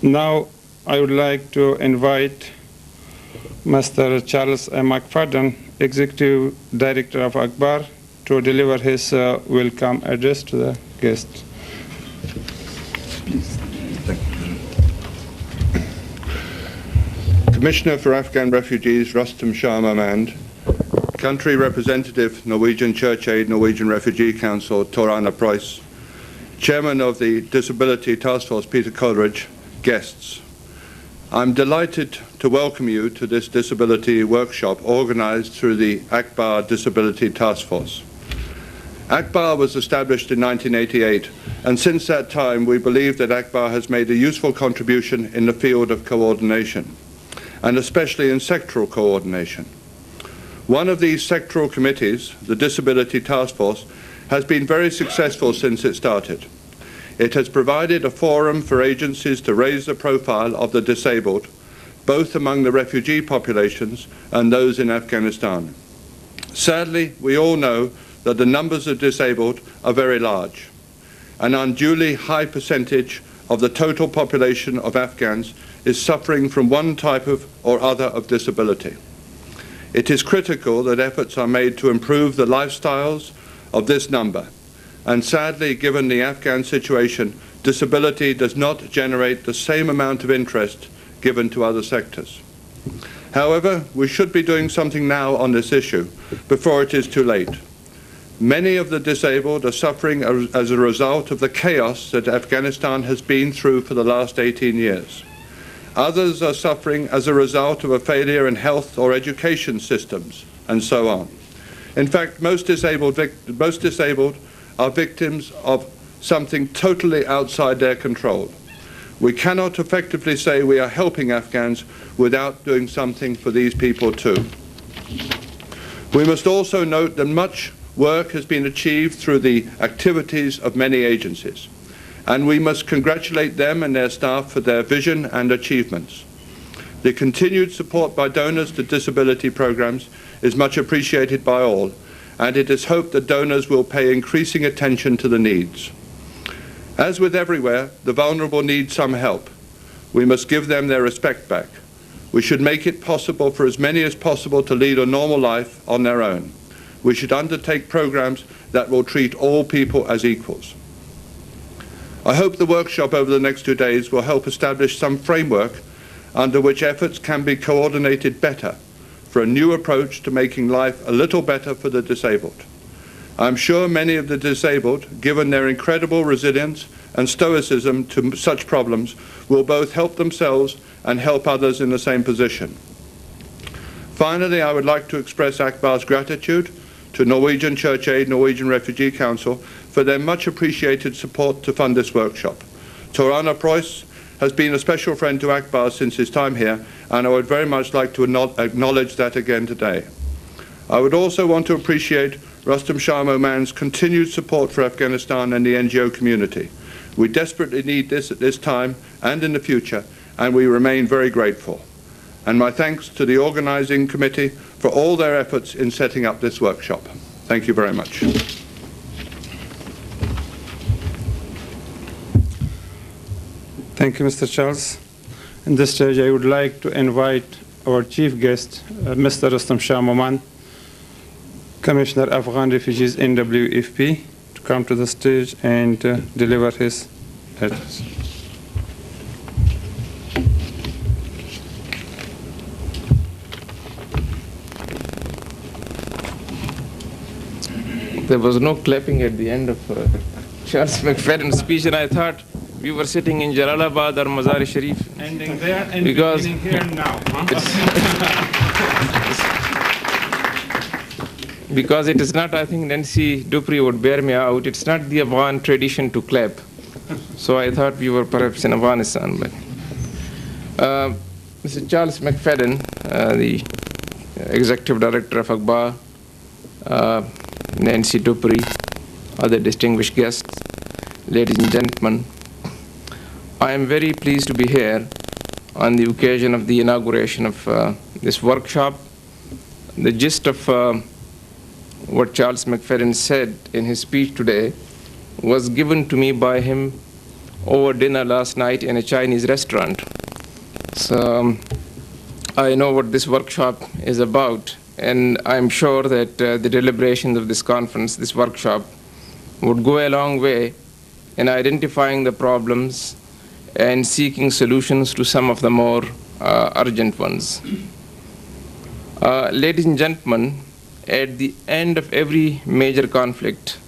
Now, I would like to invite Mr. Charles McFadden, Executive Director of ACBAR, to deliver his welcome address to the guests. Please. Thank you. Commissioner for Afghan Refugees, Rustam Shah Mahmand, Country Representative, Norwegian Church Aid, Norwegian Refugee Council, Torana Preuss, Chairman of the Disability Task Force, Peter Coleridge, guests. I'm delighted to welcome you to this disability workshop organized through the ACBAR Disability Task Force. ACBAR was established in 1988, and since that time we believe that ACBAR has made a useful contribution in the field of coordination, and especially in sectoral coordination. One of these sectoral committees, the Disability Task Force, has been very successful since it started. It has provided a forum for agencies to raise the profile of the disabled, both among the refugee populations and those in Afghanistan. Sadly, we all know that the numbers of disabled are very large. An unduly high percentage of the total population of Afghans is suffering from one type of or other of disability. It is critical that efforts are made to improve the lifestyles of this number. And sadly, given the Afghan situation, disability does not generate the same amount of interest given to other sectors. However, we should be doing something now on this issue before it is too late. Many of the disabled are suffering as a result of the chaos that Afghanistan has been through for the last 18 years. Others are suffering as a result of a failure in health or education systems, and so on. In fact, most disabled are victims of something totally outside their control. We cannot effectively say we are helping Afghans without doing something for these people too. We must also note that much work has been achieved through the activities of many agencies, and we must congratulate them and their staff for their vision and achievements. The continued support by donors to disability programs is much appreciated by all, and it is hoped that donors will pay increasing attention to the needs. As with everywhere, the vulnerable need some help. We must give them their respect back. We should make it possible for as many as possible to lead a normal life on their own. We should undertake programs that will treat all people as equals. I hope the workshop over the next 2 days will help establish some framework under which efforts can be coordinated better for a new approach to making life a little better for the disabled. I'm sure many of the disabled, given their incredible resilience and stoicism to such problems, will both help themselves and help others in the same position. Finally, I would like to express ACBAR's gratitude to Norwegian Church Aid, Norwegian Refugee Council for their much appreciated support to fund this workshop. Torana Preuss has been a special friend to ACBAR since his time here, and I would very much like to acknowledge that again today. I would also want to appreciate Rustam Shah Mahmand's continued support for Afghanistan and the NGO community. We desperately need this at this time and in the future, and we remain very grateful. And my thanks to the organizing committee for all their efforts in setting up this workshop. Thank you very much. Thank you, Mr. Charles. In this stage, I would like to invite our chief guest, Mr. Rustam Shah Mahmand, Commissioner Afghan Refugees NWFP, to come to the stage and deliver his address. There was no clapping at the end of Charles McFadden's speech, and I thought we were sitting in Jalalabad or Mazar Sharif. Ending there and because beginning here now. Because it is not, I think Nancy Dupree would bear me out, it's not the Afghan tradition to clap. So I thought we were perhaps in Afghanistan. But Mr. Charles McFadden, the Executive Director of ACBAR, Nancy Dupree, other distinguished guests, ladies and gentlemen, I am very pleased to be here on the occasion of the inauguration of this workshop. The gist of what Charles McFadden said in his speech today was given to me by him over dinner last night in a Chinese restaurant. So I know what this workshop is about, and I'm sure that the deliberations of this conference, this workshop, would go a long way in identifying the problems and seeking solutions to some of the more urgent ones. Ladies and gentlemen, at the end of every major conflict,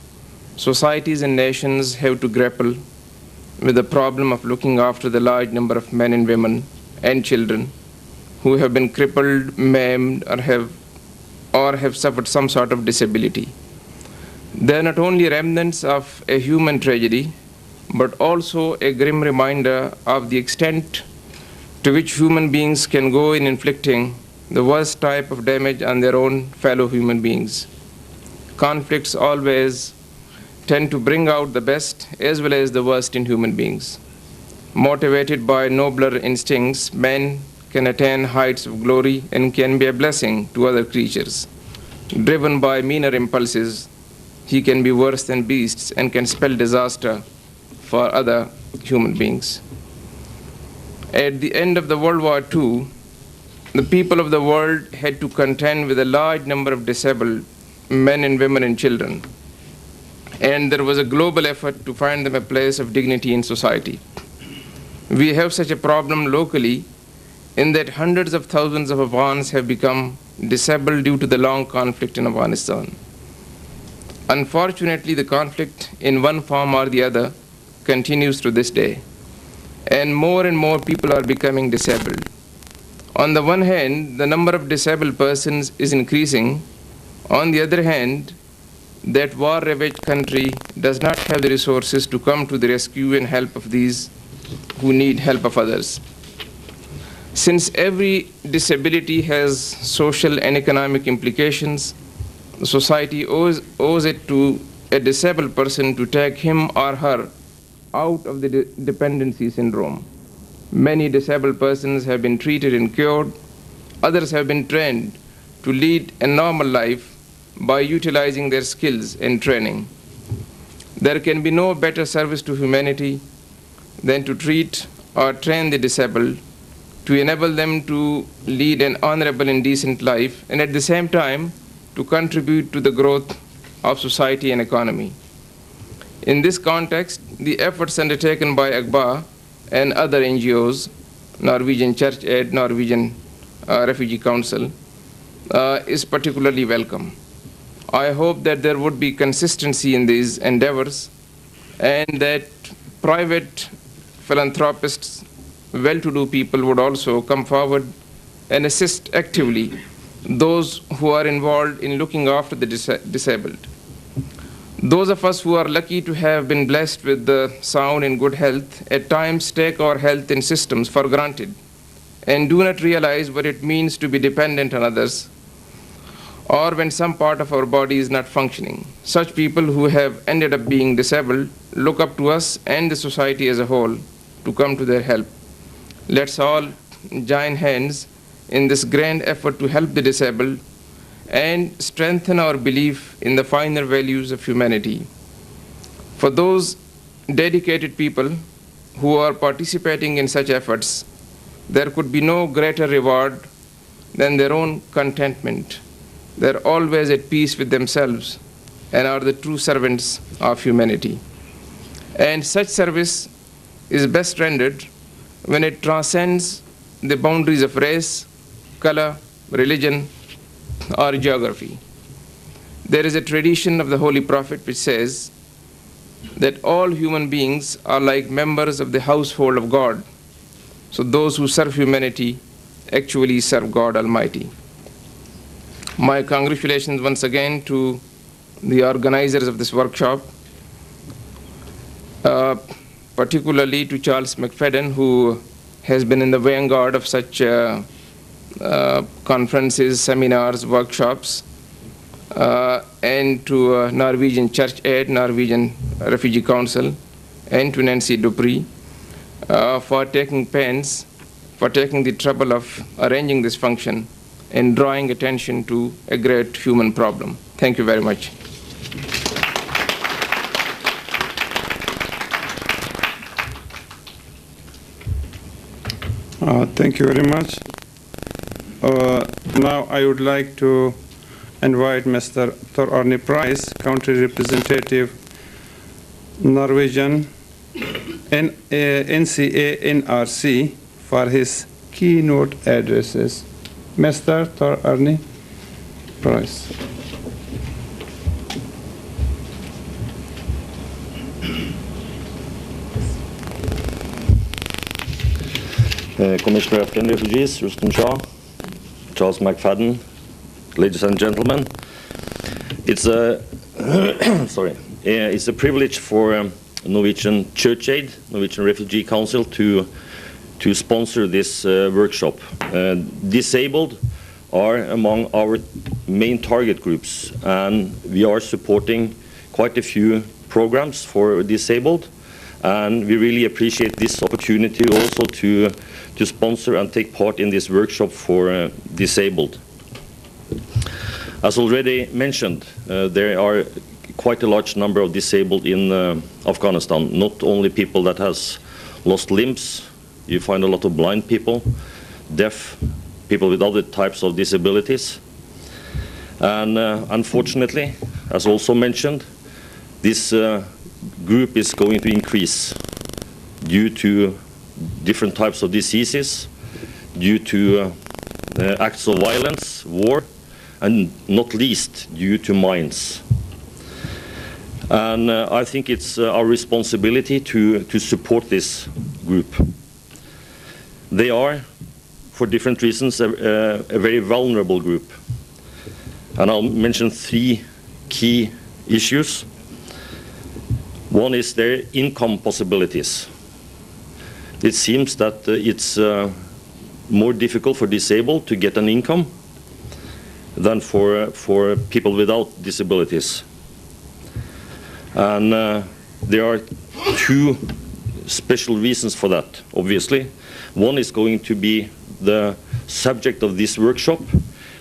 societies and nations have to grapple with the problem of looking after the large number of men and women and children who have been crippled, maimed, or have suffered some sort of disability. They are not only remnants of a human tragedy, but also a grim reminder of the extent to which human beings can go in inflicting the worst type of damage on their own fellow human beings. Conflicts always tend to bring out the best as well as the worst in human beings. Motivated by nobler instincts, man can attain heights of glory and can be a blessing to other creatures. Driven by meaner impulses, he can be worse than beasts and can spell disaster for other human beings. At the end of the World War II, the people of the world had to contend with a large number of disabled men and women and children, and there was a global effort to find them a place of dignity in society. We have such a problem locally in that hundreds of thousands of Afghans have become disabled due to the long conflict in Afghanistan. Unfortunately, the conflict in one form or the other continues to this day, and more people are becoming disabled. On the one hand, the number of disabled persons is increasing. On the other hand, that war-ravaged country does not have the resources to come to the rescue and help of these who need help of others. Since every disability has social and economic implications, the society owes it to a disabled person to take him or her out of the dependency syndrome. Many disabled persons have been treated and cured. Others have been trained to lead a normal life by utilizing their skills and training. There can be no better service to humanity than to treat or train the disabled to enable them to lead an honorable and decent life, and at the same time to contribute to the growth of society and economy. In this context, the efforts undertaken by ACBAR and other NGOs, Norwegian Church Aid, Norwegian Refugee Council, is particularly welcome. I hope that there would be consistency in these endeavors and that private philanthropists, well-to-do people would also come forward and assist actively those who are involved in looking after the disabled. Those of us who are lucky to have been blessed with the sound and good health at times take our health and systems for granted and do not realize what it means to be dependent on others, or when some part of our body is not functioning. Such people who have ended up being disabled look up to us and the society as a whole to come to their help. Let's all join hands in this grand effort to help the disabled and strengthen our belief in the finer values of humanity. For those dedicated people who are participating in such efforts, there could be no greater reward than their own contentment. They're always at peace with themselves and are the true servants of humanity. And such service is best rendered when it transcends the boundaries of race, color, religion, or geography. There is a tradition of the Holy Prophet which says that all human beings are like members of the household of God. So those who serve humanity actually serve God Almighty. My congratulations once again to the organizers of this workshop, particularly to Charles McFadden, who has been in the vanguard of such conferences, seminars, workshops, and to Norwegian Church Aid, Norwegian Refugee Council, and to Nancy Dupree for taking pains, for taking the trouble of arranging this function and drawing attention to a great human problem. Thank you very much. Thank you very much. Now I would like to invite Mr. Tor Arne Price, Country Representative, Norwegian NCA NRC, for his keynote addresses. Mr. Tor Arne Price. Commissioner of Afghan Refugees, Rustam Shah, Charles McFadden, ladies and gentlemen. It's a it's a privilege for Norwegian Church Aid, Norwegian Refugee Council, to sponsor this workshop. Disabled are among our main target groups, and we are supporting quite a few programs for disabled. And we really appreciate this opportunity also to sponsor and take part in this workshop for disabled. As already mentioned, there are quite a large number of disabled in Afghanistan. Not only people that has lost limbs, you find a lot of blind people, deaf, people with other types of disabilities. And unfortunately, as also mentioned, this group is going to increase due to different types of diseases, due to acts of violence, war, and not least due to mines. And I think it's our responsibility to support this group. They are, for different reasons, a very vulnerable group. And I'll mention three key issues. One is their income possibilities. It seems that it's more difficult for disabled to get an income than for people without disabilities. And there are two special reasons for that, obviously. One is going to be the subject of this workshop,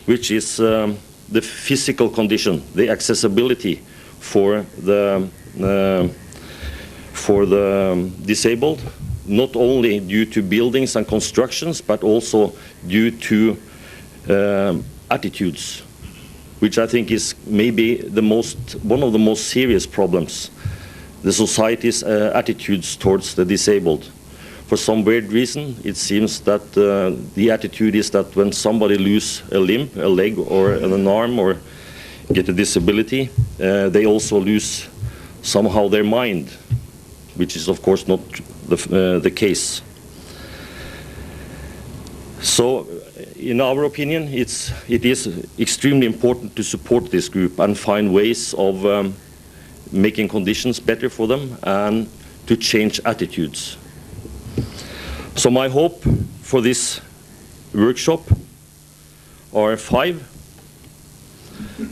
which is the physical condition, the accessibility for the disabled, not only due to buildings and constructions, but also due to attitudes, which I think is maybe one of the most serious problems, the society's attitudes towards the disabled. For some weird reason, it seems that the attitude is that when somebody loses a limb, a leg or an arm, or get a disability, they also lose somehow their mind, which is of course not the case. So in our opinion, it is extremely important to support this group and find ways of making conditions better for them and to change attitudes. So my hope for this workshop are 5.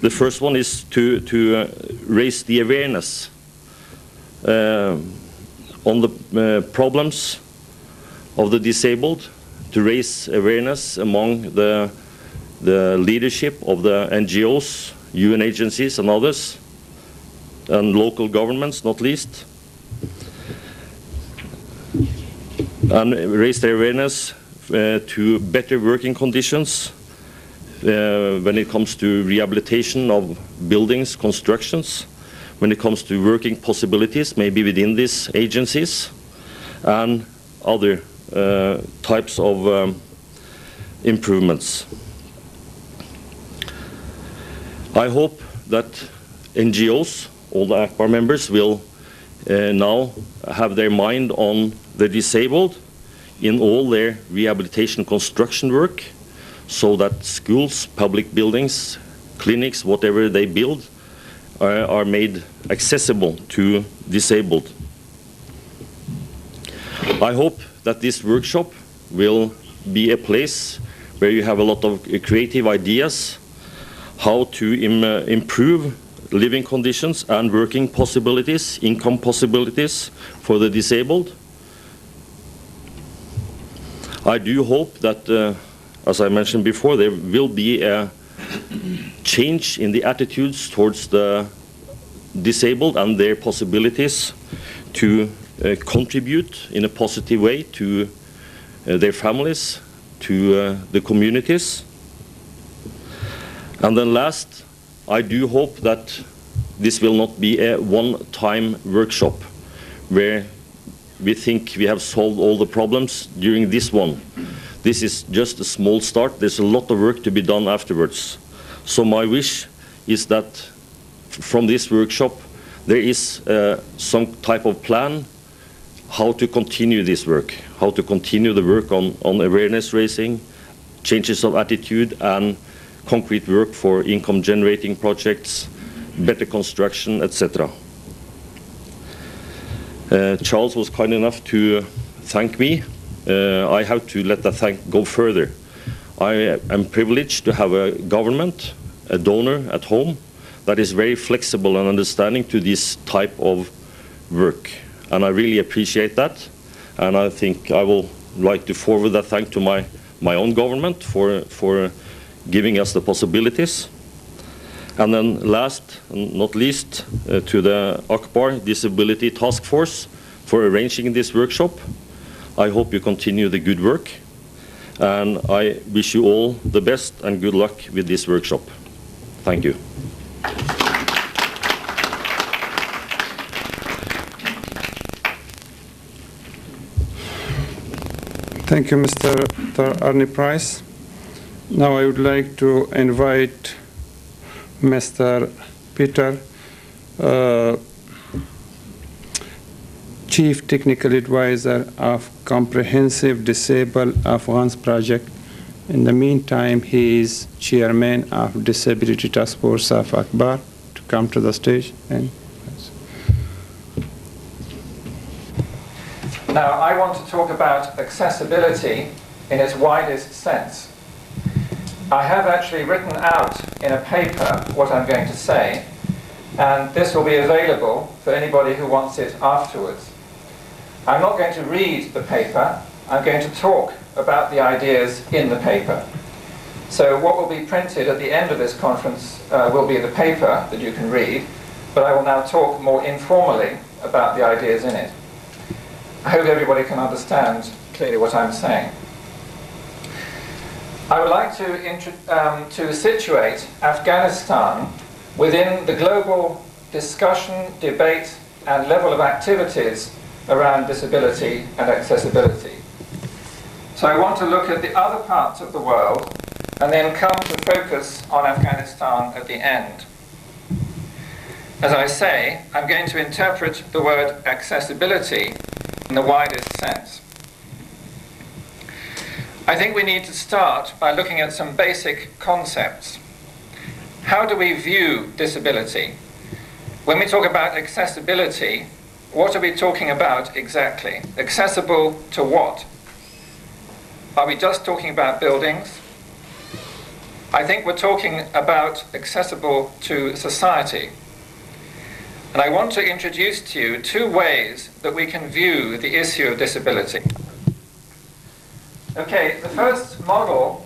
The first one is to raise the awareness on the problems of the disabled, to raise awareness among the leadership of the NGOs, UN agencies and others, and local governments not least, and raise their awareness to better working conditions when it comes to rehabilitation of buildings, constructions, when it comes to working possibilities, maybe within these agencies, and other types of improvements. I hope that NGOs, all the ACBAR members, will now have their mind on the disabled in all their rehabilitation construction work, so that schools, public buildings, clinics, whatever they build, are made accessible to disabled. I hope that this workshop will be a place where you have a lot of creative ideas how to improve living conditions and working possibilities, income possibilities for the disabled. I do hope that, as I mentioned before, there will be a change in the attitudes towards the disabled and their possibilities to contribute in a positive way to their families, to the communities. And then last, I do hope that this will not be a one-time workshop where we think we have solved all the problems during this one. This is just a small start. There's a lot of work to be done afterwards. So my wish is that from this workshop there is some type of plan how to continue this work, how to continue the work on awareness raising, changes of attitude, and concrete work for income generating projects, better construction, etc. Charles was kind enough to thank me. I have to let that thank go further. I am privileged to have a government, a donor at home that is very flexible and understanding to this type of work. And I really appreciate that. And I think I will like to forward that thank to my own government for giving us the possibilities. And then last and not least, to the ACBAR Disability Task Force for arranging this workshop. I hope you continue the good work. And I wish you all the best and good luck with this workshop. Thank you. Thank you, Mr. Arne Price. Now I would like to invite Mr. Peter, Chief Technical Advisor of Comprehensive Disabled Afghans Project. In the meantime, he is Chairman of Disability Task Force of ACBAR, to come to the stage. Now, I want to talk about accessibility in its widest sense. I have actually written out in a paper what I'm going to say, and this will be available for anybody who wants it afterwards. I'm not going to read the paper, I'm going to talk about the ideas in the paper. So what will be printed at the end of this conference will be the paper that you can read, but I will now talk more informally about the ideas in it. I hope everybody can clearly what I'm saying. I would like to situate Afghanistan within the global discussion, debate, and level of activities around disability and accessibility. So I want to look at the other parts of the world and then come to focus on Afghanistan at the end. As I say, I'm going to interpret the word accessibility in the widest sense. I think we need to start by looking at some basic concepts. How do we view disability? When we talk about accessibility, what are we talking about exactly? Accessible to what? Are we just talking about buildings? I think we're talking about accessible to society. And I want to introduce to you two ways that we can view the issue of disability. Okay, the first model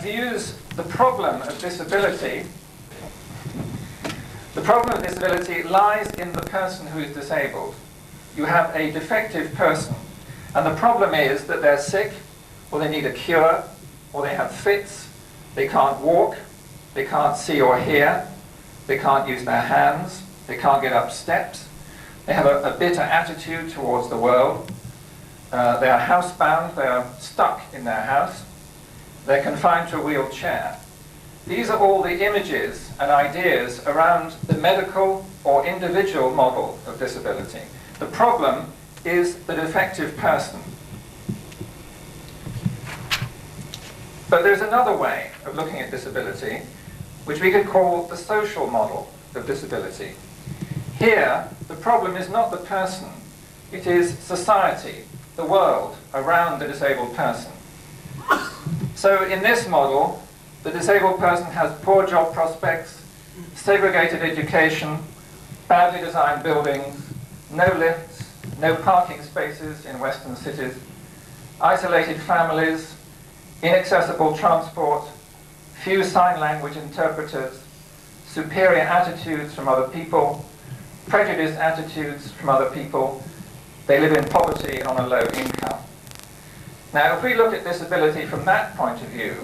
views the problem of disability. The problem of disability lies in the person who is disabled. You have a defective person, and the problem is that they're sick, or they need a cure, or they have fits, they can't walk, they can't see or hear, they can't use their hands, they can't get up steps, they have a bitter attitude towards the world, they are housebound, they are stuck in their house, they're confined to a wheelchair. These are all the images and ideas around the medical or individual model of disability. The problem is the defective person. But there's another way of looking at disability, which we could call the social model of disability. Here, the problem is not the person, it is society, the world around the disabled person. So in this model, the disabled person has poor job prospects, segregated education, badly designed buildings, no lifts, no parking spaces in Western cities, isolated families, inaccessible transport, few sign language interpreters, superior attitudes from other people, prejudiced attitudes from other people. They live in poverty and on a low income. Now, if we look at disability from that point of view,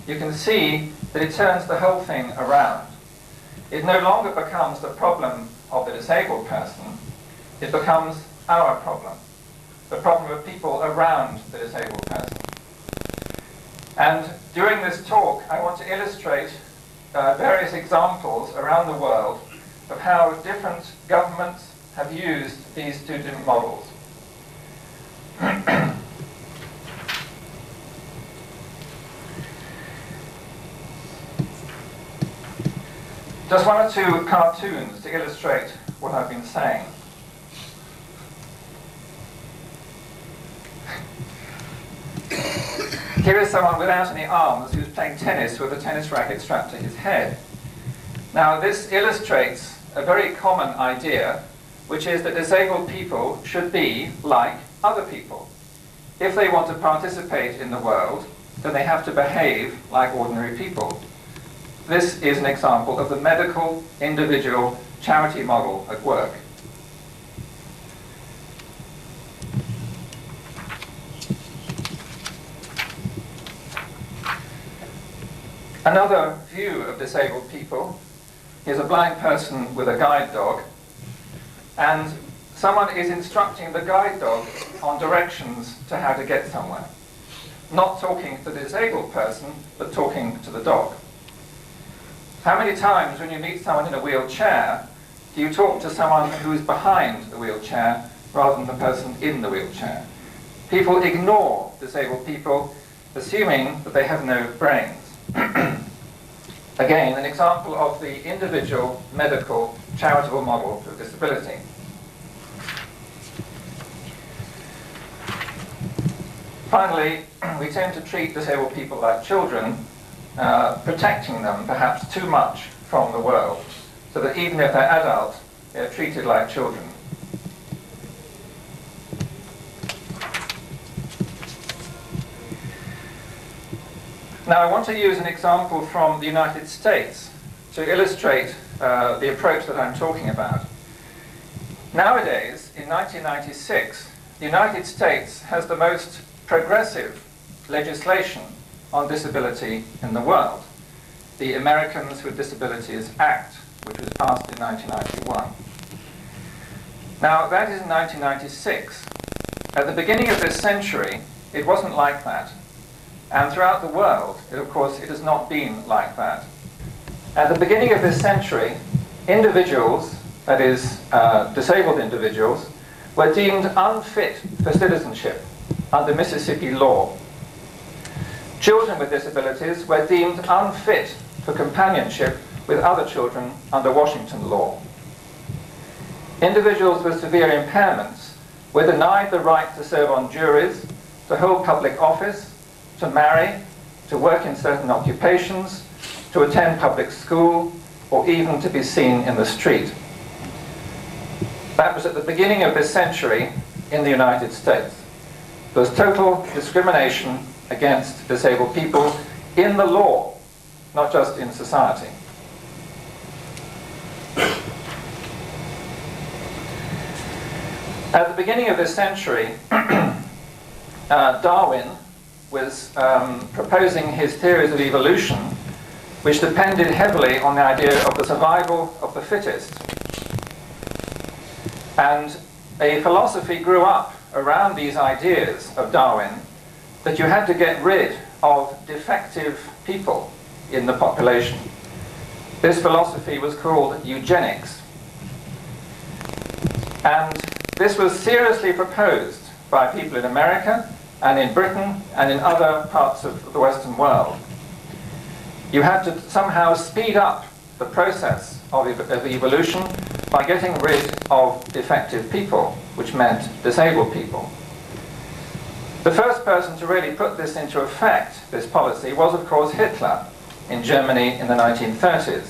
you can see that it turns the whole thing around. It no longer becomes the problem of the disabled person, it becomes our problem, the problem of people around the disabled person. And during this talk, I want to illustrate various examples around the world of how different governments have used these two different models. Just one or two cartoons to illustrate what I've been saying. Here is someone without any arms who's playing tennis with a tennis racket strapped to his head. Now, this illustrates a very common idea, which is that disabled people should be like other people. If they want to participate in the world, then they have to behave like ordinary people. This is an example of the medical, individual, charity model at work. Another view of disabled people is a blind person with a guide dog, and someone is instructing the guide dog on directions to how to get somewhere. Not talking to the disabled person, but talking to the dog. How many times when you meet someone in a wheelchair, do you talk to someone who is behind the wheelchair rather than the person in the wheelchair? People ignore disabled people, assuming that they have no brains. Again, an example of the individual, medical, charitable model of disability. Finally, we tend to treat disabled people like children, protecting them perhaps too much from the world, so that even if they're adults, they're treated like children. Now, I want to use an example from the United States to illustrate the approach that I'm talking about. Nowadays, in 1996, the United States has the most progressive legislation on disability in the world, the Americans with Disabilities Act, which was passed in 1991. Now, that is in 1996. At the beginning of this century, it wasn't like that. And throughout the world, of course, it has not been like that. At the beginning of this century, individuals, that is, disabled individuals, were deemed unfit for citizenship under Mississippi law. Children with disabilities were deemed unfit for companionship with other children under Washington law. Individuals with severe impairments were denied the right to serve on juries, to hold public office, to marry, to work in certain occupations, to attend public school, or even to be seen in the street. That was at the beginning of this century in the United States. There was total discrimination against disabled people in the law, not just in society. At the beginning of this century, Darwin was proposing his theories of evolution, which depended heavily on the idea of the survival of the fittest. And a philosophy grew up around these ideas of Darwin that you had to get rid of defective people in the population. This philosophy was called eugenics. And this was seriously proposed by people in America and in Britain and in other parts of the Western world. You had to somehow speed up the process of evolution by getting rid of defective people, which meant disabled people. The first person to really put this into effect, this policy, was of course Hitler in Germany in the 1930s.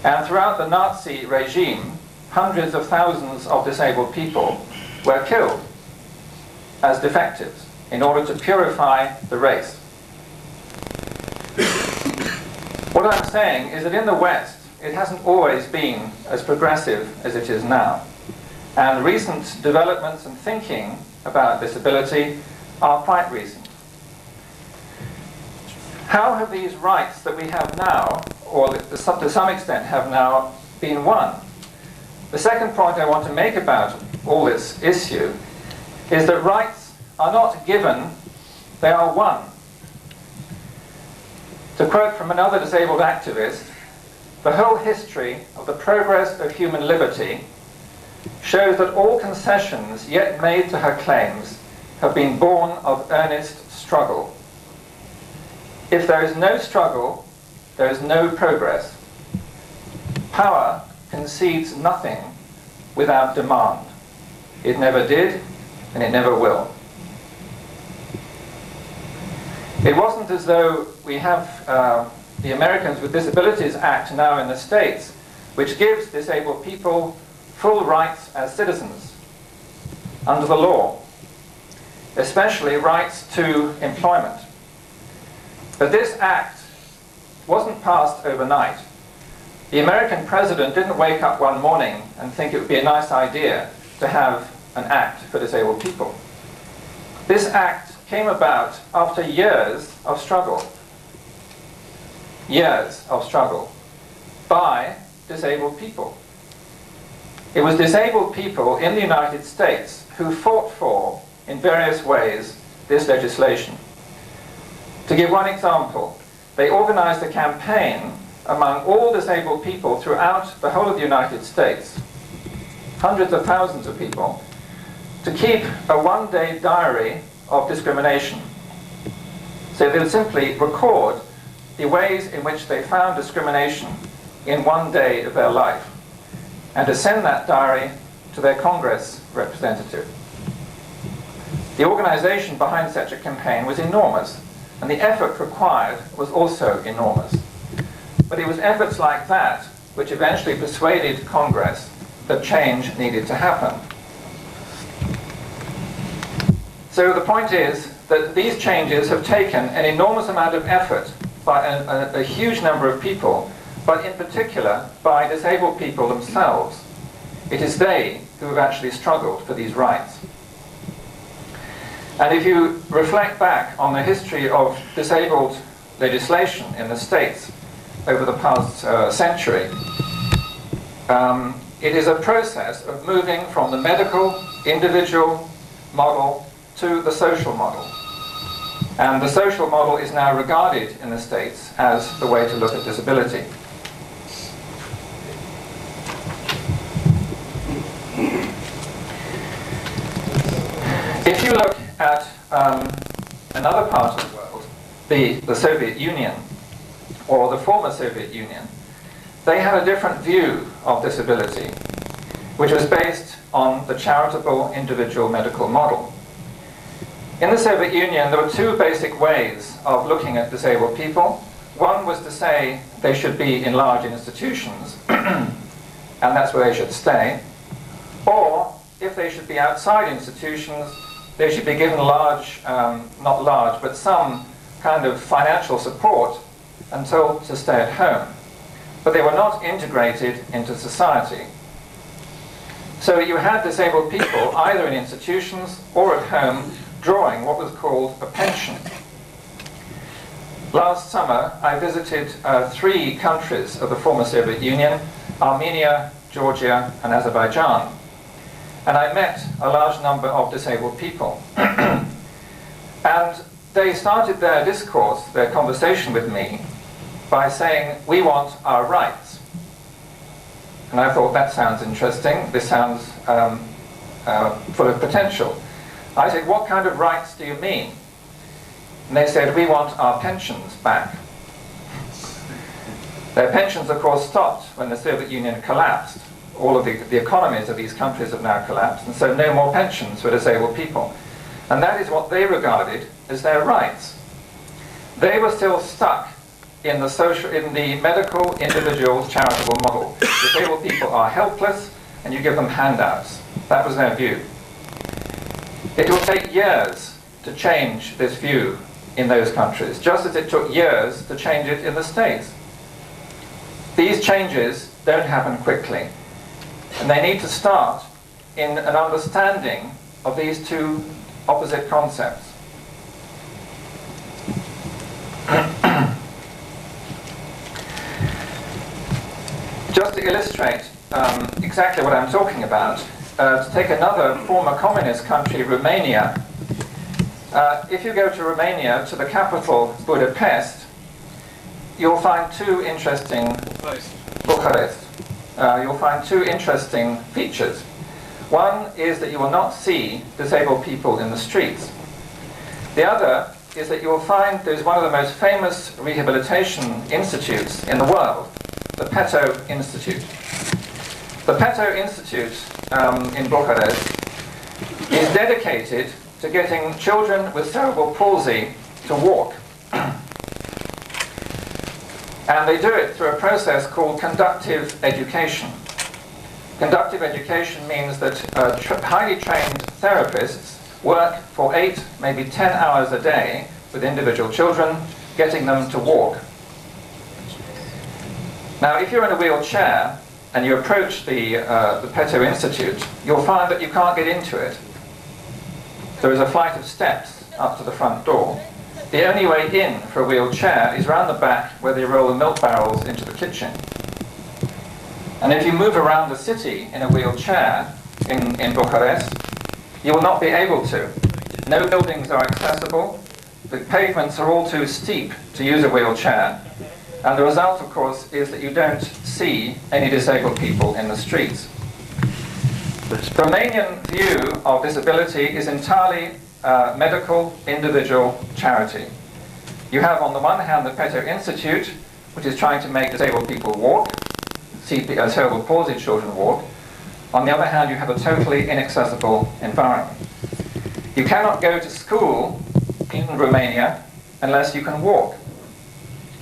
And throughout the Nazi regime, hundreds of thousands of disabled people were killed as defectives in order to purify the race. What I'm saying is that in the West, it hasn't always been as progressive as it is now. And recent developments and thinking about disability are quite recent. How have these rights that we have now, or that to some extent have now, been won? The second point I want to make about all this issue is that rights are not given, they are won. To quote from another disabled activist, the whole history of the progress of human liberty shows that all concessions yet made to her claims have been born of earnest struggle. If there is no struggle, there is no progress. Power concedes nothing without demand. It never did, and it never will. It wasn't as though we have the Americans with Disabilities Act now in the States, which gives disabled people full rights as citizens under the law, especially rights to employment. But this act wasn't passed overnight. The American president didn't wake up one morning and think it would be a nice idea to have an act for disabled people. This act came about after years of struggle by disabled people. It was disabled people in the United States who fought for, in various ways, this legislation. To give one example, they organized a campaign among all disabled people throughout the whole of the United States, hundreds of thousands of people, to keep a one-day diary of discrimination. So they would simply record the ways in which they found discrimination in one day of their life, and to send that diary to their Congress representative. The organization behind such a campaign was enormous, and the effort required was also enormous. But it was efforts like that which eventually persuaded Congress that change needed to happen. So the point is that these changes have taken an enormous amount of effort by a huge number of people, but in particular by disabled people themselves. It is they who have actually struggled for these rights. And if you reflect back on the history of disabled legislation in the States over the past century, it is a process of moving from the medical, individual model to the social model. And the social model is now regarded in the States as the way to look at disability. If you look at another part of the world, the Soviet Union, or the former Soviet Union, they had a different view of disability, which was based on the charitable individual medical model. In the Soviet Union, there were two basic ways of looking at disabled people. One was to say they should be in large institutions, and that's where they should stay. Or, if they should be outside institutions, they should be given large, not large, but some kind of financial support and told to stay at home. But they were not integrated into society. So you had disabled people either in institutions or at home drawing what was called a pension. Last summer, I visited 3 countries of the former Soviet Union: Armenia, Georgia, and Azerbaijan. And I met a large number of disabled people. And they started their discourse, their conversation with me, by saying, "We want our rights." And I thought, that sounds interesting. This sounds full of potential. I said, "What kind of rights do you mean?" And they said, "We want our pensions back." Their pensions, of course, stopped when the Soviet Union collapsed. All of the economies of these countries have now collapsed, and so no more pensions for disabled people. And that is what they regarded as their rights. They were still stuck in the medical, individual, charitable model. Disabled people are helpless, and you give them handouts. That was their view. It will take years to change this view in those countries, just as it took years to change it in the States. These changes don't happen quickly, and they need to start in an understanding of these two opposite concepts. to illustrate exactly what I'm talking about, to take another former communist country, Romania. If you go to Romania, to the capital, Budapest, you'll find two interesting Bucharest. You'll find two interesting features. One is that you will not see disabled people in the streets. The other is that you will find there's one of the most famous rehabilitation institutes in the world, the Peto Institute. The Peto Institute in Bucharest is dedicated to getting children with cerebral palsy to walk. And they do it through a process called conductive education. Conductive education means that highly trained therapists work for 8, maybe 10 hours a day with individual children, getting them to walk. Now, if you're in a wheelchair and you approach the Peto Institute, you'll find that you can't get into it. There is a flight of steps up to the front door. The only way in for a wheelchair is round the back where they roll the milk barrels into the kitchen. And if you move around the city in a wheelchair in Bucharest, you will not be able to. No buildings are accessible. The pavements are all too steep to use a wheelchair. And the result, of course, is that you don't see any disabled people in the streets. The Romanian view of disability is entirely medical, individual charity. You have, on the one hand, the Peto Institute, which is trying to make disabled people walk, cerebral palsy children walk. On the other hand, you have a totally inaccessible environment. You cannot go to school in Romania unless you can walk.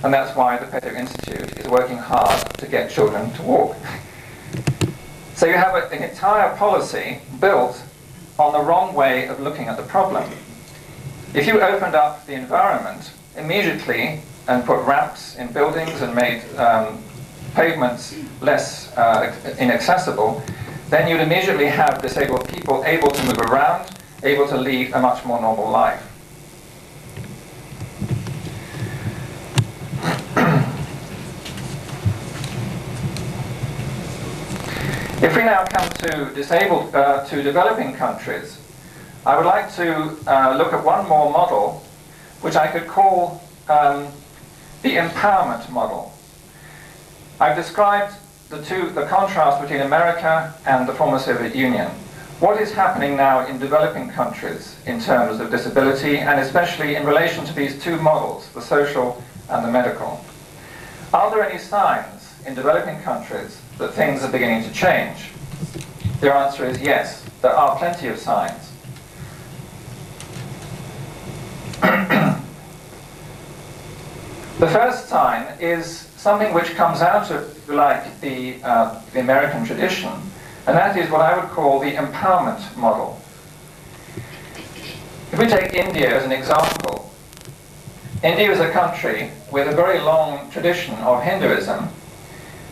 And that's why the Peto Institute is working hard to get children to walk. So you have an entire policy built on the wrong way of looking at the problem. If you opened up the environment immediately and put ramps in buildings and made pavements less inaccessible, then you'd immediately have disabled people able to move around, able to lead a much more normal life. If we now come to developing countries, I would like to look at one more model, which I could call the empowerment model. I've described the contrast between America and the former Soviet Union. What is happening now in developing countries in terms of disability, and especially in relation to these two models, the social and the medical? Are there any signs in developing countries that things are beginning to change? The answer is yes, there are plenty of signs. The first sign is something which comes out of, if you like, the American tradition, and that is what I would call the empowerment model. If we take India as an example, India is a country with a very long tradition of Hinduism,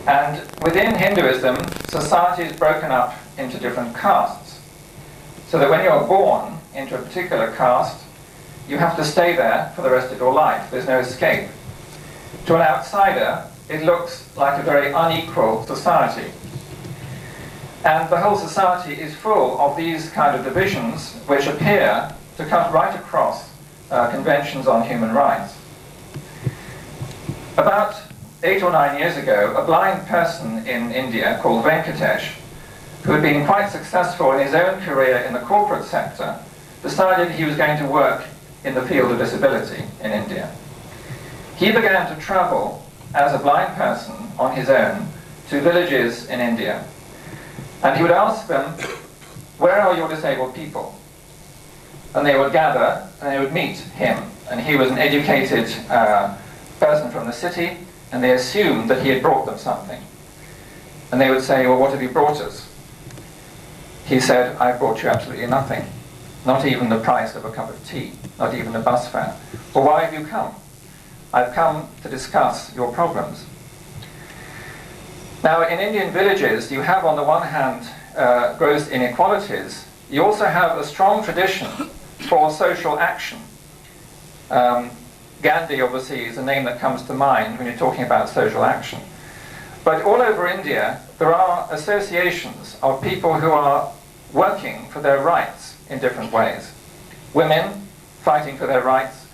and within Hinduism, society is broken up into different castes. So that when you're born into a particular caste, you have to stay there for the rest of your life. There's no escape. To an outsider, it looks like a very unequal society. And the whole society is full of these kind of divisions which appear to cut right across conventions on human rights. About 8 or 9 years ago, a blind person in India called Venkatesh, who had been quite successful in his own career in the corporate sector, decided he was going to work in the field of disability in India. He began to travel as a blind person on his own to villages in India. And he would ask them, where are your disabled people? And they would gather and they would meet him. And he was an educated person from the city, and they assumed that he had brought them something. And they would say, well, what have you brought us? He said, I brought you absolutely nothing. Not even the price of a cup of tea, not even a bus fare. Well, why have you come? I've come to discuss your problems. Now, in Indian villages, you have on the one hand gross inequalities. You also have a strong tradition for social action. Gandhi, obviously, is a name that comes to mind when you're talking about social action. But all over India, there are associations of people who are working for their rights in different ways. Women fighting for their rights,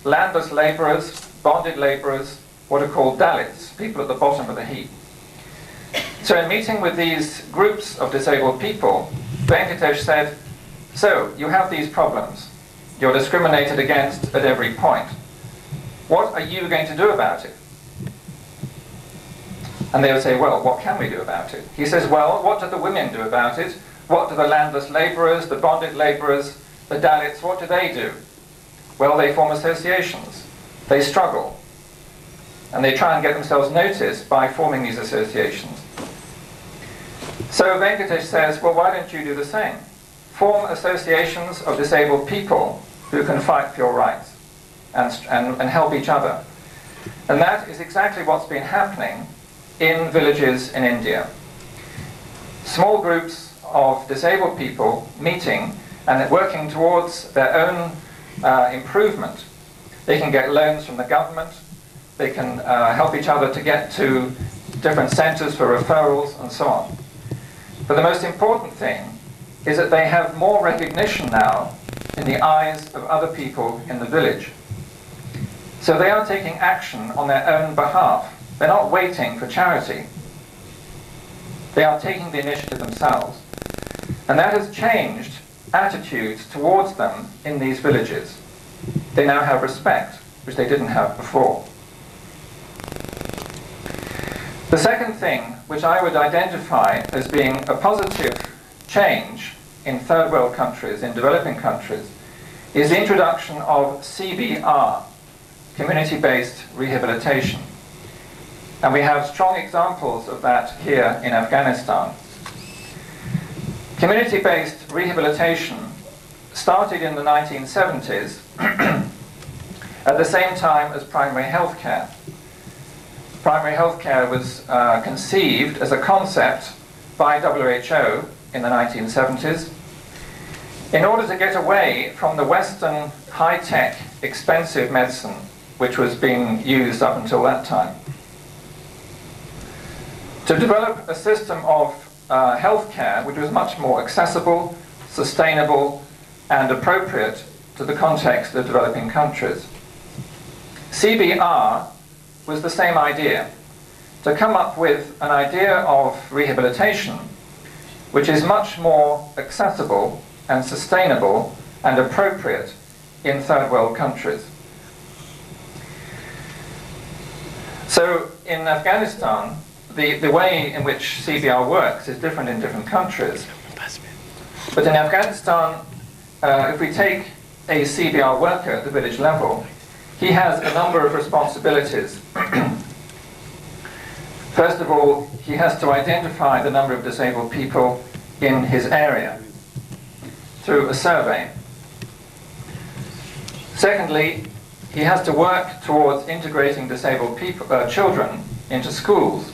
landless labourers, bonded labourers, what are called Dalits, people at the bottom of the heap. So in meeting with these groups of disabled people, Venkatesh said, so you have these problems. You're discriminated against at every point. What are you going to do about it? And they would say, well, what can we do about it? He says, well, what do the women do about it? What do the landless labourers, the bonded labourers, the Dalits, what do they do? Well, they form associations. They struggle. And they try and get themselves noticed by forming these associations. So Venkatesh says, well, why don't you do the same? Form associations of disabled people who can fight for your rights and help each other. And that is exactly what's been happening in villages in India. Small groups of disabled people meeting and working towards their own improvement. They can get loans from the government. They can help each other to get to different centres for referrals and so on. But the most important thing is that they have more recognition now in the eyes of other people in the village. So they are taking action on their own behalf. They're not waiting for charity. They are taking the initiative themselves. And that has changed attitudes towards them in these villages. They now have respect, which they didn't have before. The second thing, which I would identify as being a positive change in third world countries, in developing countries, is the introduction of CBR, community-based rehabilitation. And we have strong examples of that here in Afghanistan. Community-based rehabilitation started in the 1970s at the same time as primary health care. Primary health care was conceived as a concept by WHO in the 1970s in order to get away from the Western high-tech, expensive medicine which was being used up until that time. To develop a system of health care which was much more accessible, sustainable, and appropriate to the context of developing countries. CBR was the same idea, to come up with an idea of rehabilitation which is much more accessible and sustainable and appropriate in third world countries. So in Afghanistan, the way in which CBR works is different in different countries. But in Afghanistan, if we take a CBR worker at the village level, he has a number of responsibilities. First of all, he has to identify the number of disabled people in his area through a survey. Secondly, he has to work towards integrating disabled people, children into schools,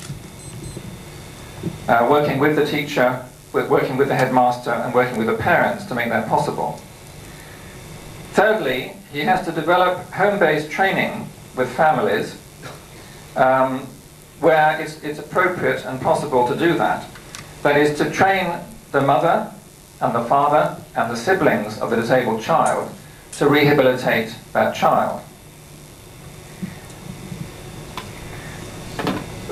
working with the teacher, working with the headmaster, and working with the parents to make that possible. Thirdly, he has to develop home-based training with families where it's appropriate and possible to do that. That is, to train the mother and the father and the siblings of the disabled child to rehabilitate that child.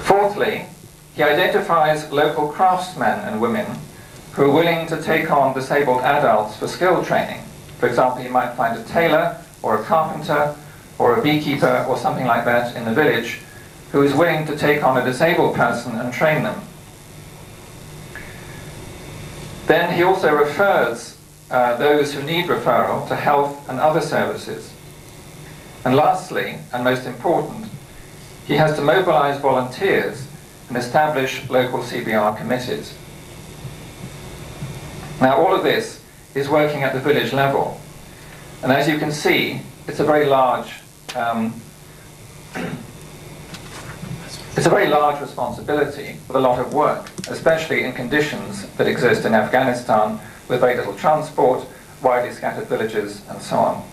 Fourthly, he identifies local craftsmen and women who are willing to take on disabled adults for skill training. For example, you might find a tailor or a carpenter or a beekeeper or something like that in the village who is willing to take on a disabled person and train them. Then he also refers those who need referral to health and other services. And lastly, and most important, he has to mobilize volunteers and establish local CBR committees. Now, all of this is working at the village level. And as you can see, it's a very large responsibility with a lot of work, especially in conditions that exist in Afghanistan with very little transport, widely scattered villages, and so on.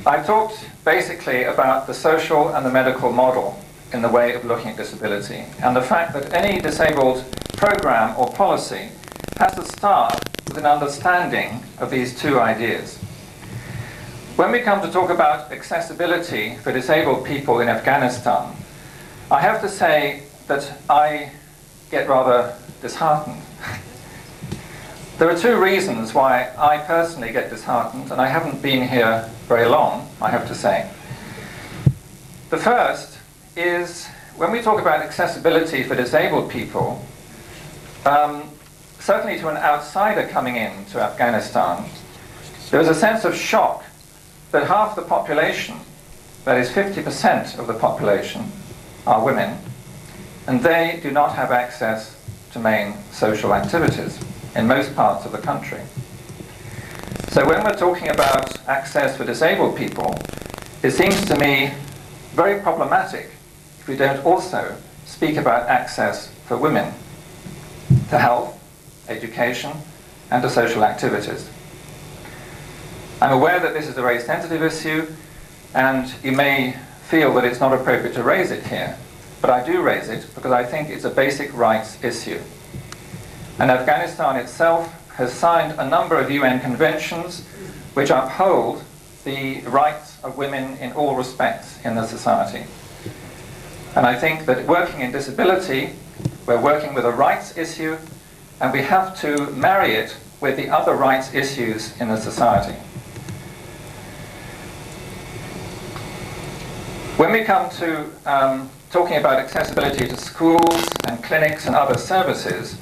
I talked basically about the social and the medical model in the way of looking at disability, and the fact that any disabled program or policy has to start with an understanding of these two ideas. When we come to talk about accessibility for disabled people in Afghanistan, I have to say that I get rather disheartened. There are two reasons why I personally get disheartened, and I haven't been here very long, I have to say. The first is when we talk about accessibility for disabled people, certainly to an outsider coming in to Afghanistan, there is a sense of shock that half the population, that is 50% of the population, are women, and they do not have access to main social activities in most parts of the country. So when we're talking about access for disabled people, it seems to me very problematic if we don't also speak about access for women to health, education, and to social activities. I'm aware that this is a very sensitive issue, and you may feel that it's not appropriate to raise it here, but I do raise it because I think it's a basic rights issue. And Afghanistan itself has signed a number of UN conventions which uphold the rights of women in all respects in the society. And I think that working in disability, we're working with a rights issue, and we have to marry it with the other rights issues in the society. When we come to talking about accessibility to schools and clinics and other services,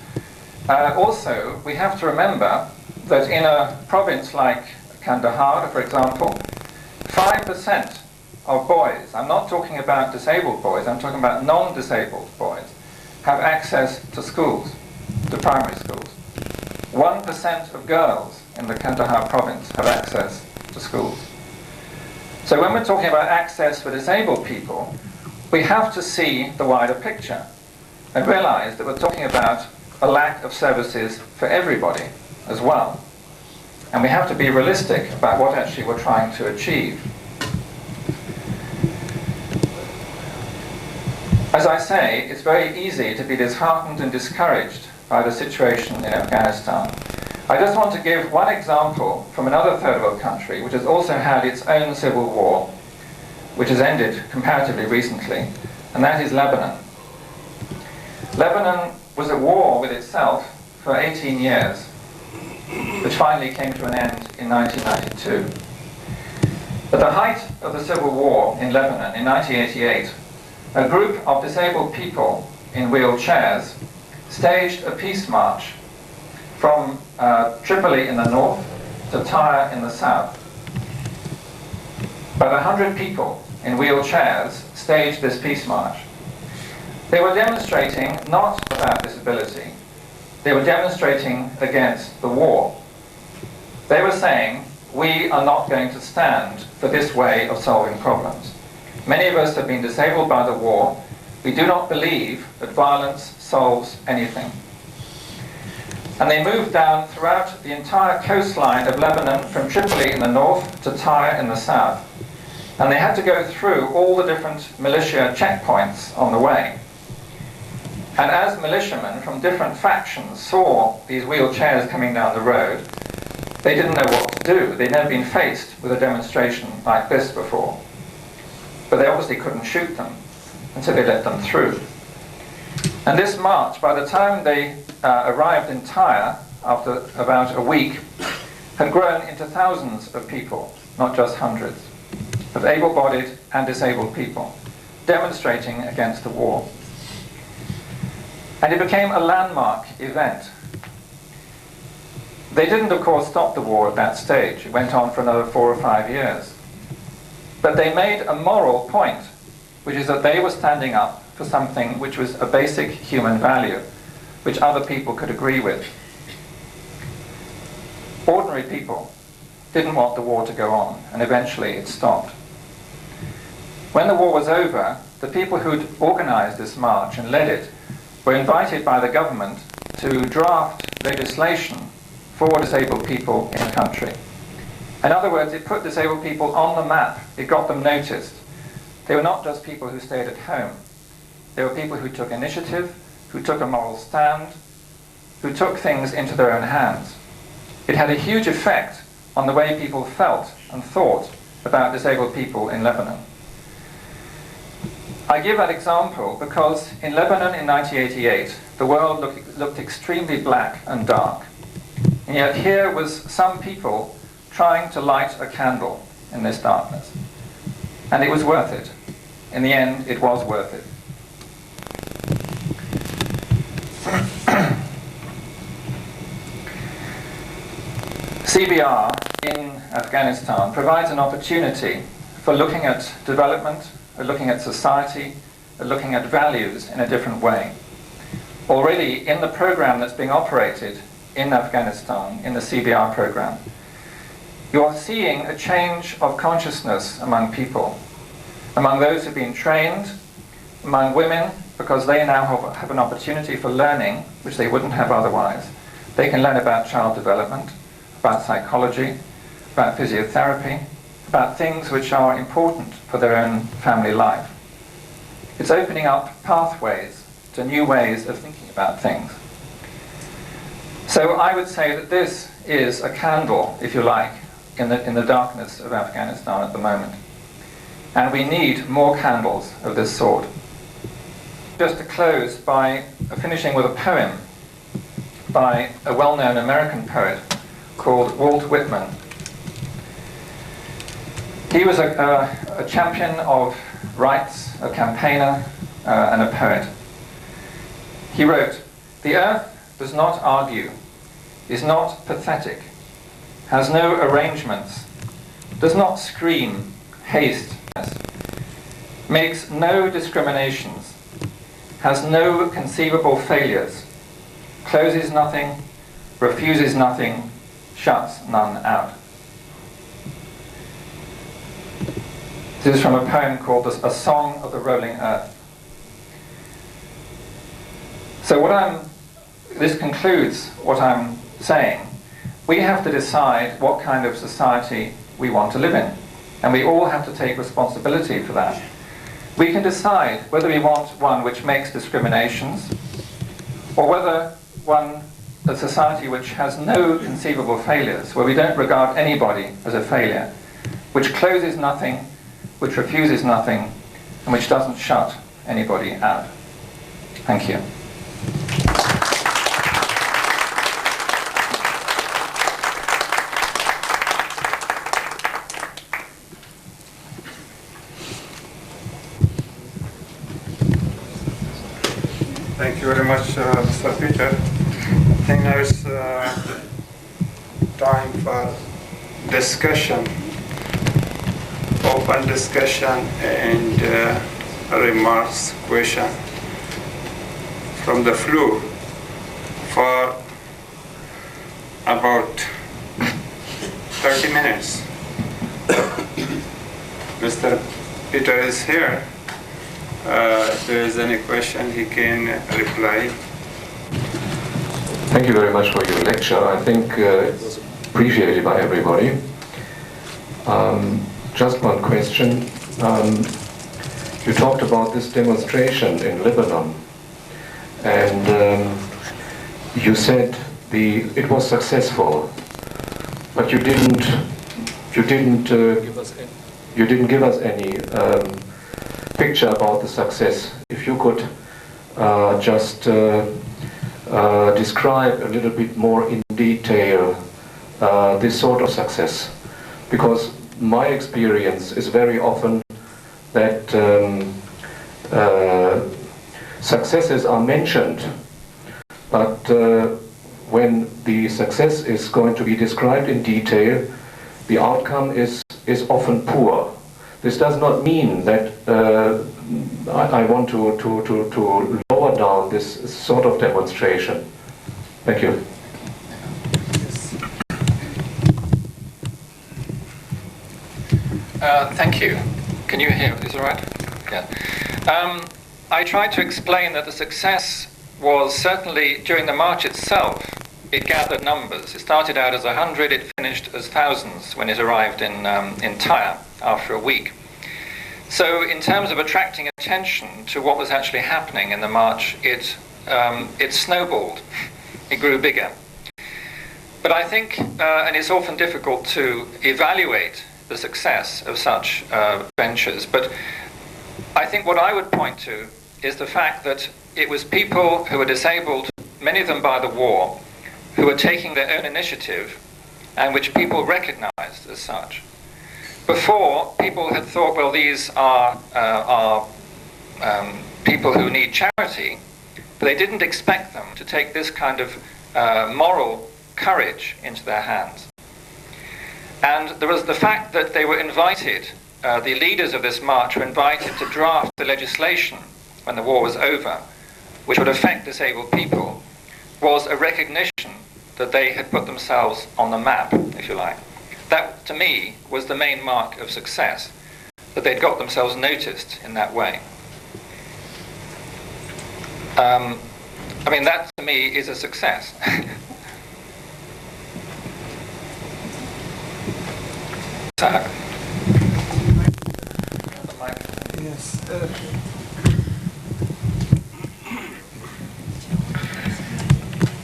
also we have to remember that in a province like Kandahar, for example, 5% of boys, I'm not talking about disabled boys, I'm talking about non-disabled boys, have access to schools, to primary schools. 1% of girls in the Kandahar province have access to schools. So when we're talking about access for disabled people, we have to see the wider picture and realize that we're talking about a lack of services for everybody as well. And we have to be realistic about what actually we're trying to achieve. As I say, it's very easy to be disheartened and discouraged by the situation in Afghanistan. I just want to give one example from another third world country which has also had its own civil war, which has ended comparatively recently, and that is Lebanon. Lebanon was at war with itself for 18 years, which finally came to an end in 1992. At the height of the civil war in Lebanon in 1988, a group of disabled people in wheelchairs staged a peace march from Tripoli in the north to Tyre in the south. About 100 people in wheelchairs staged this peace march. They were demonstrating not about disability, they were demonstrating against the war. They were saying, we are not going to stand for this way of solving problems. Many of us have been disabled by the war. We do not believe that violence solves anything. And they moved down throughout the entire coastline of Lebanon from Tripoli in the north to Tyre in the south. And they had to go through all the different militia checkpoints on the way. And as militiamen from different factions saw these wheelchairs coming down the road, they didn't know what to do. They'd never been faced with a demonstration like this before. But they obviously couldn't shoot them, and so they let them through. And this march, by the time they arrived in Tyre, after about a week, had grown into thousands of people, not just hundreds, of able-bodied and disabled people, demonstrating against the war. And it became a landmark event. They didn't, of course, stop the war at that stage. It went on for another 4 or 5 years. But they made a moral point, which is that they were standing up for something which was a basic human value, which other people could agree with. Ordinary people didn't want the war to go on, and eventually it stopped. When the war was over, the people who'd organized this march and led it were invited by the government to draft legislation for disabled people in the country. In other words, it put disabled people on the map. It got them noticed. They were not just people who stayed at home. They were people who took initiative, who took a moral stand, who took things into their own hands. It had a huge effect on the way people felt and thought about disabled people in Lebanon. I give that example because in Lebanon in 1988, the world looked extremely black and dark. And yet here was some people trying to light a candle in this darkness. And it was worth it. In the end, it was worth it. CBR in Afghanistan provides an opportunity for looking at development, looking at society, looking at values in a different way. Already in the program that's being operated in Afghanistan, in the CBR program, you are seeing a change of consciousness among people, among those who've been trained, among women, because they now have an opportunity for learning, which they wouldn't have otherwise. They can learn about child development, about psychology, about physiotherapy, about things which are important for their own family life. It's opening up pathways to new ways of thinking about things. So I would say that this is a candle, if you like, in the darkness of Afghanistan at the moment. And we need more candles of this sort. Just to close by finishing with a poem by a well-known American poet called Walt Whitman. He was a champion of rights, a campaigner, and a poet. He wrote, "The earth does not argue, is not pathetic, has no arrangements, does not scream, haste, makes no discriminations, has no conceivable failures, closes nothing, refuses nothing, shuts none out." This is from a poem called A Song of the Rolling Earth. So this concludes what I'm saying. We have to decide what kind of society we want to live in. And we all have to take responsibility for that. We can decide whether we want one which makes discriminations, or whether a society which has no conceivable failures, where we don't regard anybody as a failure, which closes nothing, which refuses nothing, and which doesn't shut anybody out. Thank you. Thank you very much, Mr. Peter. I think now it's time for discussion, open discussion and remarks, question from the floor for about 30 minutes. Mr. Peter is here. If there is any question, he can reply. Thank you very much for your lecture. I think it was appreciated by everybody. Just one question. You talked about this demonstration in Lebanon, and you said it was successful, but you didn't give us any picture about the success. If you could just describe a little bit more in detail this sort of success, because my experience is very often that successes are mentioned, but when the success is going to be described in detail, the outcome is often poor. This does not mean that I want to lower down this sort of demonstration. Thank you. Thank you. Can you hear? Is it all right? Yeah. I tried to explain that the success was certainly during the march itself it gathered numbers. It started out as 100, it finished as thousands when it arrived in Tyre after a week. So in terms of attracting attention to what was actually happening in the march, it snowballed. It grew bigger. But I think, and it's often difficult to evaluate the success of such ventures, but I think what I would point to is the fact that it was people who were disabled, many of them by the war, who were taking their own initiative and which people recognized as such. Before, people had thought, well, these are people who need charity, but they didn't expect them to take this kind of moral courage into their hands. And there was the fact that they were invited, the leaders of this march were invited to draft the legislation when the war was over, which would affect disabled people, was a recognition that they had put themselves on the map, if you like. That, to me, was the main mark of success, that they'd got themselves noticed in that way. I mean, that, to me, is a success. Yes.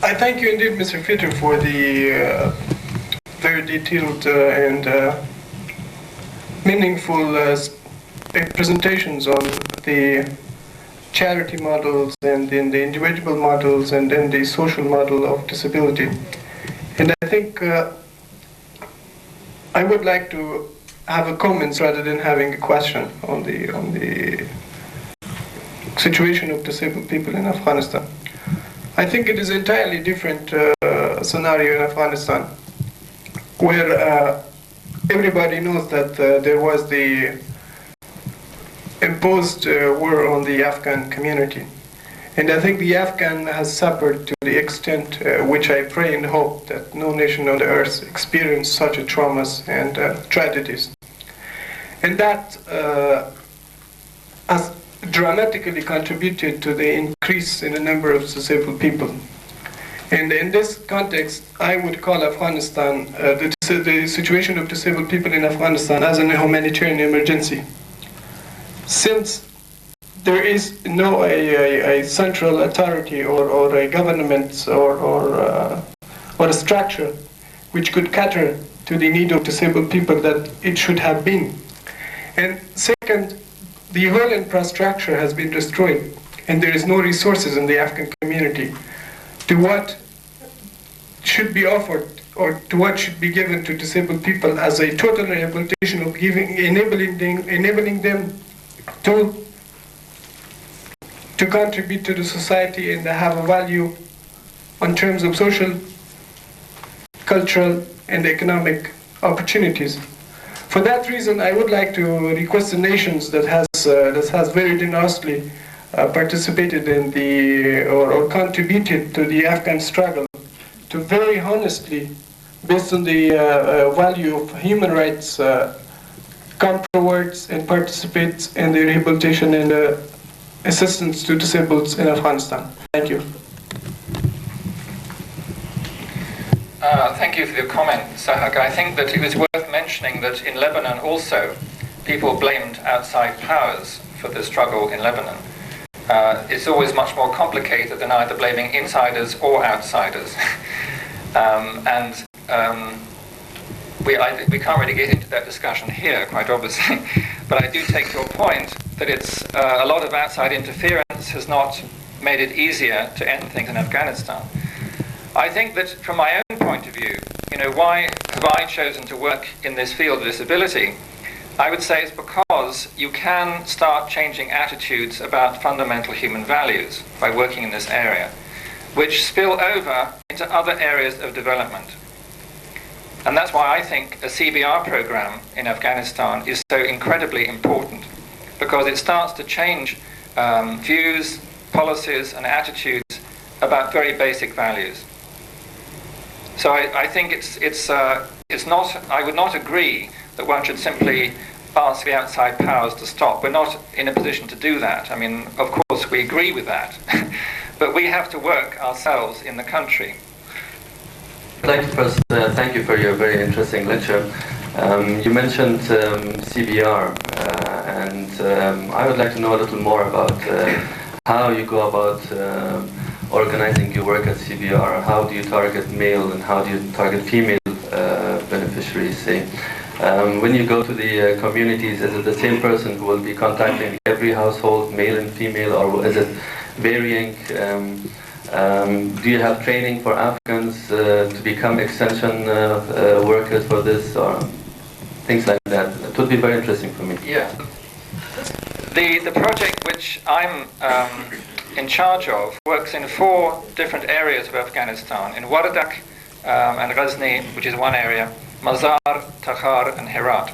I thank you indeed, Mr. Fitter, for the very detailed and meaningful presentations on the charity models and then the individual models and then the social model of disability. And I think I would like to have a comment rather than having a question on the situation of disabled people in Afghanistan. I think it is an entirely different scenario in Afghanistan, where everybody knows that there was the imposed war on the Afghan community. And I think the Afghan has suffered to the extent which I pray and hope that no nation on the earth experienced such a traumas and tragedies. And that has dramatically contributed to the increase in the number of disabled people. And in this context, I would call Afghanistan, the situation of disabled people in Afghanistan as a humanitarian emergency. Since there is no a central authority or a government or a structure which could cater to the need of disabled people that it should have been. And second, the whole infrastructure has been destroyed, and there is no resources in the Afghan community to what should be offered or to what should be given to disabled people as a total rehabilitation of enabling them to contribute to the society and have a value in terms of social, cultural, and economic opportunities. For that reason, I would like to request the nations that has very generously participated in the or contributed to the Afghan struggle to very honestly, based on the value of human rights, come forward and participate in the rehabilitation and assistance to disabled in Afghanistan. Thank you. Thank you for your comment, Sahak. I think that it was worth mentioning that in Lebanon also, people blamed outside powers for the struggle in Lebanon. It's always much more complicated than either blaming insiders or outsiders. We can't really get into that discussion here, quite obviously. But I do take your point that it's a lot of outside interference has not made it easier to end things in Afghanistan. I think that from my own point of view, why have I chosen to work in this field of disability? I would say it's because you can start changing attitudes about fundamental human values by working in this area, which spill over into other areas of development. And that's why I think a ACBAR program in Afghanistan is so incredibly important, because it starts to change views, policies, and attitudes about very basic values. So I think it's not. I would not agree that one should simply ask the outside powers to stop. We're not in a position to do that. I mean, of course, we agree with that, but we have to work ourselves in the country. I'd like to first thank you for your very interesting lecture. You mentioned CBR, and I would like to know a little more about how you go about organizing your work at CBR. How do you target male and how do you target female beneficiaries, say? When you go to the communities, is it the same person who will be contacting every household, male and female, or is it varying? Do you have training for Afghans to become extension workers for this, or things like that? It would be very interesting for me. Yeah. The project which I'm in charge of works in 4 different areas of Afghanistan. In Wardak and Ghazni, which is one area, Mazar, Takhar and Herat.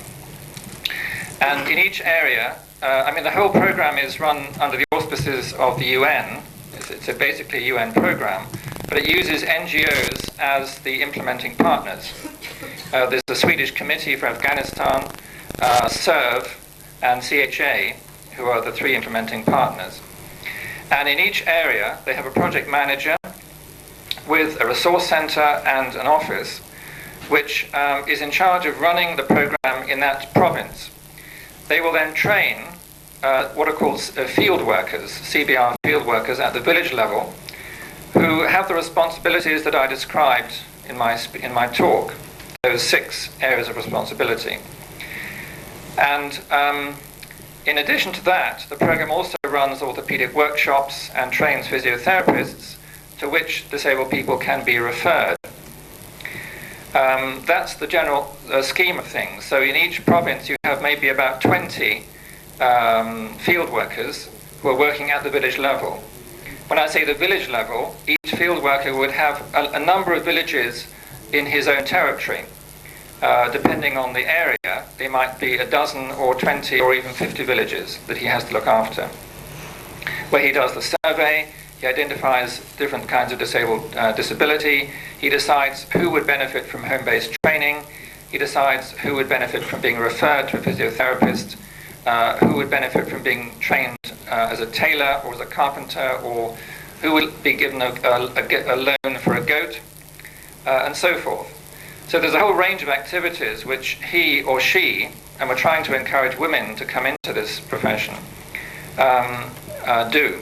And in each area, the whole program is run under the auspices of the UN. It's basically a UN program, but it uses NGOs as the implementing partners. There's the Swedish Committee for Afghanistan, SERV, and CHA, who are the 3 implementing partners. And in each area, they have a project manager with a resource center and an office, which is in charge of running the program in that province. They will then train what are called field workers, CBR field workers at the village level, who have the responsibilities that I described in my talk, those 6 areas of responsibility. And in addition to that, the program also runs orthopedic workshops and trains physiotherapists to which disabled people can be referred. That's the general scheme of things. So in each province you have maybe about 20 field workers who are working at the village level. When I say the village level, each field worker would have a number of villages in his own territory. Depending on the area, there might be a dozen or 20 or even 50 villages that he has to look after. Where he does the survey, he identifies different kinds of disability, he decides who would benefit from home-based training, he decides who would benefit from being referred to a physiotherapist, who would benefit from being trained as a tailor or as a carpenter, or who would be given a loan for a goat, and so forth. So there's a whole range of activities which he or she, and we're trying to encourage women to come into this profession, do.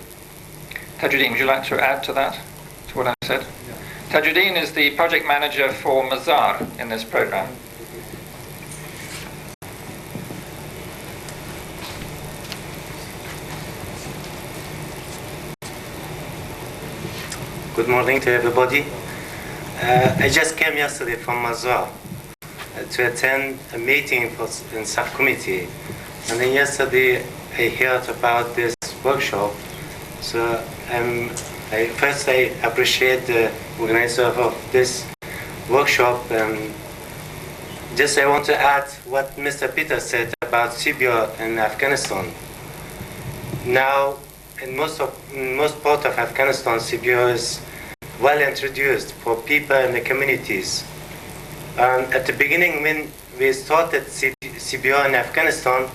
Tajuddin, would you like to add to that, to what I said? Yeah. Tajuddin is the project manager for Mazar in this program. Good morning to everybody. I just came yesterday from Mazar to attend a meeting in subcommittee, and then yesterday I heard about this workshop. So I appreciate the organizer of this workshop, and just I want to add what Mr. Peter said about CBR in Afghanistan. Now, in most part of Afghanistan, CBR is well introduced for people in the communities. And at the beginning, when we started CBR in Afghanistan,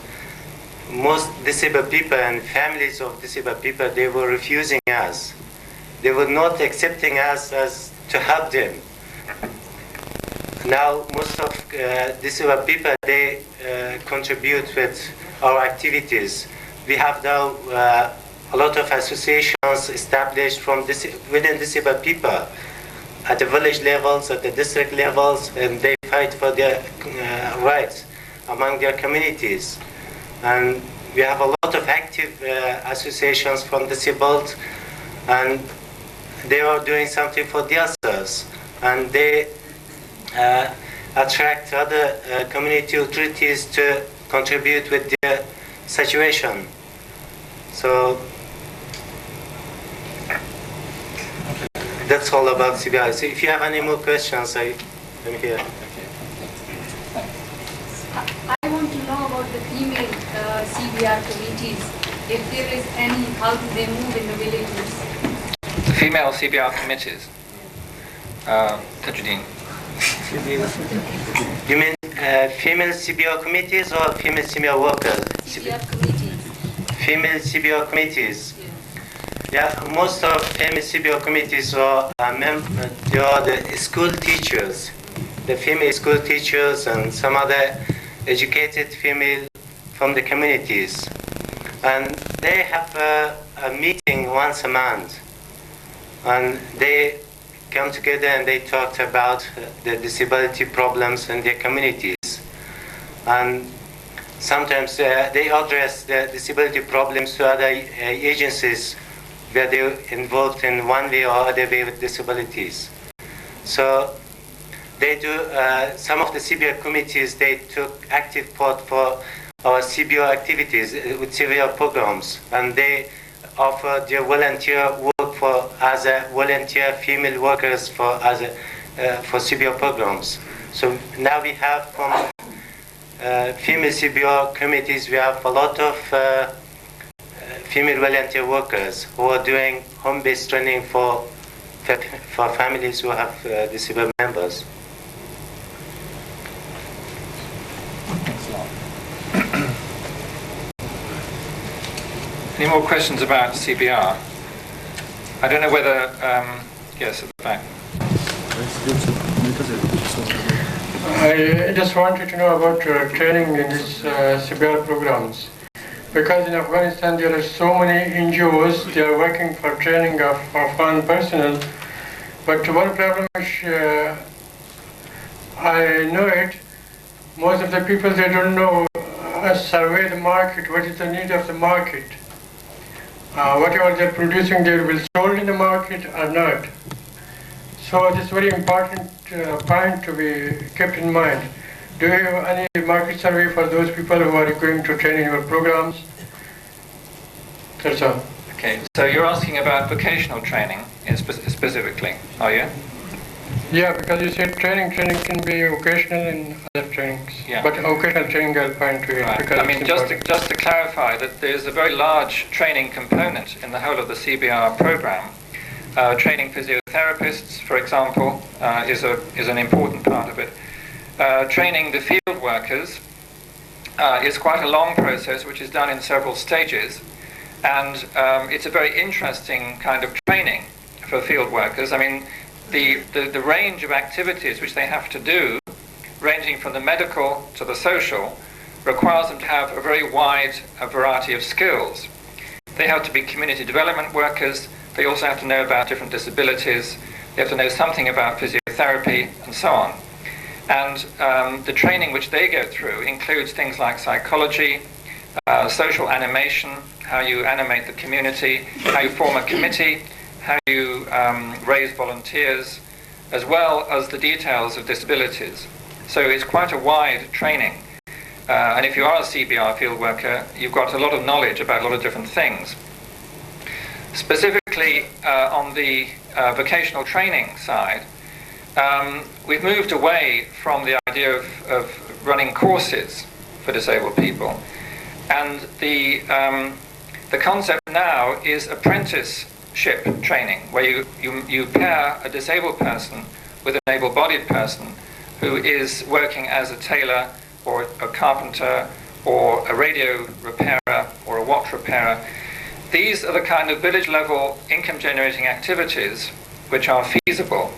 most disabled people and families of disabled people, they were refusing us. They were not accepting us as to help them. Now, most of disabled people, they contribute with our activities. We have now a lot of associations established from within disabled people at the village levels, at the district levels, and they fight for their rights among their communities. And we have a lot of active associations from disabled, and they are doing something for themselves, and they attract other community authorities to contribute with their situation. So that's all about CBR. So if you have any more questions, I'm here. I want to know about the female CBR committees. If there is any, how do they move in the villages? The female CBR committees. Tajuddin. You mean female CBR committees or female CBR workers? CBR committees. Female CBR committees. Yeah, most of famous CBR committees are they are the school teachers, the female school teachers and some other educated female from the communities. And they have a meeting once a month. And they come together and they talked about the disability problems in their communities. And sometimes they address the disability problems to other agencies where they're involved in one way or other way with disabilities. So they do, some of the CBR committees, they took active part for our CBR activities with CBR programs, and they offer their volunteer work for as a volunteer female workers for CBR programs. So now we have from female CBR committees, we have a lot of female volunteer workers who are doing home-based training for families who have disabled members. Any more questions about CBR? I don't know whether, yes, at the back. I just wanted to know about training in these CBR programs. Because in Afghanistan there are so many NGOs, they are working for training of Afghan personnel. But one problem which I know it, most of the people, they don't know survey the market, what is the need of the market. Whatever they're producing, they will sold in the market or not. So this is very important point to be kept in mind. Do you have any market survey for those people who are going to train in your programs? That's all. Okay, so you're asking about vocational training specifically, are you? Yeah, because you said training can be vocational and other trainings. Yeah. But vocational training I'll find to it. Right. Because I mean, just to clarify that there's a very large training component in the whole of the CBR program. Training physiotherapists, for example, is an important part of it. Training the field workers is quite a long process, which is done in several stages, and it's a very interesting kind of training for field workers. I mean, the range of activities which they have to do, ranging from the medical to the social, requires them to have a very wide variety of skills. They have to be community development workers. They also have to know about different disabilities. They have to know something about physiotherapy and so on. And the training which they go through includes things like psychology, social animation, how you animate the community, how you form a committee, how you raise volunteers, as well as the details of disabilities. So it's quite a wide training. And if you are a CBR field worker, you've got a lot of knowledge about a lot of different things. Specifically on the vocational training side, we've moved away from the idea of running courses for disabled people. And the concept now is apprenticeship training, where you pair a disabled person with an able-bodied person who is working as a tailor or a carpenter or a radio repairer or a watch repairer. These are the kind of village-level income-generating activities which are feasible.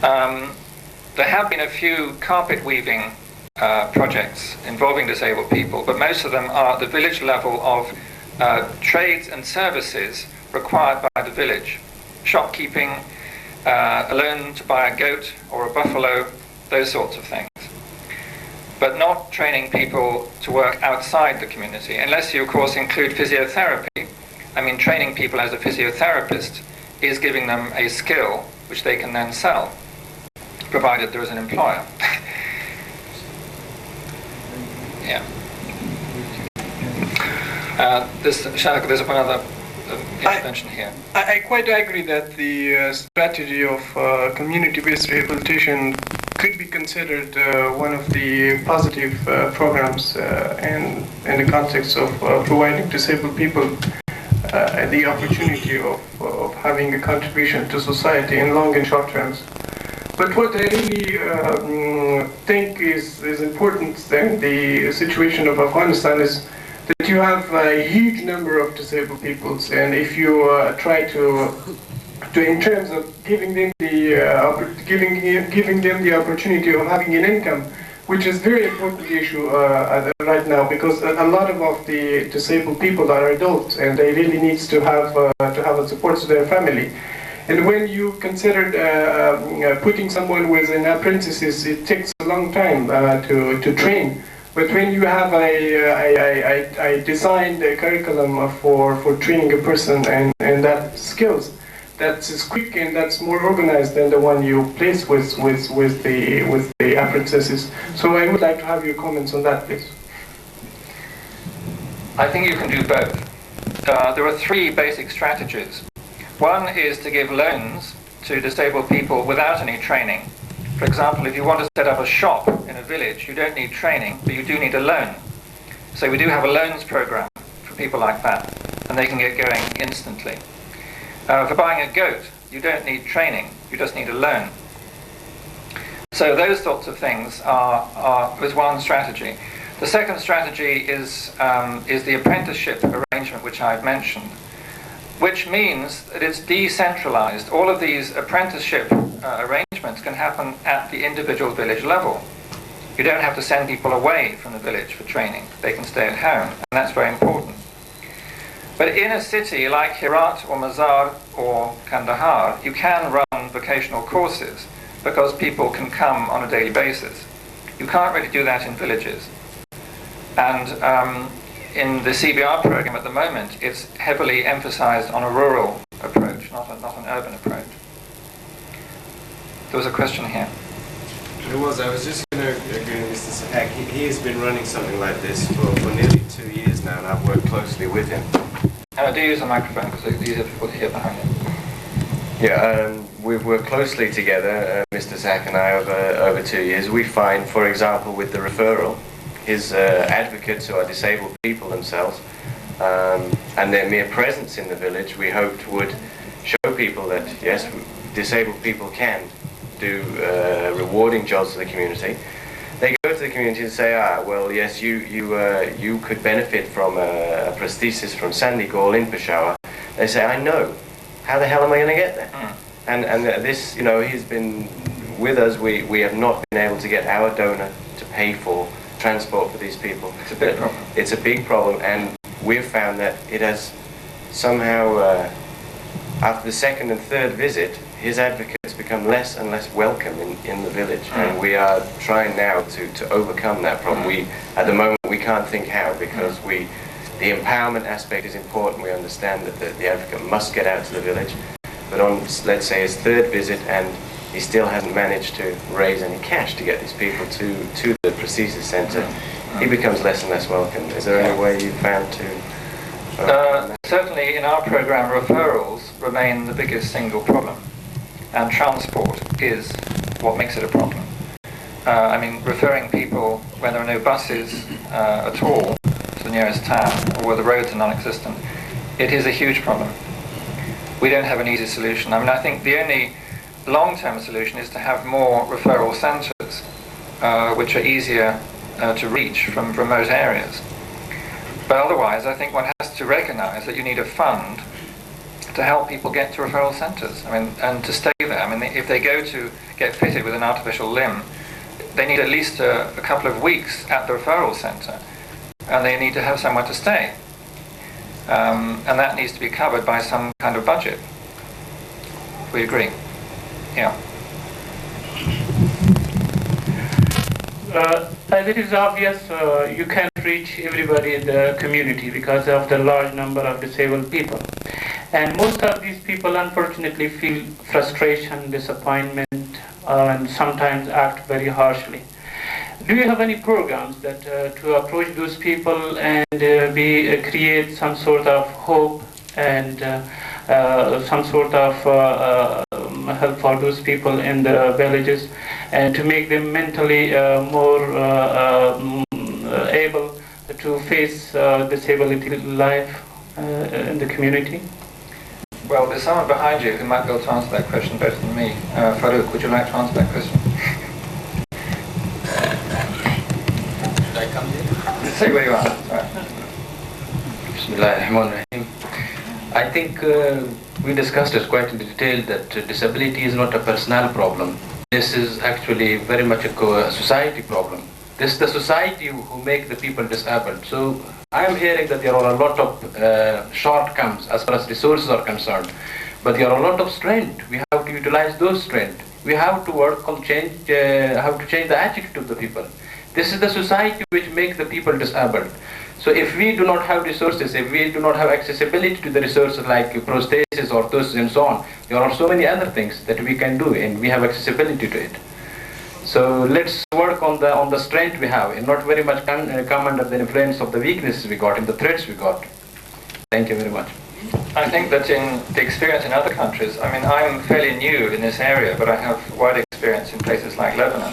There have been a few carpet-weaving projects involving disabled people, but most of them are at the village level of trades and services required by the village. Shopkeeping, a loan to buy a goat or a buffalo, those sorts of things. But not training people to work outside the community, unless you, of course, include physiotherapy. I mean, training people as a physiotherapist is giving them a skill which they can then sell, provided there is an employer. Yeah. There's another intervention here. I quite agree that the strategy of community-based rehabilitation could be considered one of the positive programs in the context of providing disabled people the opportunity of having a contribution to society in long and short terms. But what I really think is important in the situation of Afghanistan is that you have a huge number of disabled peoples, and if you try to in terms of giving them the opportunity of having an income, which is a very important issue right now, because a lot of the disabled people are adults and they really need to have a support to their family. And when you consider putting someone with an apprentices, it takes a long time to train. But when you have a designed curriculum for training a person and that skills, that's quick and that's more organized than the one you place with the apprentices. So I would like to have your comments on that, please. I think you can do both. There are three basic strategies. One is to give loans to disabled people without any training. For example, if you want to set up a shop in a village, you don't need training, but you do need a loan. So we do have a loans program for people like that, and they can get going instantly. For buying a goat, you don't need training, you just need a loan. So those sorts of things is one strategy. The second strategy is the apprenticeship arrangement, which I've mentioned, which means that it's decentralized. All of these apprenticeship arrangements can happen at the individual village level. You don't have to send people away from the village for training. They can stay at home, and that's very important. But in a city like Herat or Mazar or Kandahar, you can run vocational courses because people can come on a daily basis. You can't really do that in villages. And in the CBR program at the moment, it's heavily emphasized on a rural approach, not an urban approach. There was a question here. I was just going to agree with Mr. Sahak. He has been running something like this for nearly 2 years now, and I've worked closely with him. Do use a microphone because it's easier for people to hear behind you. Yeah, we've worked closely together, Mr. Zak and I, over 2 years. We find, for example, with the referral, his advocates who are disabled people themselves, and their mere presence in the village, we hoped would show people that, yes, disabled people can do rewarding jobs to the community. They go to the community and say, well, yes, you could benefit from a prosthesis from Sandy Gaul in Peshawar. They say, I know. How the hell am I going to get there? And this, he's been with us. We have not been able to get our donor to pay for transport for these people. It's a big problem. It's a big problem, and we've found that it has somehow, after the second and third visit, his advocates become less and less welcome in the village, and we are trying now to overcome that problem. At the moment, we can't think how, because the empowerment aspect is important. We understand that the advocate must get out to the village, but on, let's say, his third visit, and he still hasn't managed to raise any cash to get these people to the prosthesis centre, he becomes less and less welcome. Is there any way you found to... Certainly in our program, referrals remain the biggest single problem, and transport is what makes it a problem. Referring people when there are no buses at all to the nearest town, or where the roads are non-existent, it is a huge problem. We don't have an easy solution. I think the only long-term solution is to have more referral centres, which are easier to reach from remote areas. But otherwise, I think one has to recognise that you need a fund to help people get to referral centres, and to stay there. If they go to get fitted with an artificial limb, they need at least a couple of weeks at the referral centre, and they need to have somewhere to stay. And that needs to be covered by some kind of budget. We agree. Yeah. As it is obvious, you can't reach everybody in the community because of the large number of disabled people. And most of these people unfortunately feel frustration, disappointment, and sometimes act very harshly. Do you have any programs that to approach those people and create some sort of hope and some sort of help for those people in the villages, and to make them mentally more able to face disability life in the community? Well, there's someone behind you who might be able to answer that question better than me. Farouk, would you like to answer that question? Should I come here? Stay where you are. Right. Bismillahirrahmanirrahim. I think we discussed it quite in detail that disability is not a personal problem. This is actually very much a society problem. This is the society who make the people disabled. So I am hearing that there are a lot of shortcomings as far as resources are concerned, but there are a lot of strength. We have to utilize those strengths. We have to work on change, how to change the attitude of the people. This is the society which makes the people disabled. So if we do not have resources, if we do not have accessibility to the resources like prosthesis, orthosis and so on, there are so many other things that we can do and we have accessibility to it. So let's work on the strength we have and not very much come under the influence of the weaknesses we got and the threats we got. Thank you very much. I think that in the experience in other countries, I mean, I'm fairly new in this area, but I have wide experience in places like Lebanon,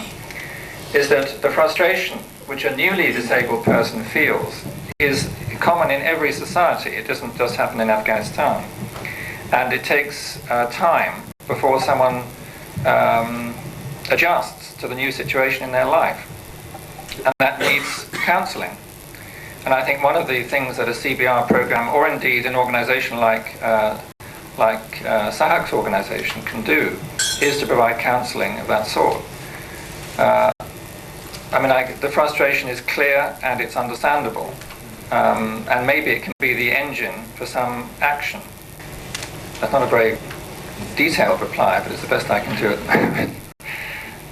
is that the frustration which a newly disabled person feels is common in every society. It doesn't just happen in Afghanistan. And it takes time before someone adjusts to the new situation in their life. And that needs counselling. And I think one of the things that a CBR program, or indeed an organisation like Sahak's organisation can do, is to provide counselling of that sort. I mean, the frustration is clear and it's understandable. And maybe it can be the engine for some action. That's not a very detailed reply, but it's the best I can do at the moment.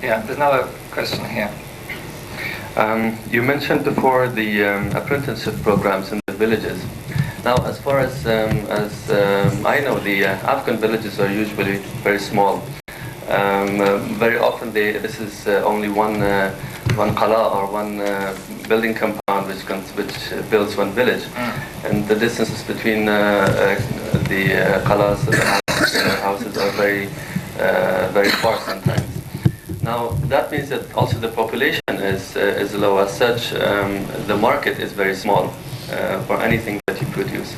Yeah, there's another question here. You mentioned before the apprenticeship programs in the villages. Now, as far as I know, the Afghan villages are usually very small. Very often, this is only one qala or one building compound which builds one village, and the distances between the qalas and the houses are very far sometimes. Now that means that also the population is low. As such, the market is very small for anything that you produce.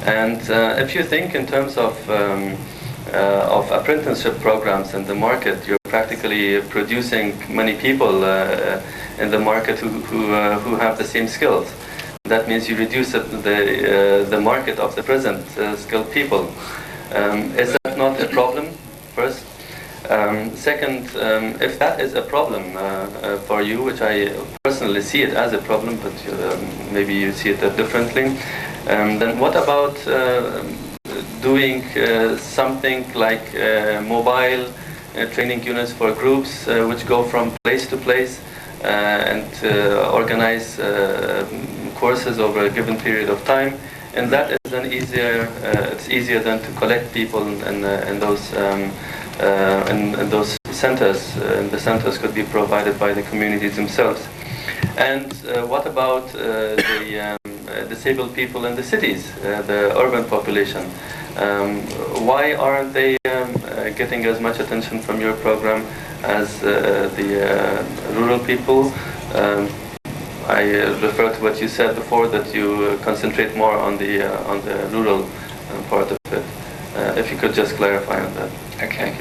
And if you think in terms of apprenticeship programs in the market, you're practically producing many people in the market who have the same skills. That means you reduce the market of the present skilled people. Is that not a problem, first? Second, if that is a problem for you, which I personally see it as a problem, but maybe you see it differently, then what about doing something like mobile training units for groups which go from place to place and organize courses over a given period of time? And that is then easier. It's easier than to collect people in those centers. And the centers could be provided by the communities themselves. And what about the disabled people in the cities, the urban population? Why aren't they getting as much attention from your program as the rural people? I refer to what you said before, that you concentrate more on the rural part of it. If you could just clarify on that. Okay.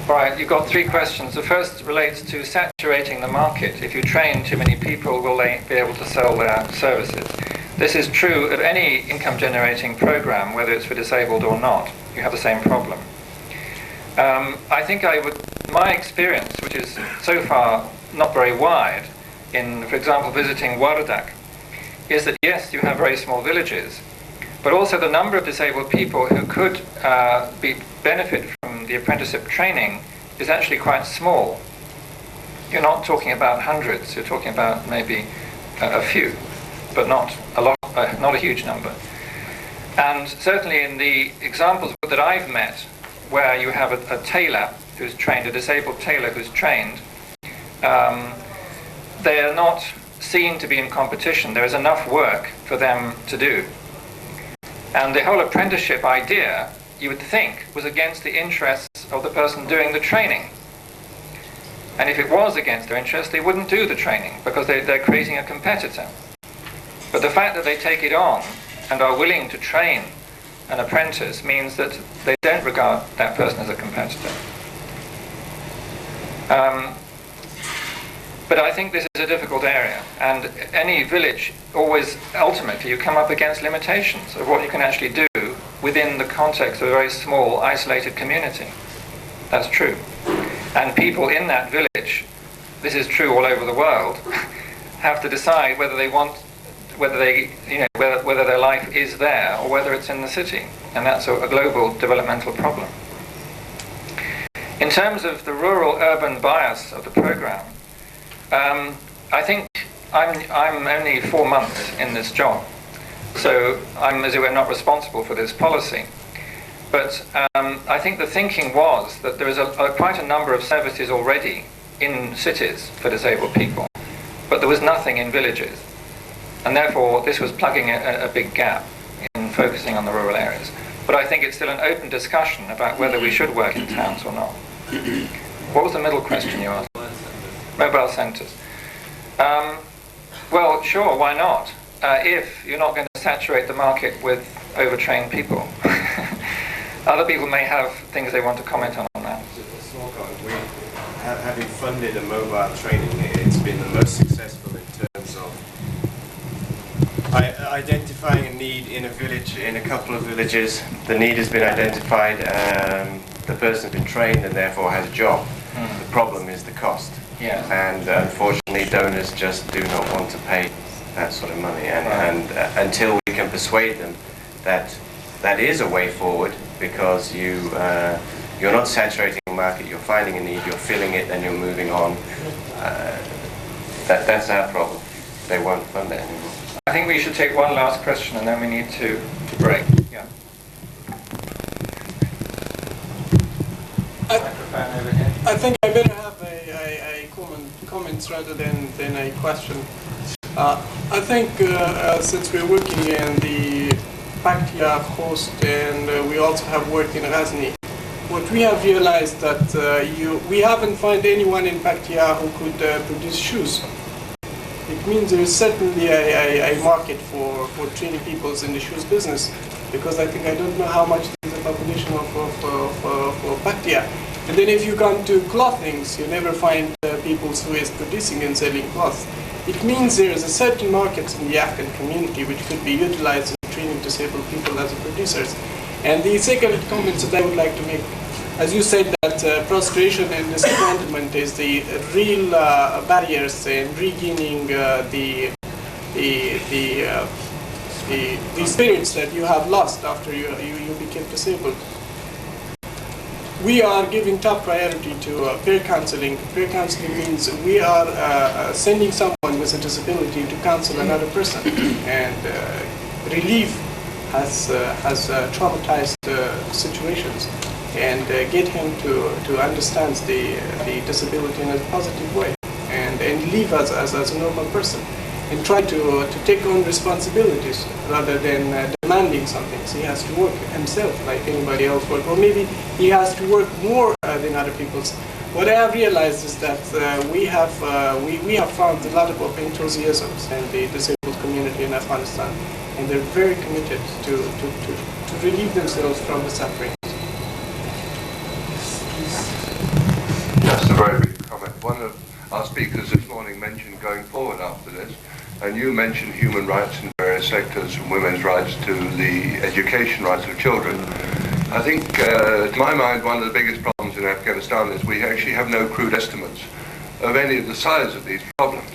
All right, you've got three questions. The first relates to saturating the market. If you train too many people, will they be able to sell their services? This is true of any income-generating program, whether it's for disabled or not. You have the same problem. I think my experience, which is so far not very wide, in, for example, visiting Wardak, is that yes, you have very small villages, but also the number of disabled people who could benefit from the apprenticeship training is actually quite small. You're not talking about hundreds, you're talking about maybe a few, but not a lot, not a huge number. And certainly in the examples that I've met, where you have a tailor who's trained, a disabled tailor who's trained, they are not seen to be in competition. There is enough work for them to do. And the whole apprenticeship idea, you would think, was against the interests of the person doing the training. And if it was against their interests, they wouldn't do the training, because they're creating a competitor. But the fact that they take it on and are willing to train an apprentice means that they don't regard that person as a competitor. But I think this is a difficult area, and any village always, ultimately, you come up against limitations of what you can actually do within the context of a very small, isolated community. That's true. And people in that village, this is true all over the world, have to decide whether they want, whether their life is there or whether it's in the city. And that's a global developmental problem. In terms of the rural-urban bias of the program, I think I'm only 4 months in this job, so I'm, as it were, not responsible for this policy. But I think the thinking was that there is quite a number of services already in cities for disabled people, but there was nothing in villages. And therefore, this was plugging a big gap in focusing on the rural areas. But I think it's still an open discussion about whether we should work in towns or not. What was the middle question you asked? Mobile centres. Well, sure, why not? If you're not going to saturate the market with overtrained people. Other people may have things they want to comment on that. Having funded a mobile training, it's been the most successful in terms of identifying a need in a village, in a couple of villages. The need has been identified, the person's been trained and therefore has a job. The problem is the cost. Yeah. And unfortunately donors just do not want to pay that sort of money. And until we can persuade them that that is a way forward, because you're not saturating the market, you're finding a need, you're filling it, and you're moving on. That's our problem. They won't fund it anymore. I think we should take one last question and then we need to break. Yeah. I think I better have a comment rather than a question. I think since we're working in the Paktia host and we also have worked in Ghazni, what we have realized that we haven't found anyone in Paktia who could produce shoes. It means there is certainly a market for training people in the shoes business, because I don't know how much is the population of Paktia. And then if you come to clothings, you never find people who is producing and selling cloths. It means there is a certain market in the Afghan community which could be utilized in training disabled people as producers. And the second comment that I would like to make, as you said, that frustration and disappointment is the real barriers in regaining the spirits that you have lost after you became disabled. We are giving top priority to peer counseling. Peer counseling means we are sending someone with a disability to counsel another person, and relief has traumatized situations, and get him to understand the disability in a positive way, and live as a normal person, and try to take on responsibilities rather than demanding something. So he has to work himself like anybody else would, or maybe he has to work more than other people's. What I have realized is that we have found a lot of enthusiasm in the disabled community in Afghanistan, and they're very committed to relieve themselves from the suffering. Just a very brief comment. One of our speakers this morning mentioned going forward after this, and you mentioned human rights in various sectors, from women's rights to the education rights of children. I think, to my mind, one of the biggest problems in Afghanistan is we actually have no crude estimates of any of the size of these problems.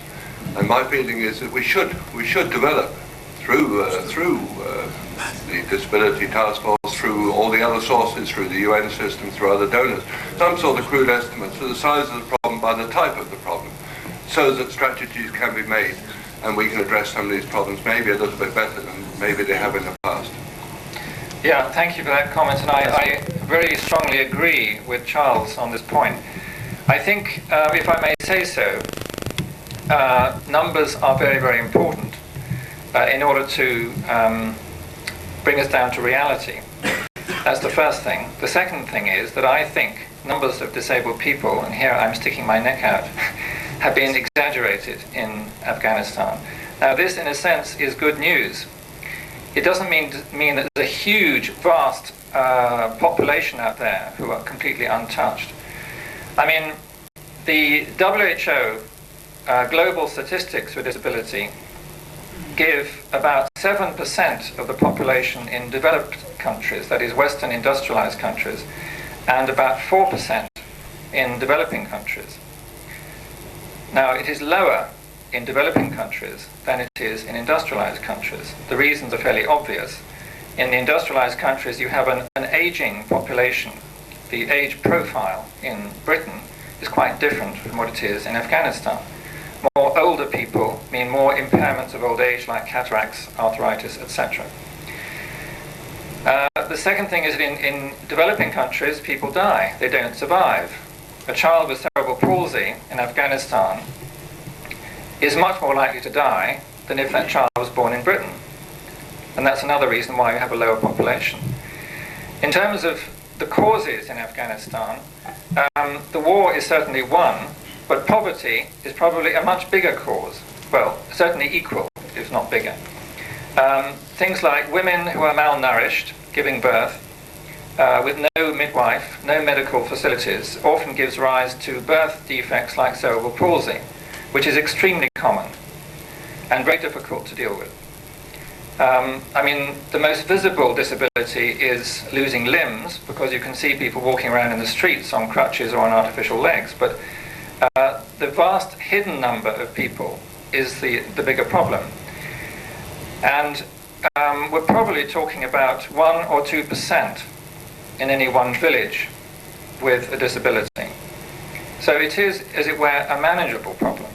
And my feeling is that we should develop through the Disability Task Force, through all the other sources, through the UN system, through other donors, some sort of crude estimates of the size of the problem by the type of the problem, so that strategies can be made and we can address some of these problems maybe a little bit better than maybe they have in the past. Yeah, thank you for that comment, and I very strongly agree with Charles on this point. I think, if I may say so, numbers are very, very important in order to bring us down to reality. That's the first thing. The second thing is that I think numbers of disabled people, and here I'm sticking my neck out, have been exaggerated in Afghanistan. Now this, in a sense, is good news. It doesn't mean that there's a huge, vast population out there who are completely untouched. I mean, the WHO global statistics for disability give about 7% of the population in developed countries, that is Western industrialized countries, and about 4% in developing countries. Now, it is lower in developing countries than it is in industrialized countries. The reasons are fairly obvious. In the industrialized countries, you have an aging population. The age profile in Britain is quite different from what it is in Afghanistan. More older people mean more impairments of old age, like cataracts, arthritis, etc. The second thing is that in developing countries, people die. They don't survive. A child with cerebral palsy in Afghanistan is much more likely to die than if that child was born in Britain. And that's another reason why you have a lower population. In terms of the causes in Afghanistan, the war is certainly one, but poverty is probably a much bigger cause. Well, certainly equal, if not bigger. Things like women who are malnourished, giving birth, with no midwife, no medical facilities, often gives rise to birth defects like cerebral palsy, which is extremely common and very difficult to deal with. I mean, the most visible disability is losing limbs, because you can see people walking around in the streets on crutches or on artificial legs, but the vast hidden number of people is the bigger problem. And we're probably talking about 1 or 2% in any one village with a disability. So it is, as it were, a manageable problem.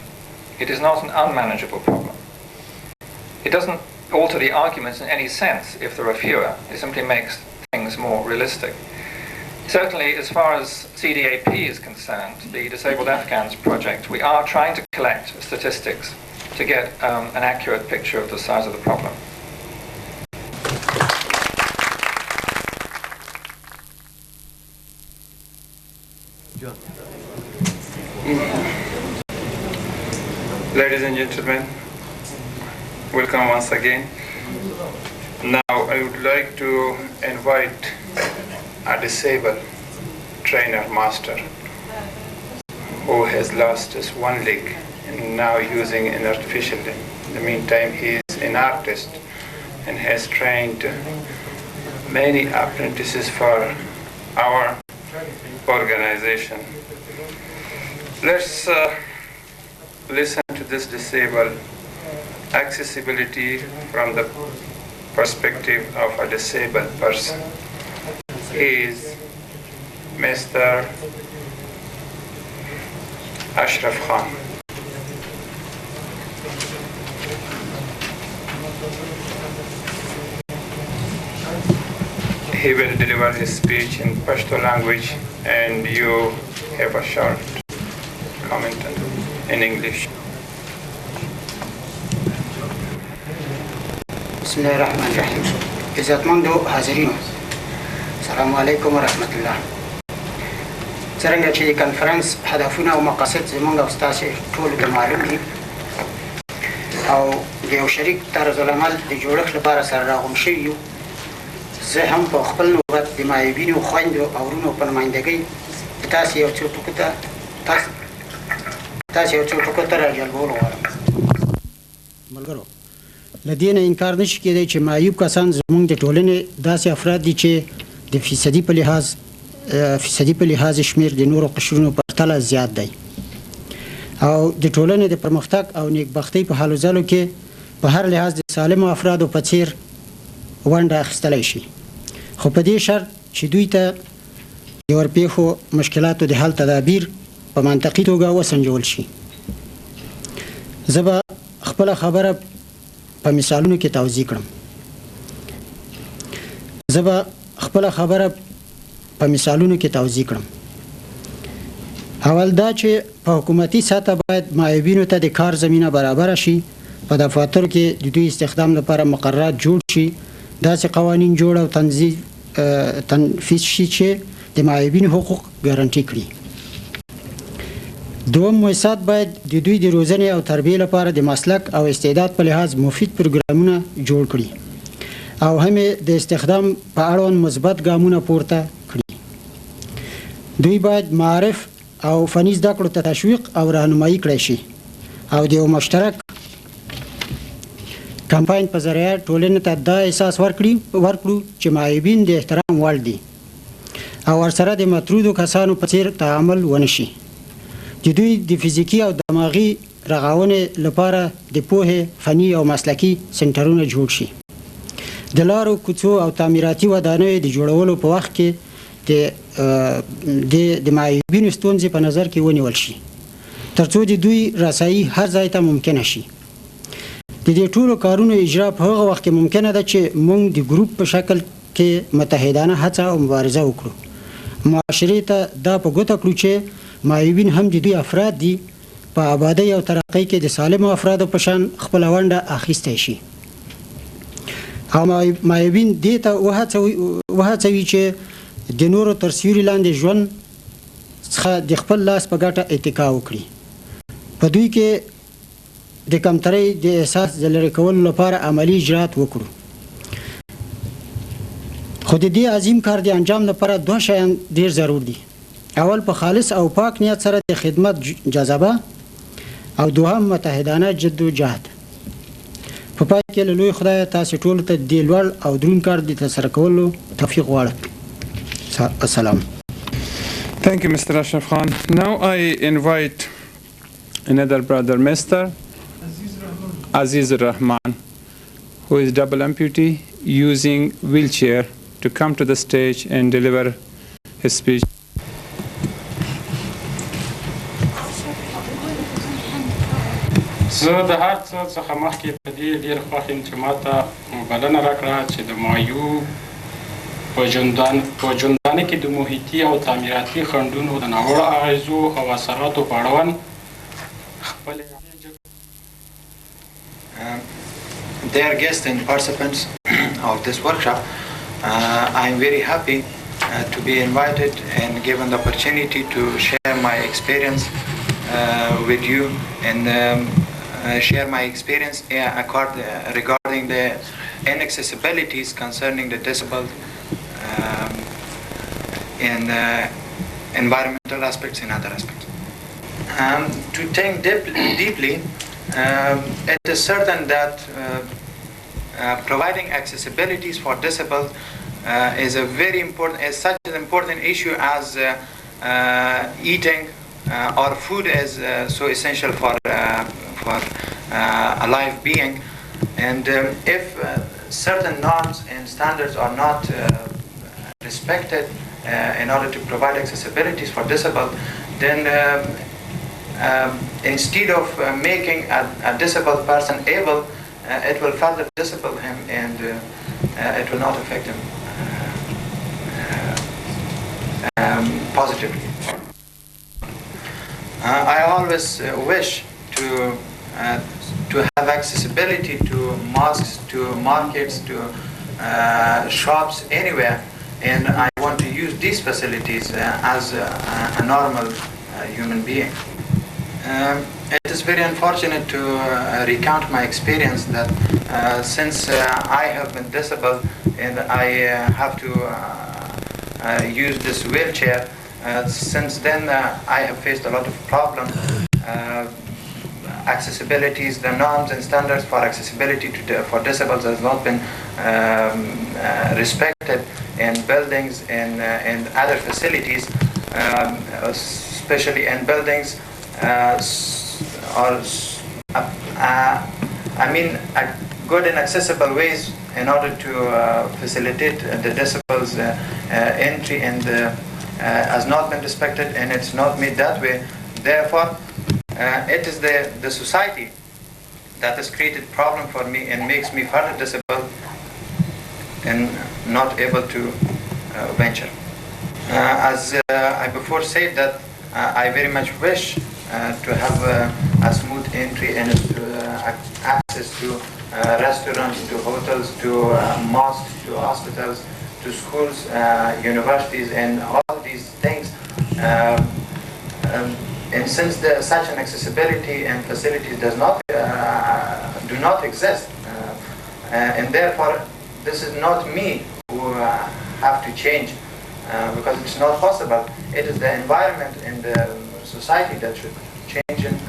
It is not an unmanageable problem. It doesn't alter the arguments in any sense if there are fewer. It simply makes things more realistic. Certainly, as far as CDAP is concerned, the Disabled Afghans project, we are trying to collect statistics to get an accurate picture of the size of the problem. Ladies and gentlemen, welcome once again. Now I would like to invite a disabled trainer master who has lost his one leg and now using an artificial limb. In the meantime, he is an artist and has trained many apprentices for our organization. Let's listen to this disabled accessibility from the perspective of a disabled person. He is Mr. Ashraf Khan. He will deliver his speech in Pashto language, and you have a short comment in English. بسم الله الرحمن الرحيم. عزتمندو حاضرینو السلام علیکم ورحمة الله. څرنګه چې کنفرانس هدفونه او مقاصد زموږ او ستاسو ټولو ته معلوم دي او د یو شریک طرز العمل د جوړښت لپاره سره راغونډ شوي یو، زه هم په خپل نوبت د معیوبینو خویندو او وروڼو په نمایندګۍ تاسو یو څو ټکو ته راجلبول غواړم. ملګرو، له دې نه انکار نشي کېدی چې معیوب کسان زموږ د ټولنې داسې افراد دي چې د فیصدي په لحاظ شمیر د نورو قشرونو په پرتله زیات دی او د ټولنې د پرمختګ او نیکبختۍ په حالو ځلو کې په هر لحاظ د سالمو افرادو په څیر ونډه اخیستلی شي، خو په دې شرط چې دوی ته د ورپېښو مشکلاتو د حل تدابیر په منطقي توګه وسنجول شي. زه به خپله خبره په مثالونو کې توضیح کړم. اول دا چې په حکومتي سطح باید معیوبینو ته د کار زمینه برابره شي، په دفاترو کې د دوی استخدام لپاره مقررات جوړ شي، داسې قوانین جوړ او تنفیذ شي چې د معیوبینو حقوق ګارانټي کړي. دوم، مؤسسات باید د دوی د روزنې او تربیې لپاره د مسلک او استعداد په لحاظ مفید پروګرامونه جوړ کړي او هم د استخدام په اړوند مثبت ګامونه پورته کړي. دوی باید معارف او فني زده کړو ته تشویق او راهنمایي کړی شي او د یو مشترک کمپاین په ذریعه ټولنې ته دا احساس ورکړو چې معیوبین د احترام وړ دي او ورسره د مطرودو کسانو په څیر تعامل ونشي. د دوی د فزیکي او دماغي رغاونې لپاره د پوهې فني او مسلکي سنټرونه جوړ شي. د لارو کوڅو او تعمیراتي ودانیو د جوړولو په وخت کې د معیوبینو ستونزې په نظر کې ونیول شي ترڅو د دوی رسایي هر ځای ته ممکنه شي. د دې ټولو کارونو اجرا په هغه وخت کې ممکنه ده چې موږ د ګروپ په شکل کې متحدانه هڅه او مبارزه وکړو. معاشرې ته دا په ګوته کړو چې معیوبین هم د دوی افراد دي، په آبادۍ او ترقۍ کې د سالمو افرادو په شان خپله ونډه اخیستی شي. او معیوبین دې ته وهڅوي چې د نورو تر سیوري لاندې ژوند څخه د خپل لاس په ګټه اتکا وکړي. په دوی کې د کمترۍ د احساس د لرې کولو لپاره عملي اجرات وکړو. خو د دې عظیم کار د انجام لپاره دوه شیان ډېر ضرور دي. اول په خالص او پاک نیت سره د خدمت جذبه او دوهم متحدانه جد و جهد. په پای کې له لوی خدایه تاسې ټولو ته د دې لوړ او دروند کار د ترسره کولو توفیق غواړم. السلام. Thank you, Mr. Ashraf Khan. Now I invite another brother, Mr. Aziz Rahman, who is double amputee using wheelchair, to come to the stage and deliver his speech. زه د هر څه څخه مخکې په دې ډېر خوښ یم چې ماته بلنه راکړه چې د معیوب په ژوندانه کې د محیطي او تعمیراتي خنډونو د ناوړه اغیزو او اثراتو په اړوند خپلې Dear guests and participants of this workshop, I am very happy to be invited and given the opportunity to share my experience with you and share my experience regarding the inaccessibilities concerning the disabled in environmental aspects and other aspects. To think deeply, it is certain that providing accessibilities for disabled is such an important issue as eating or food is so essential for a live being, and if certain norms and standards are not respected in order to provide accessibilities for disabled, then instead of making a disabled person able, it will further disable him and it will not affect him positively. I always wish to have accessibility to mosques, to markets, to shops, anywhere, and I want to use these facilities as a normal human being. It is very unfortunate to recount my experience that since I have been disabled and I have to use this wheelchair, since then I have faced a lot of problems. Accessibilities, the norms and standards for accessibility for disabled has not been respected in buildings and other facilities, especially in buildings a good and accessible ways in order to facilitate the disabled entry and has not been respected, and it's not made that way. Therefore, it is the society that has created problem for me and makes me further disabled and not able to venture. As I before said that I very much wish to have a smooth entry and access to restaurants, to hotels, to mosques, to hospitals, to schools, universities, and all these things. And since such an accessibility and facilities do not exist, and therefore this is not me who have to change because it's not possible. It is the environment and the society that should change and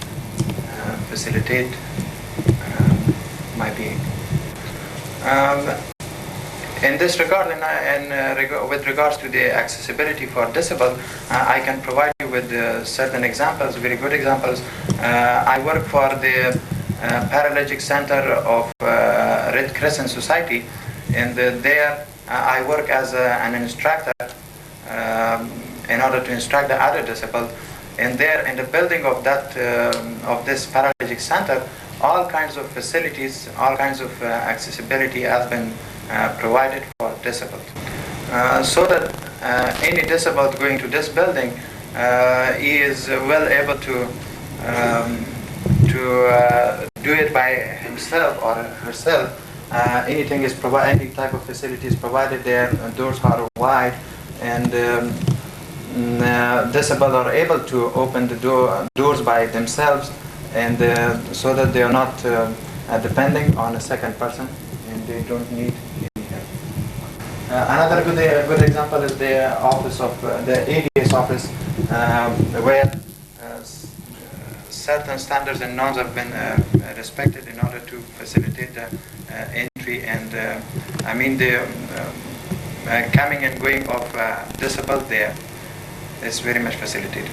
facilitate my being. In this regard, with regards to the accessibility for disabled, I can provide you with certain examples, very good examples. I work for the Paralytic Center of Red Crescent Society, and there I work as an instructor in order to instruct the other disabled. And there, in the building of that of this Paralytic Center, all kinds of facilities, all kinds of accessibility has been provided for disabled, so that any disabled going to this building, he is well able to do it by himself or herself. Anything is provided, any type of facility is provided there. Doors are wide, and disabled are able to open the doors by themselves, and so that they are not depending on a second person, and they don't need any help. Another good example is the office of the ADS office, where certain standards and norms have been respected in order to facilitate the entry and I mean the coming and going of disabled there is very much facilitated.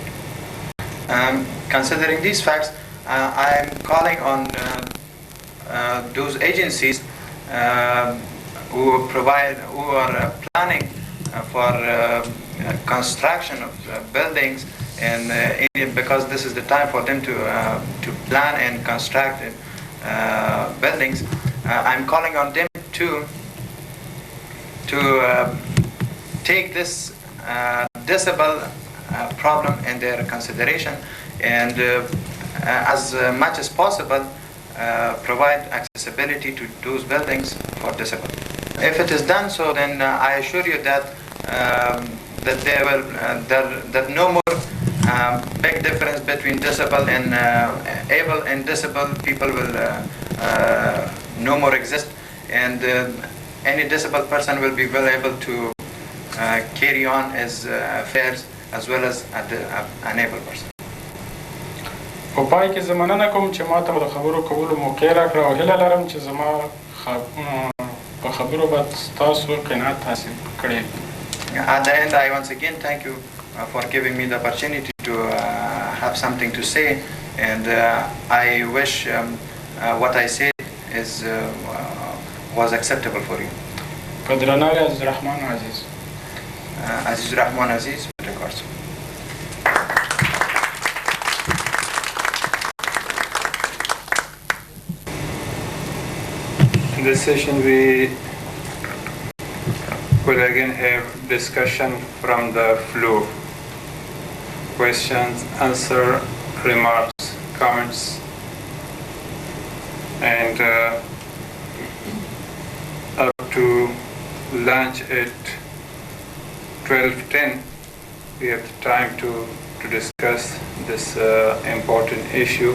Considering these facts, I am calling on those agencies who are planning for construction of buildings, and because this is the time for them to plan and construct buildings, I'm calling on them to take this disabled problem in their consideration, and as much as possible provide accessibility to those buildings for disabled. If it is done so, then I assure you that that no more big difference between disabled and able and disabled people will no more exist, and any disabled person will be well able to carry on his affairs as well as an able person. په پای کې زه مننه کوم چې ما ته د خبرو کولو موقع راکړه او هیله لرم چې زما په خبرو به ستاسو قناعت حاصل کړی. At the end, I once again thank you for giving me the opportunity to have something to say, and I wish what I said was acceptable for you. په درناوي عزیز رحمان عزیز. Aziz Rahman Aziz, with regards. In this session, we will again have discussion from the floor. Questions, answer, remarks, comments, and up to lunch at 12:10, we have the time to discuss this important issue.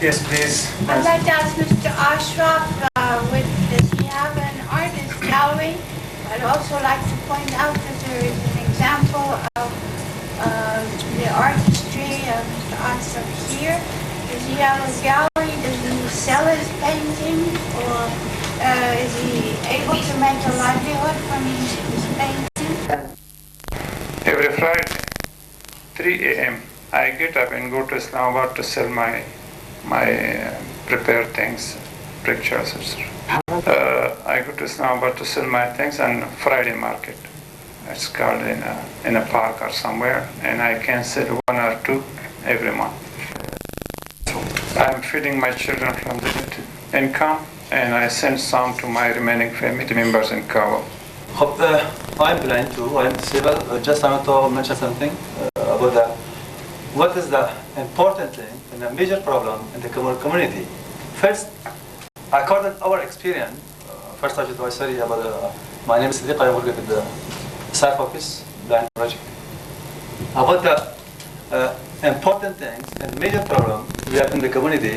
Yes, please. I'd like to ask Mr. Ashraf, does he have an artist gallery? I'd also like to point out that there is an example of the artistry of Mr. Ashraf here. Does he have a gallery? Does he sell his painting? Or is he able to make a livelihood from his painting? Every Friday, 3 a.m., I get up and go to Islamabad to sell my prepared things, pictures, etc. I go to Islamabad to sell my things on Friday market. It's called in a park or somewhere, and I can sell 1 or 2 every month. I'm feeding my children from the income, and I send some to my remaining family members in Kabul. I'm blind too, I'm disabled. Just I want to mention something about that. What is the important thing and a major problem in the community? First, according to our experience, first I should say sorry about my name is Siddiq, I work at the SAF office, blind project. About the important things and major problem we have in the community,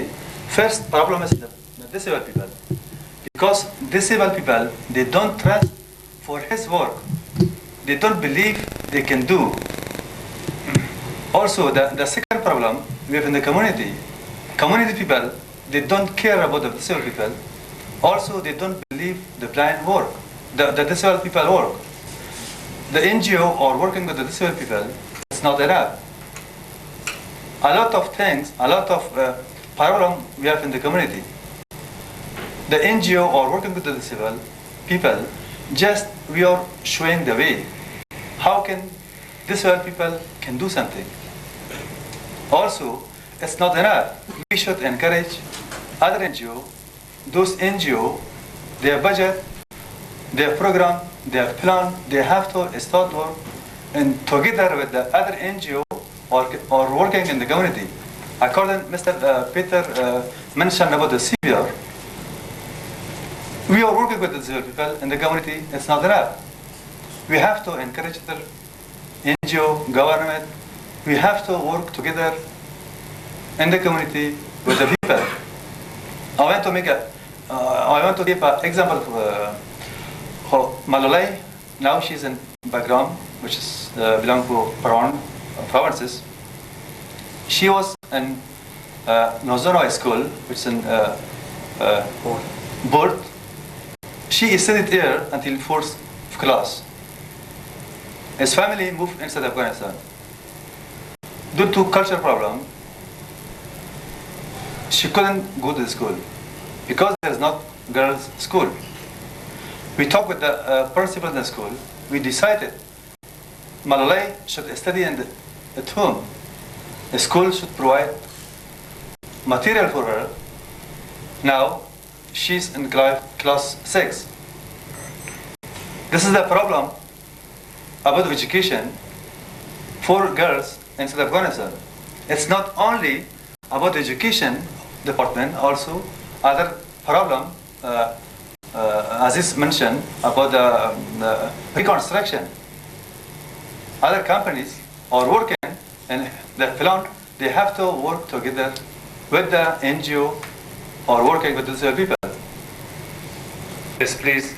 first problem is the disabled people. Because disabled people, they don't trust for his work. They don't believe they can do Also, the second problem we have in the community people, they don't care about the disabled people. Also, they don't believe the blind work, the disabled people work. The NGO or working with the disabled people, it's not enough. A lot of things, a lot of problem we have in the community. The NGO or working with the disabled people, just we are showing the way. How can disabled people can do something? Also, it's not enough. We should encourage other NGO. Those NGO, their budget, their program, their plan, they have to start work and together with the other NGO or working in the community. According to Mr. Peter mentioned about the ACBAR, we are working with the disabled people in the community. It's not enough. We have to encourage the NGO, government. We have to work together in the community with the people. I want to give an example of Malolay. Now she's in background, which is belong to Paran provinces. She was in Nozono school, which is in Board. She studied here until 4th class. His family moved inside Afghanistan. Due to cultural problem, she couldn't go to the school because there is not girls' school. We talked with the principal in the school. We decided Malolay should study at home. The school should provide material for her. Now she's in class 6. This is the problem about education for girls inside Afghanistan. It's not only about the education department, also other problem, as is mentioned, about the reconstruction. Other companies are working and the plan, they have to work together with the NGO or working with the people. Yes, please.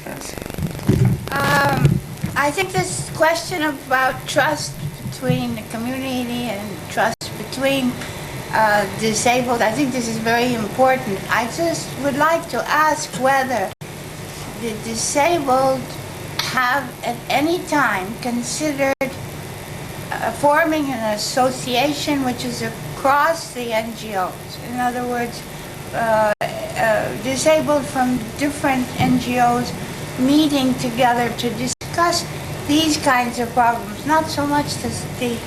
I think this question about trust between the community and trust between disabled, I think this is very important. I just would like to ask whether the disabled have at any time considered forming an association which is across the NGOs. In other words, disabled from different NGOs meeting together to discuss these kinds of problems, not so much the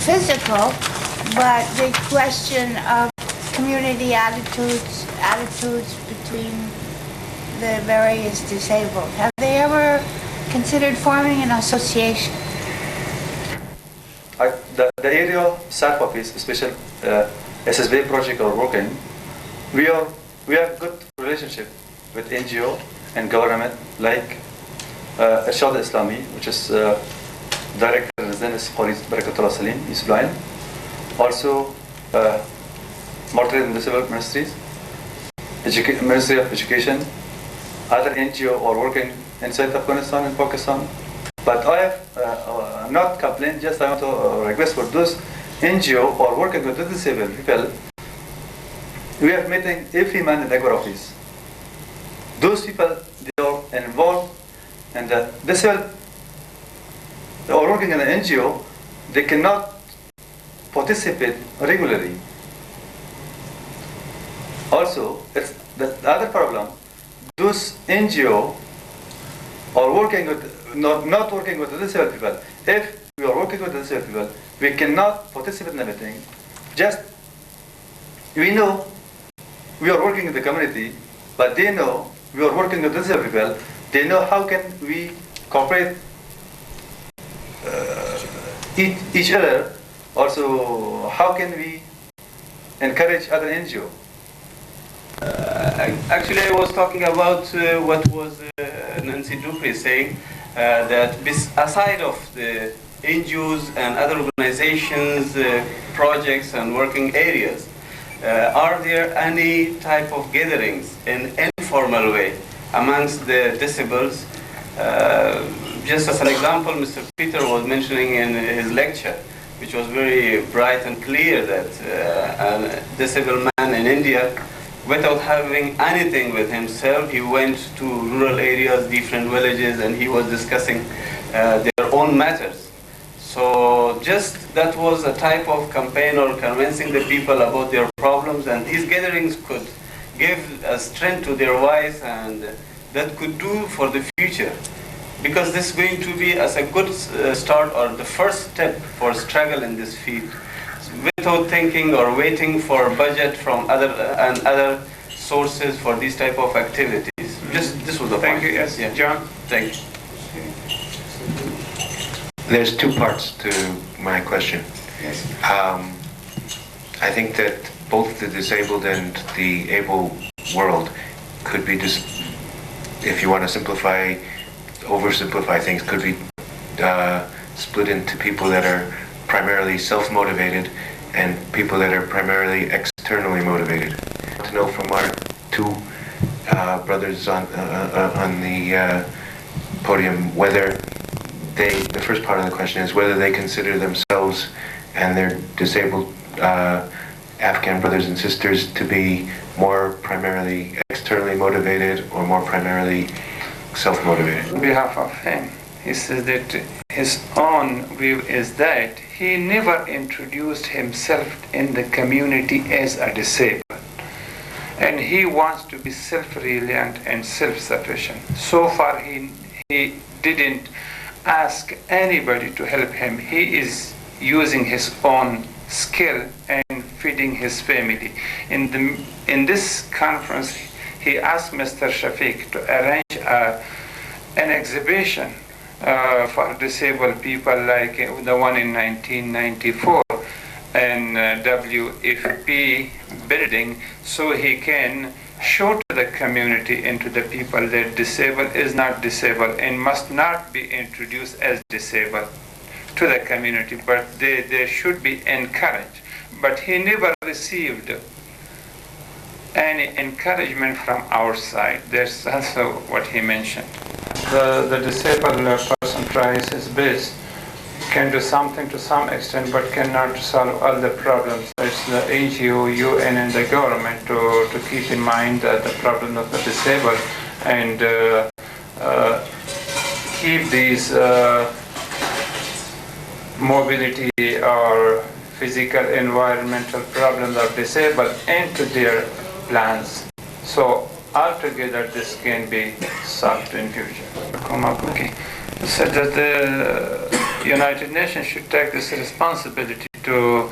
physical, but the question of community attitudes between the various disabled. Have they ever considered forming an association? The area SAC office, special SSB project are working. We have good relationship with NGO and government, like Irshad Islami, which is director of Residence Police Barakatullah Salim, is blind. Also, Mortal and Disabled Ministries, Ministry of Education, other NGO are working inside Afghanistan and Pakistan. But I have not complained, just I want to request for those NGO or working with the disabled people. We are meeting every man in the ACBAR office. Those people, they are involved in the disabled, they are working in the NGO, they cannot participate regularly. Also, it's the other problem, those NGO are working with, not working with the disabled people. If we are working with the disabled people, we cannot participate in everything. Just, we know we are working in the community, but they know we are working with the disabled people. They know how can we cooperate each other. Also, how can we encourage other NGO? Actually, I was talking about what was Nancy Dupree saying, that aside of the NGOs and other organizations, projects and working areas, are there any type of gatherings in informal way amongst the disabled? Just as an example, Mr. Peter was mentioning in his lecture which was very bright and clear that a disabled man in India, without having anything with himself, he went to rural areas, different villages, and he was discussing their own matters. So just that was a type of campaign or convincing the people about their problems, and these gatherings could give a strength to their voice, and that could do for the future. Because this is going to be as a good start or the first step for struggle in this field, without thinking or waiting for budget from other sources for these type of activities. This was the point. Thank you. Yes, yeah. John. Thank you. There's two parts to my question. Yes. I think that both the disabled and the able world could be, if you want to oversimplify things, could be split into people that are primarily self-motivated and people that are primarily externally motivated. To know from our two brothers on the podium whether the first part of the question is whether they consider themselves and their disabled Afghan brothers and sisters to be more primarily externally motivated or more primarily self-motivated. On behalf of him, he says that his own view is that he never introduced himself in the community as a disabled. And he wants to be self-reliant and self-sufficient. So far, he didn't ask anybody to help him. He is using his own skill and feeding his family. In this conference, he asked Mr. Shafiq to arrange an exhibition for disabled people like the one in 1994 in WFP building, so he can show to the community and to the people that disabled is not disabled and must not be introduced as disabled to the community, but they should be encouraged. But he never received any encouragement from our side. That's also what he mentioned. The disabled person tries his best, can do something to some extent, but cannot solve all the problems. It's the NGO, UN, and the government to keep in mind the problem of the disabled and keep these mobility or physical environmental problems of disabled into their plans. So altogether this can be solved in future. Komabuki said that the United Nations should take this responsibility to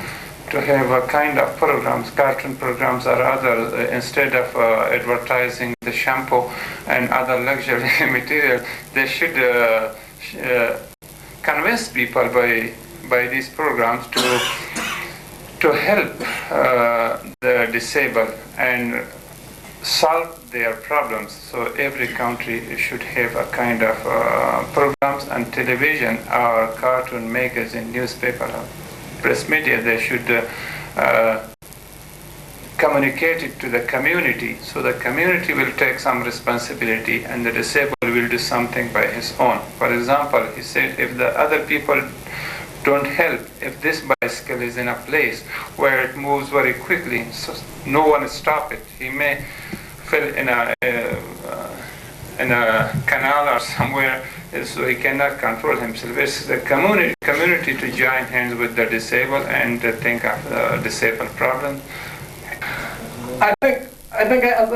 have a kind of programs, cartoon programs or other, instead of advertising the shampoo and other luxury material. They should convince people by these programs to help the disabled and solve their problems. So every country should have a kind of programs on television or cartoon, magazine, newspaper, press media. They should communicate it to the community, so the community will take some responsibility and the disabled will do something by his own. For example, he said if the other people don't help, if this bicycle is in a place where it moves very quickly, so no one stop it, he may fell in a canal or somewhere, so he cannot control himself. It's the community to join hands with the disabled and to think of the disabled problem. I think as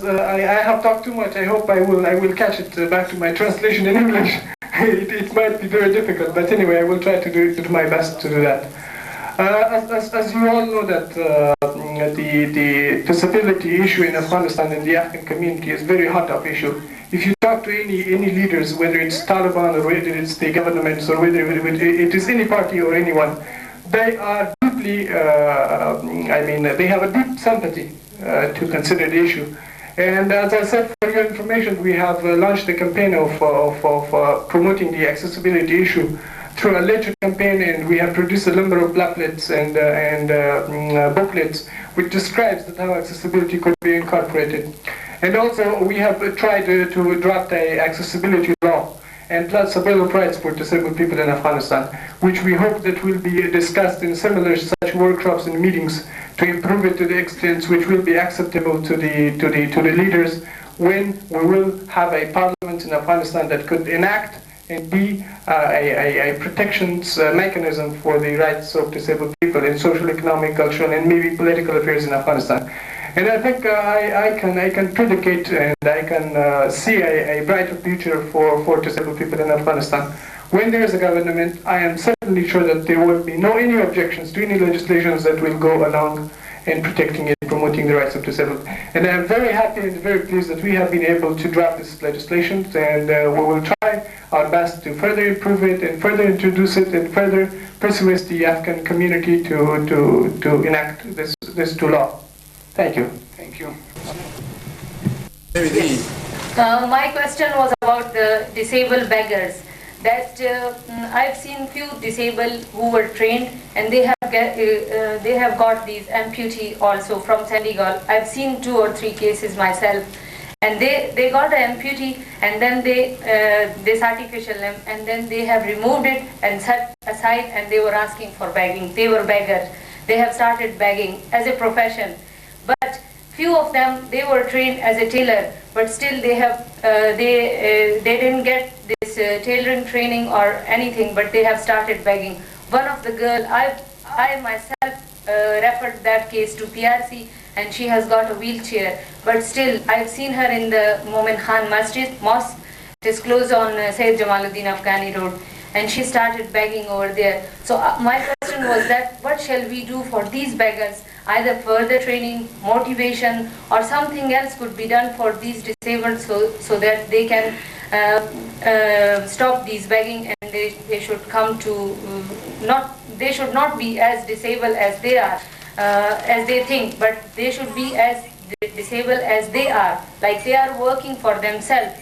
I have talked too much, I hope I will catch it back to my translation in English. It might be very difficult, but anyway, I will try to do my best to do that. As you all know that the disability issue in Afghanistan and the Afghan community is a very hot up issue. If you talk to any leaders, whether it's Taliban or whether it's the governments or whether it is any party or anyone, they are deeply, they have a deep sympathy to consider the issue. And as I said, for your information, we have launched a campaign of promoting the accessibility issue through a letter campaign, and we have produced a number of booklets and booklets which describes how accessibility could be incorporated. And also we have tried to draft an accessibility law. and plus available rights for disabled people in Afghanistan, which we hope that will be discussed in similar such workshops and meetings to improve it to the extent which will be acceptable to the leaders when we will have a parliament in Afghanistan that could enact and be a protections mechanism for the rights of disabled people in social, economic, cultural, and maybe political affairs in Afghanistan. And I think I can predicate and I can see a brighter future for disabled people in Afghanistan. When there is a government, I am certainly sure that there will be no any objections to any legislations that will go along in protecting and promoting the rights of disabled. And I am very happy and very pleased that we have been able to draft this legislation, and we will try our best to further improve it and further introduce it and further persuade the Afghan community to enact this to law. Thank you. Thank you. My question was about the disabled beggars. That I've seen few disabled who were trained and they have got these amputee also from Senegal. I've seen 2 or 3 cases myself, and they got an amputee and then this artificial limb, and then they have removed it and set aside, and they were asking for begging. They were beggars. They have started begging as a profession, but few of them, they were trained as a tailor, but still they have they didn't get this tailoring training or anything, but they have started begging. One of the girl, I myself referred that case to PRC, and she has got a wheelchair, but still I've seen her in the Momin Khan Mosque. It is close on Sayyid Jamaluddin Afghani Road, and she started begging over there. So my question was that what shall we do for these beggars? Either further training, motivation, or something else could be done for these disabled so that they can stop these begging, and they should come to they should not be as disabled as they are, as they think, but they should be as disabled as they are, like they are working for themselves.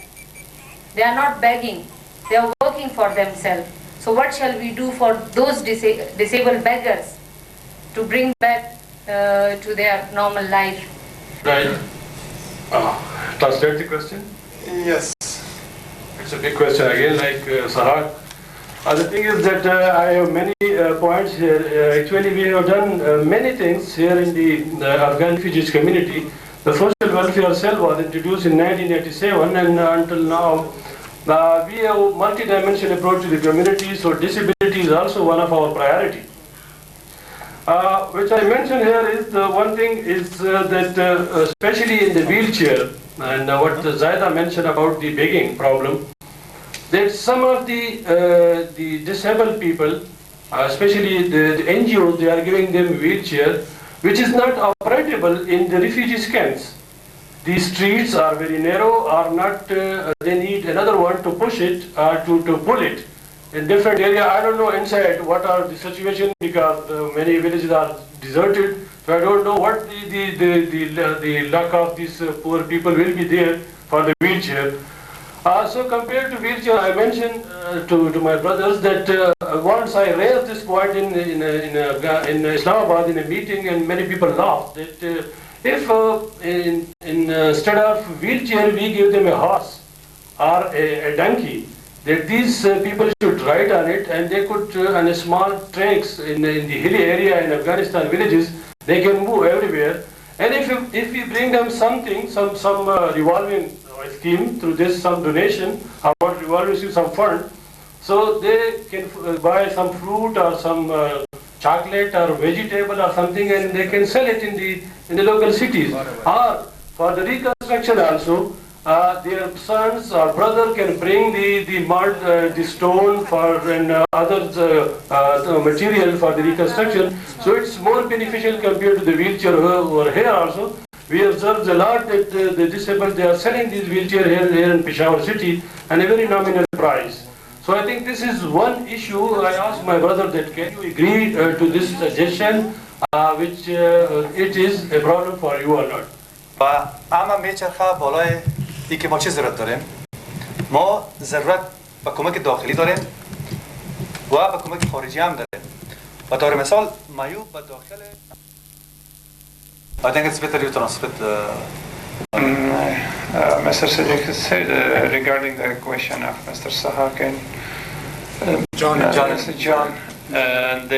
They are not begging, they are working for themselves. So what shall we do for those disabled beggars to bring back to their normal life? Right. Translate the question? Yes. It's a big question again, like Sarhat. The thing is that I have many points here. Actually, we have done many things here in the Afghan refugees community. The social welfare cell was introduced in 1987, and until now, we have a multi-dimensional approach to the community, so disability is also one of our priorities. Which I mentioned here is the one thing is that especially in the wheelchair, and what Zaida mentioned about the begging problem, that some of the disabled people, especially the NGOs, they are giving them wheelchair, which is not operable in the refugee camps. These streets are very narrow, are not, they need another one to push it, to pull it. In different area, I don't know inside what are the situation, because many villages are deserted, so I don't know what the luck of these poor people will be there for the wheelchair. So compared to wheelchair, I mentioned to my brothers that once I raised this point in Islamabad in a meeting, and many people laughed, that if instead of wheelchair we give them a horse or a donkey, that these people should ride on it, and they could on a small tracks in the hilly area in Afghanistan villages, they can move everywhere. And if we bring them something, some revolving scheme through this, some donation, or revolving some fund, so they can buy some fruit or some chocolate or vegetable or something, and they can sell it in the local cities. Or for the reconstruction also, their sons or brother can bring the mud, the stone and other material for the reconstruction. So it's more beneficial compared to the wheelchair over here also. We observed a lot that the disabled, they are selling these wheelchair here in Peshawar city and a very nominal price. So I think this is one issue. I asked my brother that can you agree to this suggestion, which it is a problem for you or not. اما میچرخه بالای ای که ما چه ضرورت داریم؟ ما ضرورت به کمک داخلی داریم و به کمک خارجی هم داریم. و طور مثال معیوب به داخل I think it's better you translate. Mr. Sadiq said regarding the question of Mr. Sahak and Mr. John, that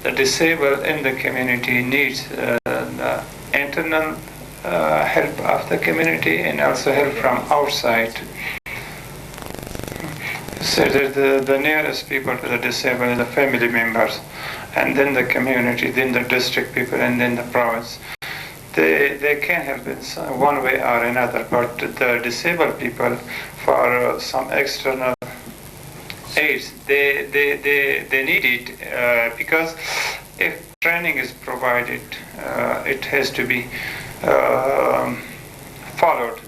the disabled in the community needs the internal help of the community and also help from outside. So the nearest people to the disabled are the family members, and then the community, then the district people, and then the province. They can help in one way or another, but the disabled people, for some external aids, they need it because if training is provided, it has to be followed.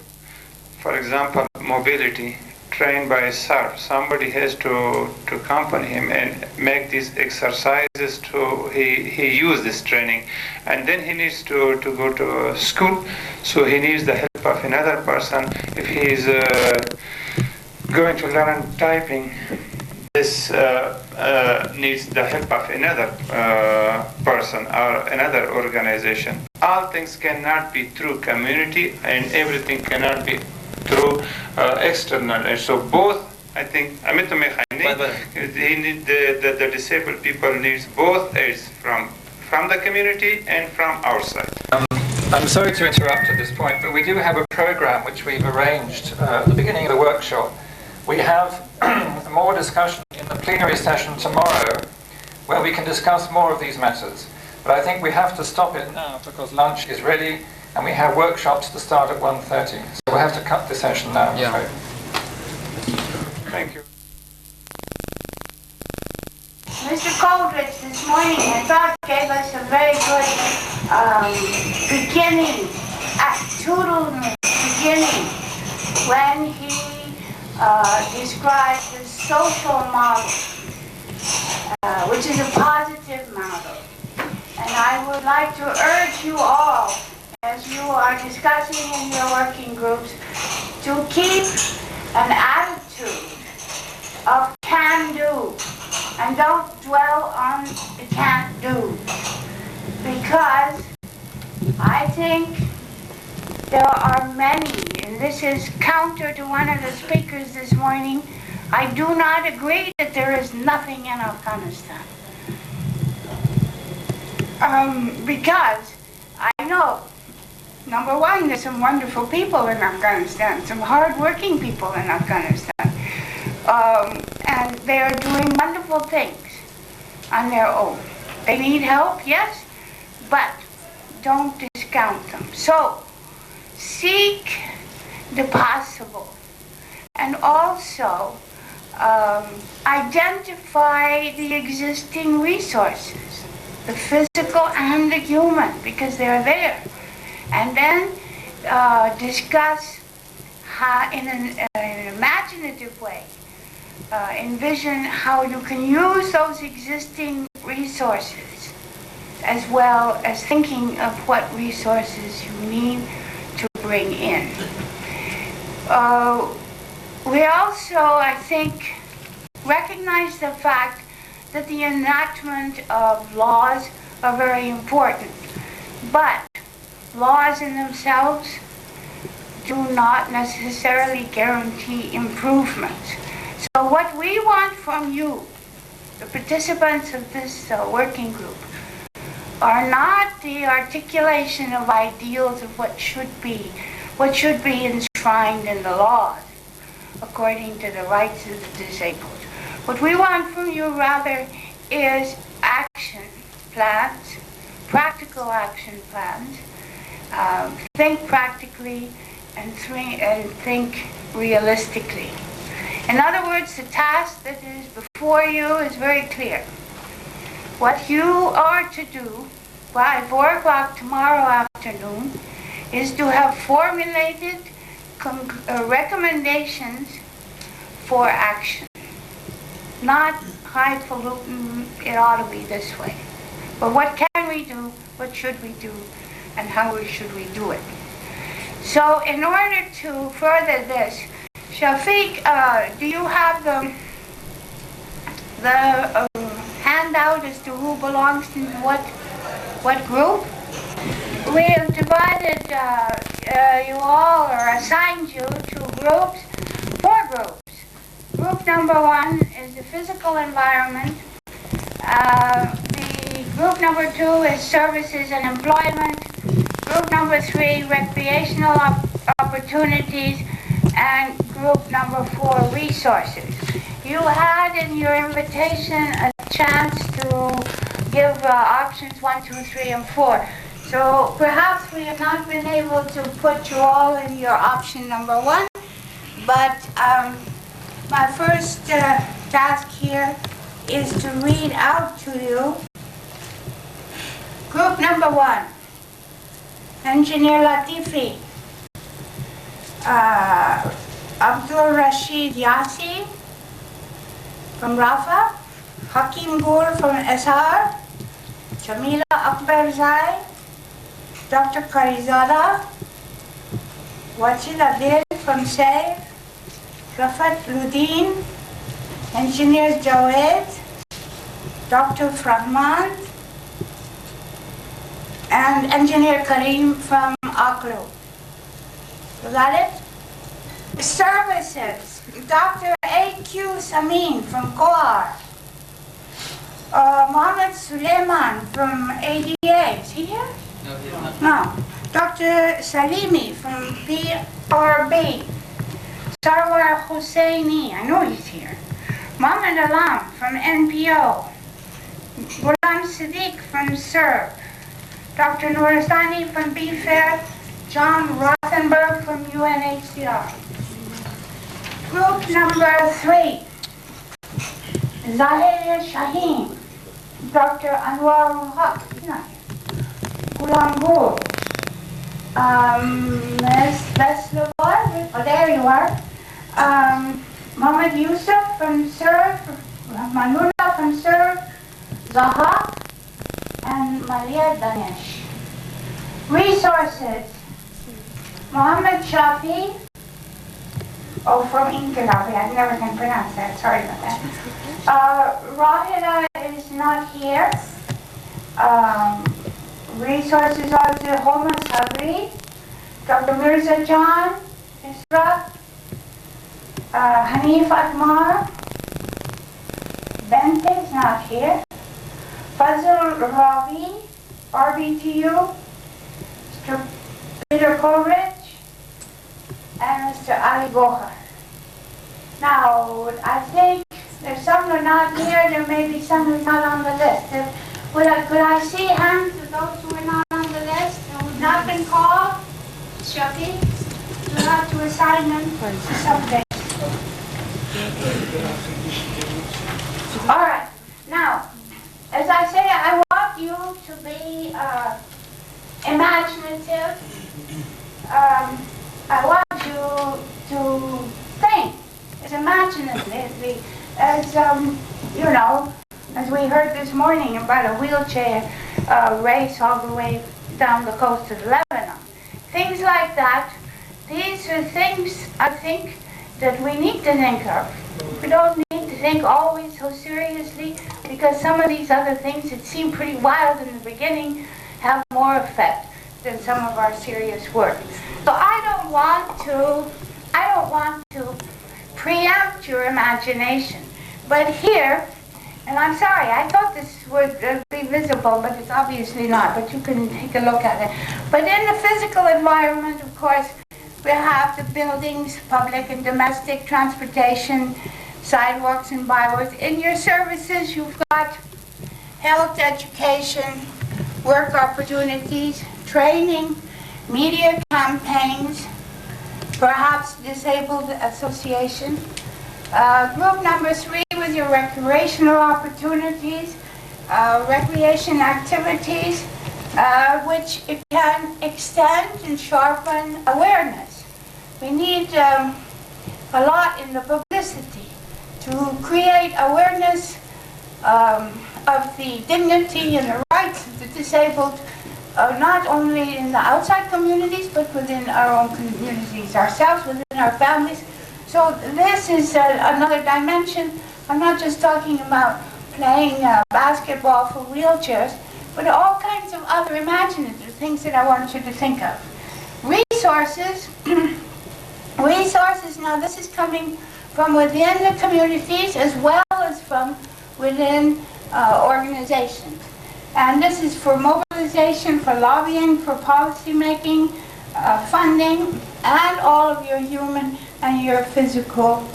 For example, mobility, trained by a SARF. Somebody has to accompany him and make these exercises to he use this training, and then he needs to go to school, so he needs the help of another person. If he is going to learn typing, this needs the help of another person or another organization. All things cannot be through community, and everything cannot be through external. And so both, I think, the disabled people needs both aids from the community and from outside. I'm sorry to interrupt at this point, but we do have a program which we've arranged at the beginning of the workshop. We have more discussion in the plenary session tomorrow, where we can discuss more of these matters. But I think we have to stop it now because lunch is ready and we have workshops to start at 1:30. So we'll have to cut the session now. Yeah. Thank you. Mr. Coldridge this morning, I thought, gave us a very good beginning, beginning, when he described the social model, which is a positive model. And I would like to urge you all, as you are discussing in your working groups, to keep an attitude of can do, and don't dwell on the can't do, because I think there are many, and this is counter to one of the speakers this morning. I do not agree that there is nothing in Afghanistan. Because I know, number one, there's some wonderful people in Afghanistan, some hard-working people in Afghanistan. And they are doing wonderful things on their own. They need help, yes, but don't discount them. So, seek the possible, and also identify the existing resources, the physical and the human, because they're there. And then discuss how, in an imaginative way, envision how you can use those existing resources, as well as thinking of what resources you need to bring in. We also, I think, recognize the fact that the enactment of laws are very important, but laws in themselves do not necessarily guarantee improvements. So what we want from you, the participants of this working group, are not the articulation of ideals of what should be enshrined in the laws according to the rights of the disabled. What we want from you rather is action plans, practical action plans. Think practically and think realistically. In other words, the task that is before you is very clear. What you are to do by 4 o'clock tomorrow afternoon is to have formulated recommendations for action. Not highfalutin, it ought to be this way. But what can we do, what should we do, and how should we do it? So in order to further this, Shafiq, do you have the handout as to who belongs to what group? We have divided you all are assigned you to groups, 4 groups. Group number 1 is the physical environment. The group number 2 is services and employment. Group number 3, recreational opportunities. And group number 4, resources. You had in your invitation a chance to give options 1, 2, 3, and 4. So perhaps we have not been able to put you all in your option number 1, but my first task here is to read out to you group number 1, Engineer Latifi, Abdul Rashid Yassi from Rafa, Hakim Gur from SR, Jamila Akbarzai, Dr. Karizada, Wajid Adil from SAVE, Rafat Ludin, Engineer Jawed, Dr. Frahman, and Engineer Karim from Aklu. Is that it? Services, Dr. A.Q. Samin from Kohar, Mohammed Suleiman from ADA, is he here? No. Dr. Salimi from PRB, Sarwar Husseini, I know he's here, Mohammed Alam from NPO, Ghulam Siddiq from SERB, Dr. Nooristani from BFAIR, John Rothenberg from UNHCR. Group number 3, Zahir Shaheen, Dr. Anwar Haq, Ghulam Gur, Ms. Veslavar, oh there you are, Mohammed Yusuf from SERV, Manula from SERV, Zaha, and Maria Danesh. Resources, Mohammed Shafi, from Inkilabi, I never can pronounce that, sorry about that. Rahila is not here. Resources are the Homa Sabri, Dr. Mirza John, Isra, Hanif Atmar, Bente is not here. Fazil Ravi, RBTU, Mr. Peter Coleridge, and Mr. Ali Gohar. Now, I think there's some who are not here, there may be some who are not on the list. Could I see hands of those who are not on the list and who have not been called? Shafi, you have to assign them to something. All right, now, as I say, I want you to be imaginative. I want you to think as imaginatively as, you know, as we heard this morning about a wheelchair race all the way down the coast of Lebanon. Things like that, these are things I think that we need to think of. We don't need to think always so seriously, because some of these other things that seem pretty wild in the beginning have more effect than some of our serious work. So I don't want to preempt your imagination. But here, and I'm sorry, I thought this would be visible, but it's obviously not, but you can take a look at it. But in the physical environment, of course, we have the buildings, public and domestic transportation, sidewalks and byways. In your services, you've got health, education, work opportunities, training, media campaigns, perhaps disabled association. Group number 3 with your recreational opportunities, recreation activities, which it can extend and sharpen awareness. We need a lot in the publicity to create awareness of the dignity and the rights of the disabled, not only in the outside communities, but within our own communities ourselves, within our families. So this is another dimension. I'm not just talking about playing basketball for wheelchairs, but all kinds of other imaginative things that I want you to think of. resources, resources, now this is coming from within the communities as well as from within organizations. And this is for mobilization, for lobbying, for policy making, funding, and all of your human and your physical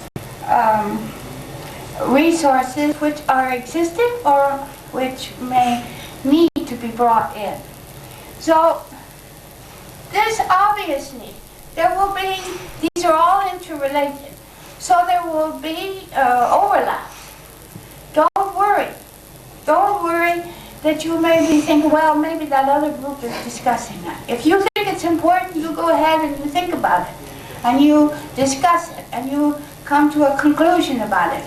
resources which are existing or which may need to be brought in. So this obviously, there will be, these are all interrelated, so there will be overlaps. Don't worry. Don't worry that you may be thinking, well, maybe that other group is discussing that. If you think it's important, you go ahead and you think about it. And you discuss it. And you come to a conclusion about it.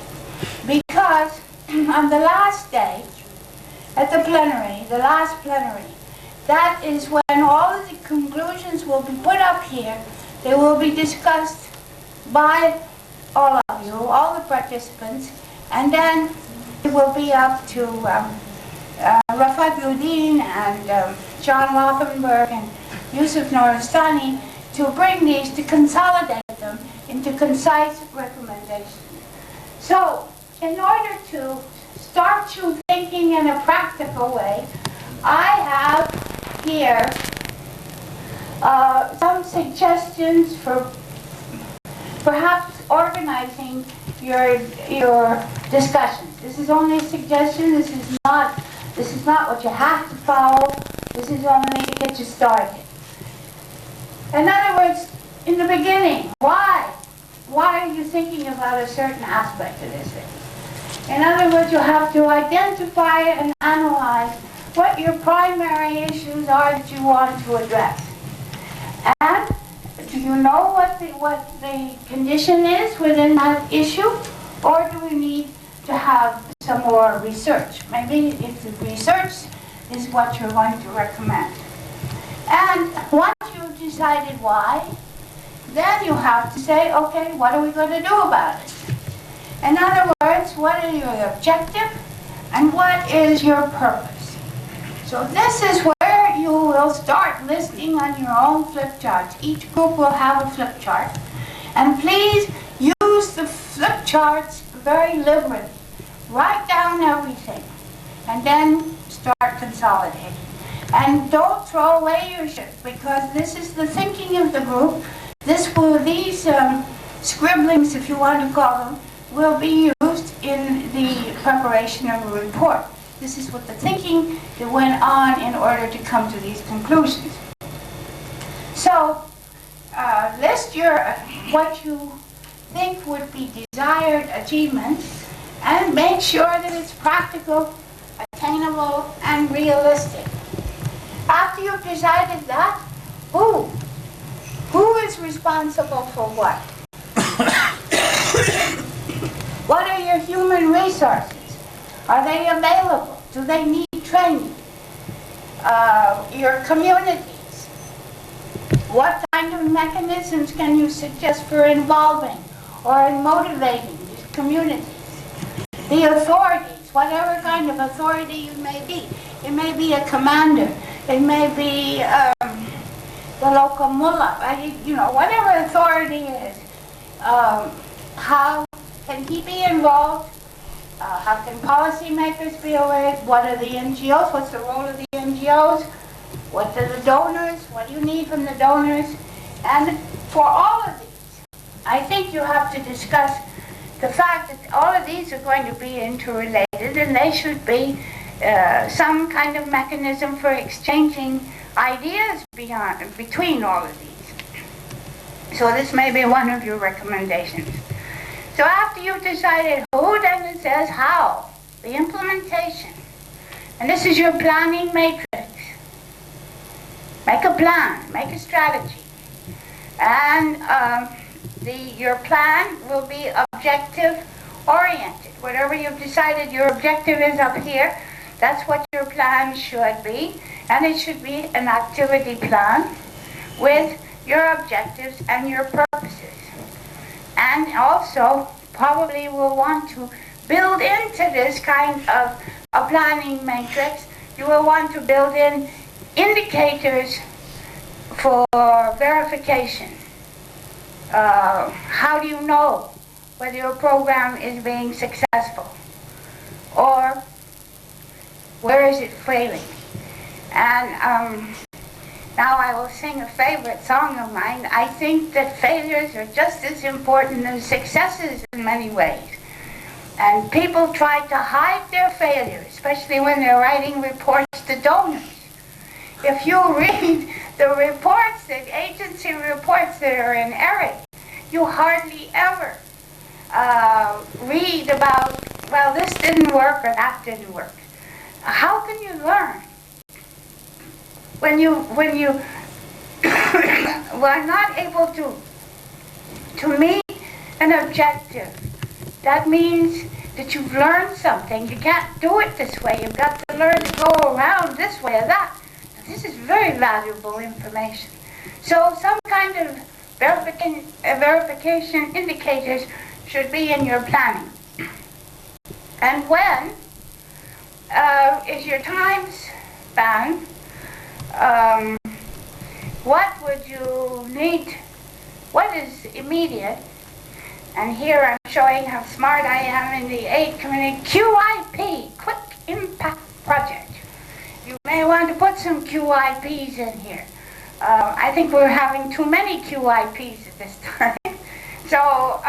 Because on the last day, at the plenary, the last plenary, that is when all of the conclusions will be put up here. They will be discussed by all of you, all the participants, and then it will be up to Rafat Yudin and John Rothenberg and Yusuf Noristani to bring these, to consolidate them into concise recommendations. So, in order to start you thinking in a practical way, I have here some suggestions for perhaps organizing your discussions. This is only a suggestion. This is not what you have to follow. This is only to get you started. In other words, in the beginning, why are you thinking about a certain aspect of this thing? In other words, you have to identify and analyze what your primary issues are that you want to address. And do you know what the condition is within that issue? Or do we need to have some more research? Maybe if the research is what you're going to recommend. And once you've decided why, then you have to say, okay, what are we going to do about it? In other words, what is your objective and what is your purpose? So this is where you will start listing on your own flip charts. Each group will have a flip chart. And please use the flip charts very liberally. Write down everything and then start consolidating. And don't throw away your shit, because this is the thinking of the group. These scribblings, if you want to call them, will be used in the preparation of a report. This is what the thinking that went on in order to come to these conclusions. So, list what you think would be desired achievements and make sure that it's practical, attainable, and realistic. After you've decided that, who is responsible for what? What are your human resources? Are they available? Do they need training? Your communities. What kind of mechanisms can you suggest for involving or in motivating these communities? The authorities, whatever kind of authority you may be. It may be a commander. It may be the local mullah. Whatever authority is. How can he be involved? How can policymakers be aware? What are the NGOs? What's the role of the NGOs? What are the donors? What do you need from the donors? And for all of these, I think you have to discuss the fact that all of these are going to be interrelated, and they should be some kind of mechanism for exchanging ideas between all of these. So this may be one of your recommendations. So after you've decided who, then it says how, the implementation. And this is your planning matrix. Make a plan, make a strategy. And your plan will be objective oriented. Whatever you've decided your objective is up here, that's what your plan should be. And it should be an activity plan with your objectives and your purposes. And also, probably will want to build into this kind of a planning matrix, you will want to build in indicators for verification. How do you know whether your program is being successful? Or where is it failing? And now I will sing a favorite song of mine. I think that failures are just as important as successes in many ways. And people try to hide their failures, especially when they're writing reports to donors. If you read the reports, the agency reports that are in ERIC, you hardly ever read about, well, this didn't work or that didn't work. How can you learn when you are not able to meet an objective? That means that you've learned something. You can't do it this way. You've got to learn to go around this way or that. This is very valuable information. So some kind of verification indicators should be in your planning. And when is your time span? What would you need? What is immediate? And here I'm showing how smart I am in the aid community. QIP, Quick Impact Project. You may want to put some QIPs in here. I think we're having too many QIPs at this time. So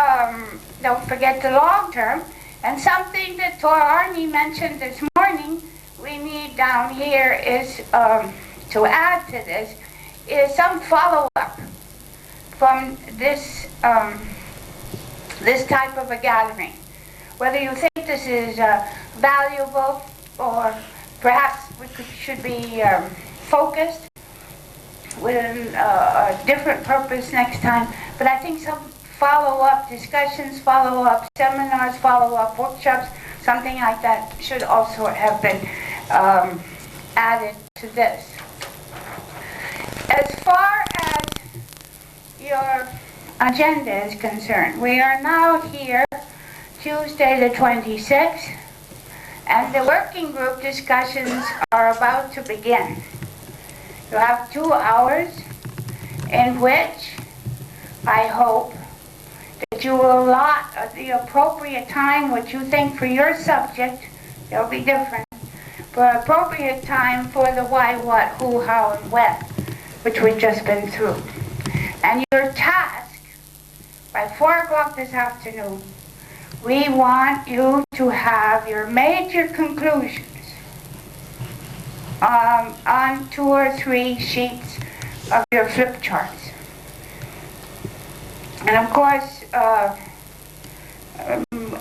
don't forget the long term. And something that Tor Arnie mentioned this morning, we need down here is, to add to this, is some follow-up from this this type of a gathering. Whether you think this is valuable or perhaps we should be focused with a different purpose next time. But I think some follow-up discussions, follow-up seminars, follow-up workshops, something like that should also have been added to this. As far as your agenda is concerned, we are now here Tuesday the 26th, and the working group discussions are about to begin. You have 2 hours in which I hope that you will allot the appropriate time, what you think for your subject, they'll be different, but appropriate time for the why, what, who, how, and when, which we've just been through. And your task, by 4 o'clock this afternoon, we want you to have your major conclusions on 2 or 3 sheets of your flip charts. And of course,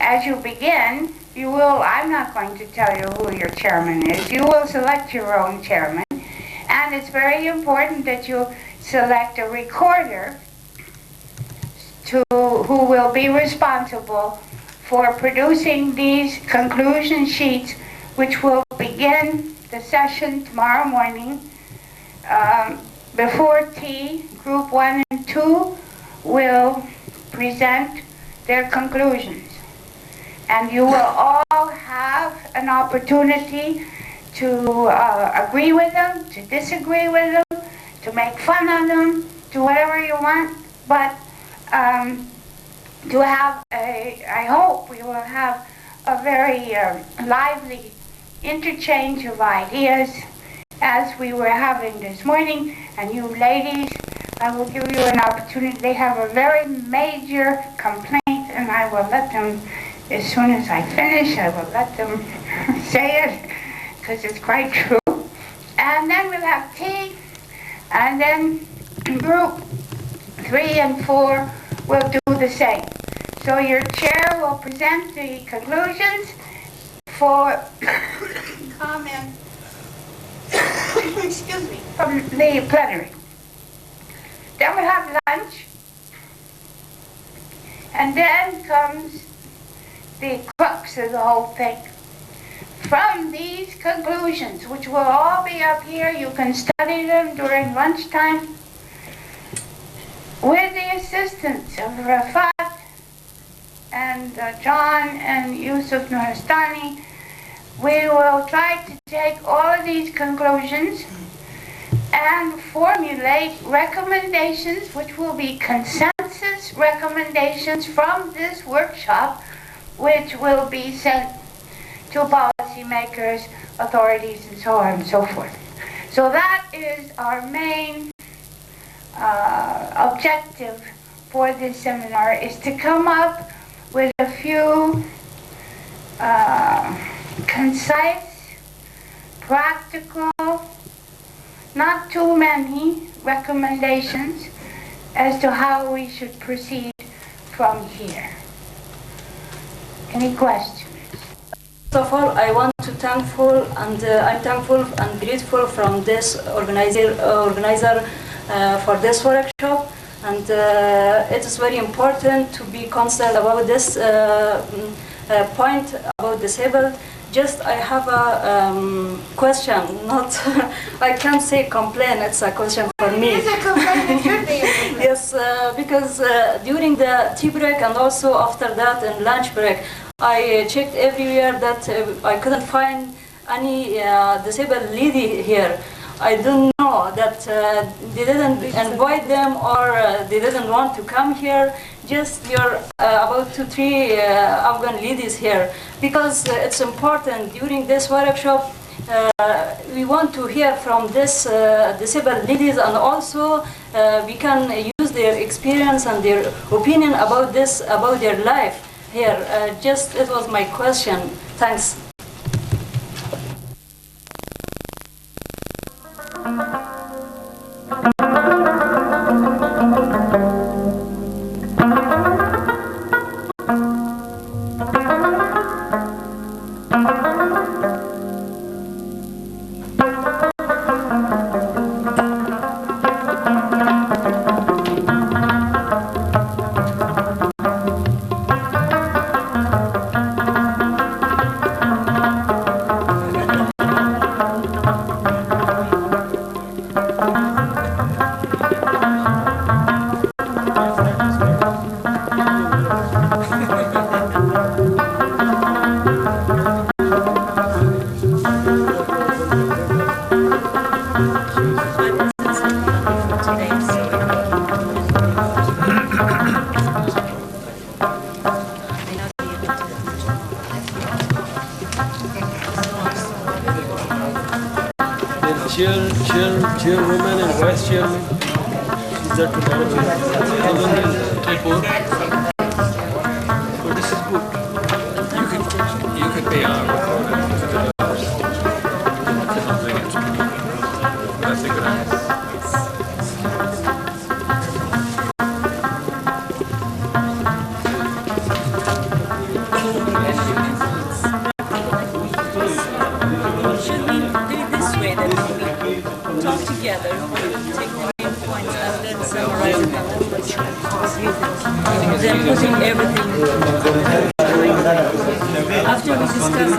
as you begin, you will, I'm not going to tell you who your chairman is, you will select your own chairman, and it's very important that you select a recorder who will be responsible for producing these conclusion sheets, which will begin the session tomorrow morning. Before tea, group 1 and 2 will present their conclusions. And you will all have an opportunity to agree with them, to disagree with them, to make fun of them, do whatever you want, but to have I hope we will have a very lively interchange of ideas as we were having this morning. And you ladies, I will give you an opportunity. They have a very major complaint, and I will let them, as soon as I finish, I will let them say it, because it's quite true. And then we'll have tea, and then group 3 and 4 will do the same. So your chair will present the conclusions for comment excuse me, from the plenary. Then we'll have lunch, and then comes the crux of the whole thing. From these conclusions, which will all be up here, you can study them during lunchtime, with the assistance of Rafat and John and Yusuf Nuristani, we will try to take all of these conclusions and formulate recommendations which will be consensus recommendations from this workshop, which will be sent to policymakers, authorities, and so on and so forth. So that is our main objective for this seminar, is to come up with a few concise, practical, not too many recommendations as to how we should proceed from here. Any questions? First of all, I want to thankful and I'm thankful and grateful from this organizer for this workshop, and it is very important to be concerned about this point about disabled. Just I have a question, not I can't say complain. It's a question for me. It is a complaint. It should be a complaint. Yes, because during the tea break and also after that in lunch break, I checked everywhere that I couldn't find any disabled lady here. I don't know that they didn't invite them or they didn't want to come here. Just you're about 2-3 Afghan ladies here, because it's important during this workshop. We want to hear from this disabled ladies, and also we can use their experience and their opinion about this, about their life here. Just it was my question. Thanks. Chairwoman and vice chairman. Is that so this is good. You could be our recorder. That's a good idea. Should we do it this way, that we talk together, take the main points, and then summarize it, and then what you think? Then putting everything after we discuss.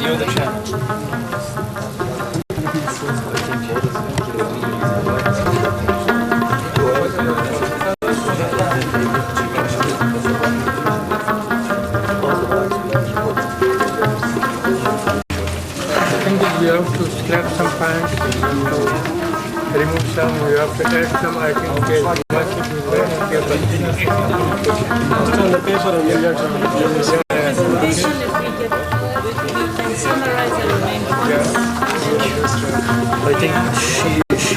You're the chairman. We have to scrap some pants, we have to remove some, we have to add some, I think, okay, once it is there, it's on the paper and you get some. Presentation, if we can summarize the main points. I think she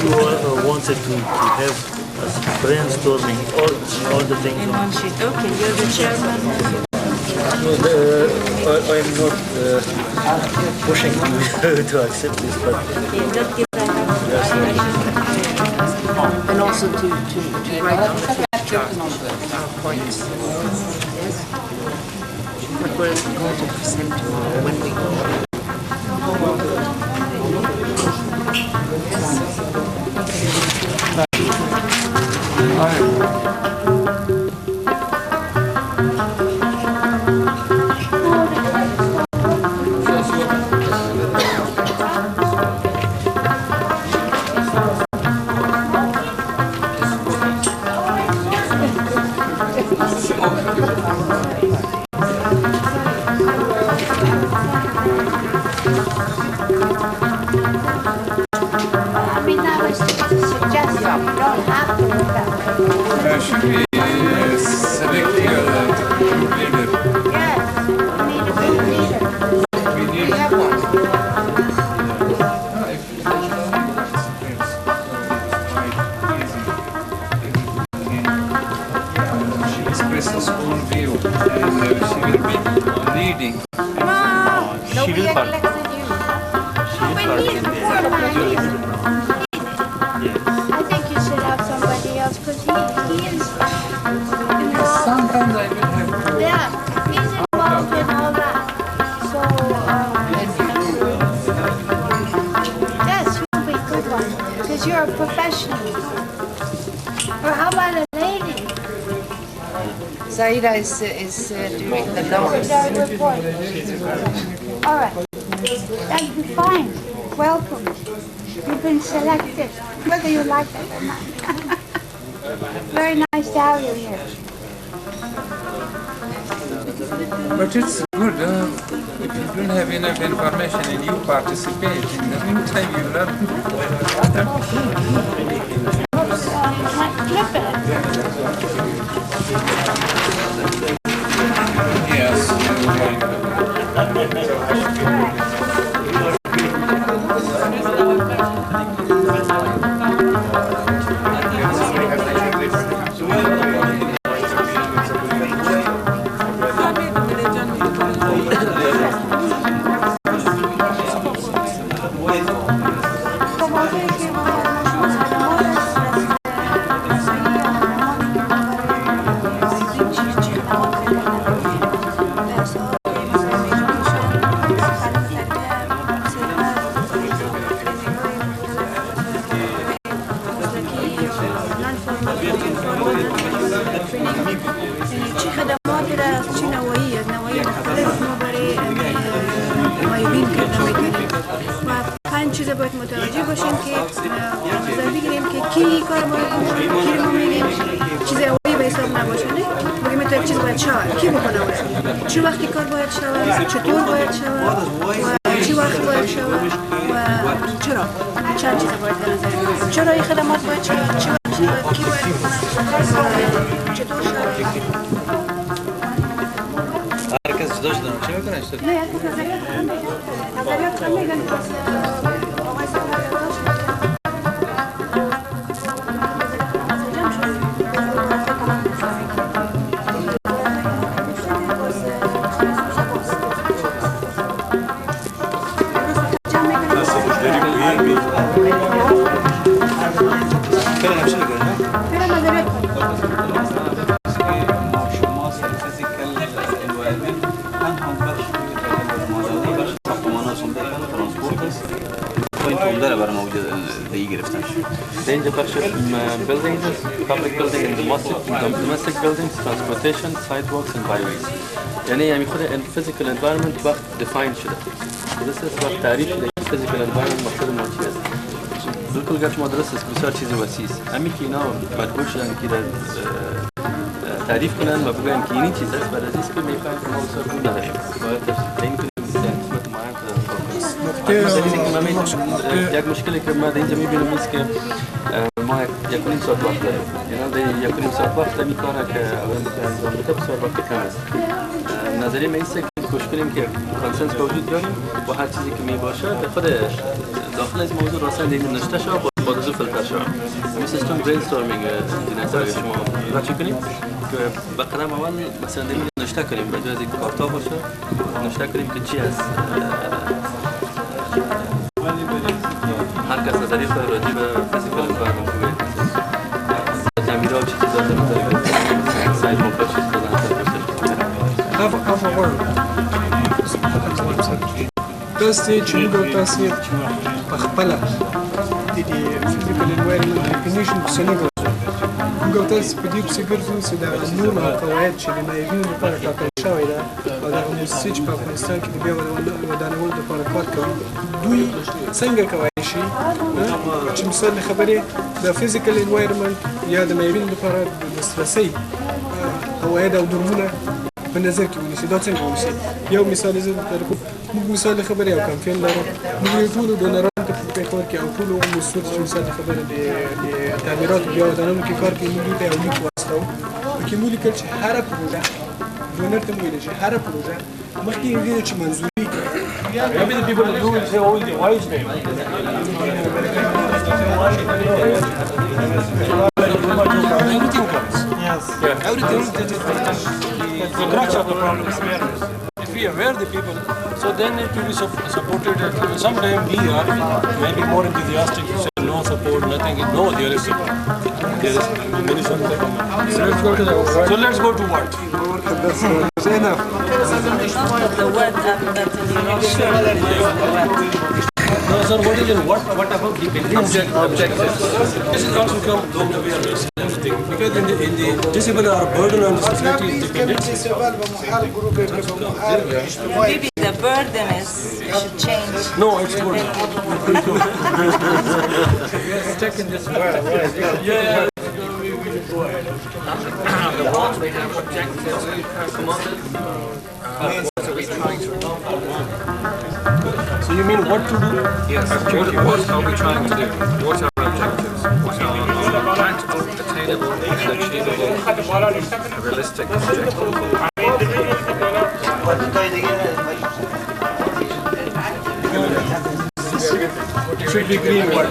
wanted to have us brainstorming all the things. In one sheet, okay, you're the chairman. No, I'm not pushing you to accept this, but In that case, and also to write on the points. Yes. What we're going to present when we go. I mean, that was just a suggestion. You don't have to look that way. Should we select your group leader? Yes, we need a group leader. We have one. She expressed his own view, and she will be leading. Nobody elected you. We need a board man. I think you should have somebody else because he is involved. Sometimes I will have to. Yeah, he's involved in all that. So, yes, you'll be a good one because you're a professional. Or how about a lady? Zaida is doing the notes. All right, that'd be fine. Welcome. You've been selected, whether you like it or not. Very nice to have you here. But it's good if you don't have enough information and you participate. In the meantime, you learn. چی خدمات را چی نوعیه مختلف ما برای معیوبین کرده میکنیم و 5 چیز باید متوجه باشیم که نظر بگیریم که کی کار باید کی رو میگیم چیز اولی به حساب نباشه نه بگیم تو یک چیز باید شود کی بکنه باید چه وقتی کار باید شود چطور باید شود و چه وقت باید شود و چرا چند چیز باید به نظر بگیریم چرا این خدمات باید شود چه وقت شود کی باید بکنه چطور شود هرکس جدا شدن چه میکنه؟ نه هرکس نظریات هم میگن آقای سفر Danger buildings, public building and domestic buildings, transportation, sidewalks and byways. يعني خود physical environment وقت define شده. This is وقت تعریف شده physical environment مقصد ما چی است. بالکل گرچه ما درست است بسیار چیزی وسیع است. همین که اینا مجبور شدن که تعریف کنن و بگن که اینی چیز است بعد از اینکه میفهمن که ما بسیار خوب نداریم. باید تعیین کنیم قسمت معین کنیم. یک مشکلی که ما در اینجا می‌بینیم است که ما یک و نیم ساعت وقت داریم. یعنی یک و نیم ساعت وقت می کاره که اول بتونه انجام بده بسیار وقت کم است. نظریه من است که کوشش کنیم که کانسنس وجود بیاریم و هر چیزی که می باشه به خود داخل از موضوع راستن دیگه نشته شود با وضوح فیلتر شود. همین سیستم برین استورمینگ نظریه شما را چی کنیم که به قدم اول مثلا دیگه نشته کنیم به جای اینکه کارتا باشه نشته کنیم که چی است. هر کس نظریه خود راجع به فیزیکال انوایرمنت میگه. تعمیرات چه چیزا داره سایت موقع چیز Have a word. تاسو چې موږ تاسو په خپل د فزیکل انوایرمنت ډیفینیشن په سنګو موږ تاسو په دې څه ګرځو چې دا نور قواعد چې د معیوبینو لپاره ټاکل شوی ده او دا موسسې چې په افغانستان کې د بیا ودانولو لپاره کار کوي دوی څنګه کولی شي چې مثال خبرې د فزیکل انوایرمنت یا د معیوبینو لپاره د دسترسۍ قواعد او نورمونه په نظر کې ونیسي دا څنګه ونیسي یو مثال زه درکوم موږ مثال خبرې او کمپین لرو موږ ټول ډونران ته په کار کې او ټول مسعود چې مثال خبره د تعمیرات بیا ودانونو کې کار کوي موږ ته یو لیک واستو کې موږ لیکل چې هر پروژه ډونر ته ویل چې هر پروژه مخکې یې چې منظوري Maybe the people who will say all the wise men. Everything comes. Yes. Yeah. Everything. The crux of the problem is awareness. If we aware the people, so then it will be supported. Sometime we are maybe more enthusiastic to say no support, nothing. No, there is many something. So let's go to the. So let's go to what? That's enough. The word that you're not sure what. No, sir, what is it? What about the objectives? This is also come low awareness and everything. Because in the disabled are burden on the society is dependence. Maybe the burden is should change. No, it's good. Stuck in this world. Yeah. The ones we have objectives commanded. What are we trying to do? So you mean what to do? Yes. What are we trying to do? What are our objectives? What are practical, attainable, and achievable, realistic objectives? Should be green what?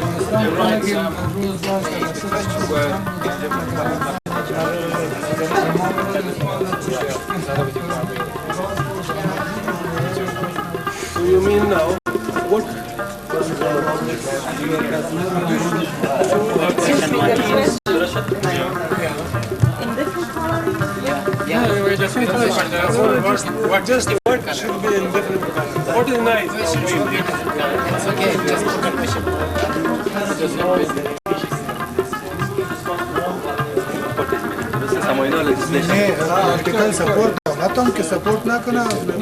So you mean now what? What just the word should be in different colors. What is nice? It's okay, just a question. Political support, not que support na kana. support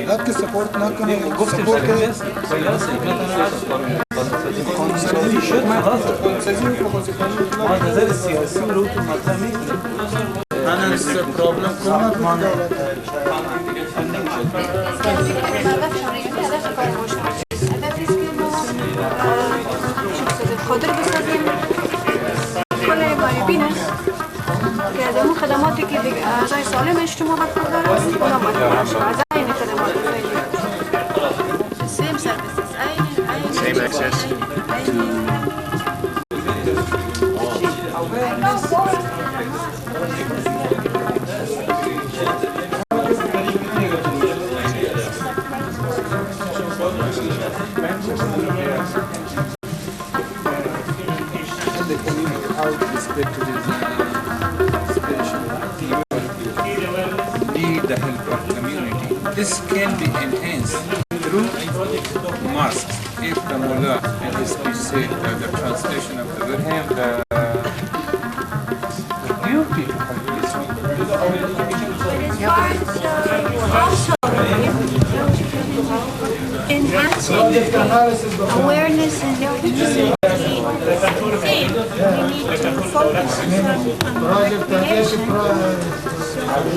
not que support na kana. خاطر بسازیم کل غایبینه که از اون خدماتی که اعضای سالم اجتماع برخوردار است اونا باید باشه از این خدمات فعلی same services Same access. Need the help of community. This can be enhanced through mosques. If the mullah in his speech said the translation of the Quran, the beauty of this enhancing awareness and disability. We need to focus on recreation. How we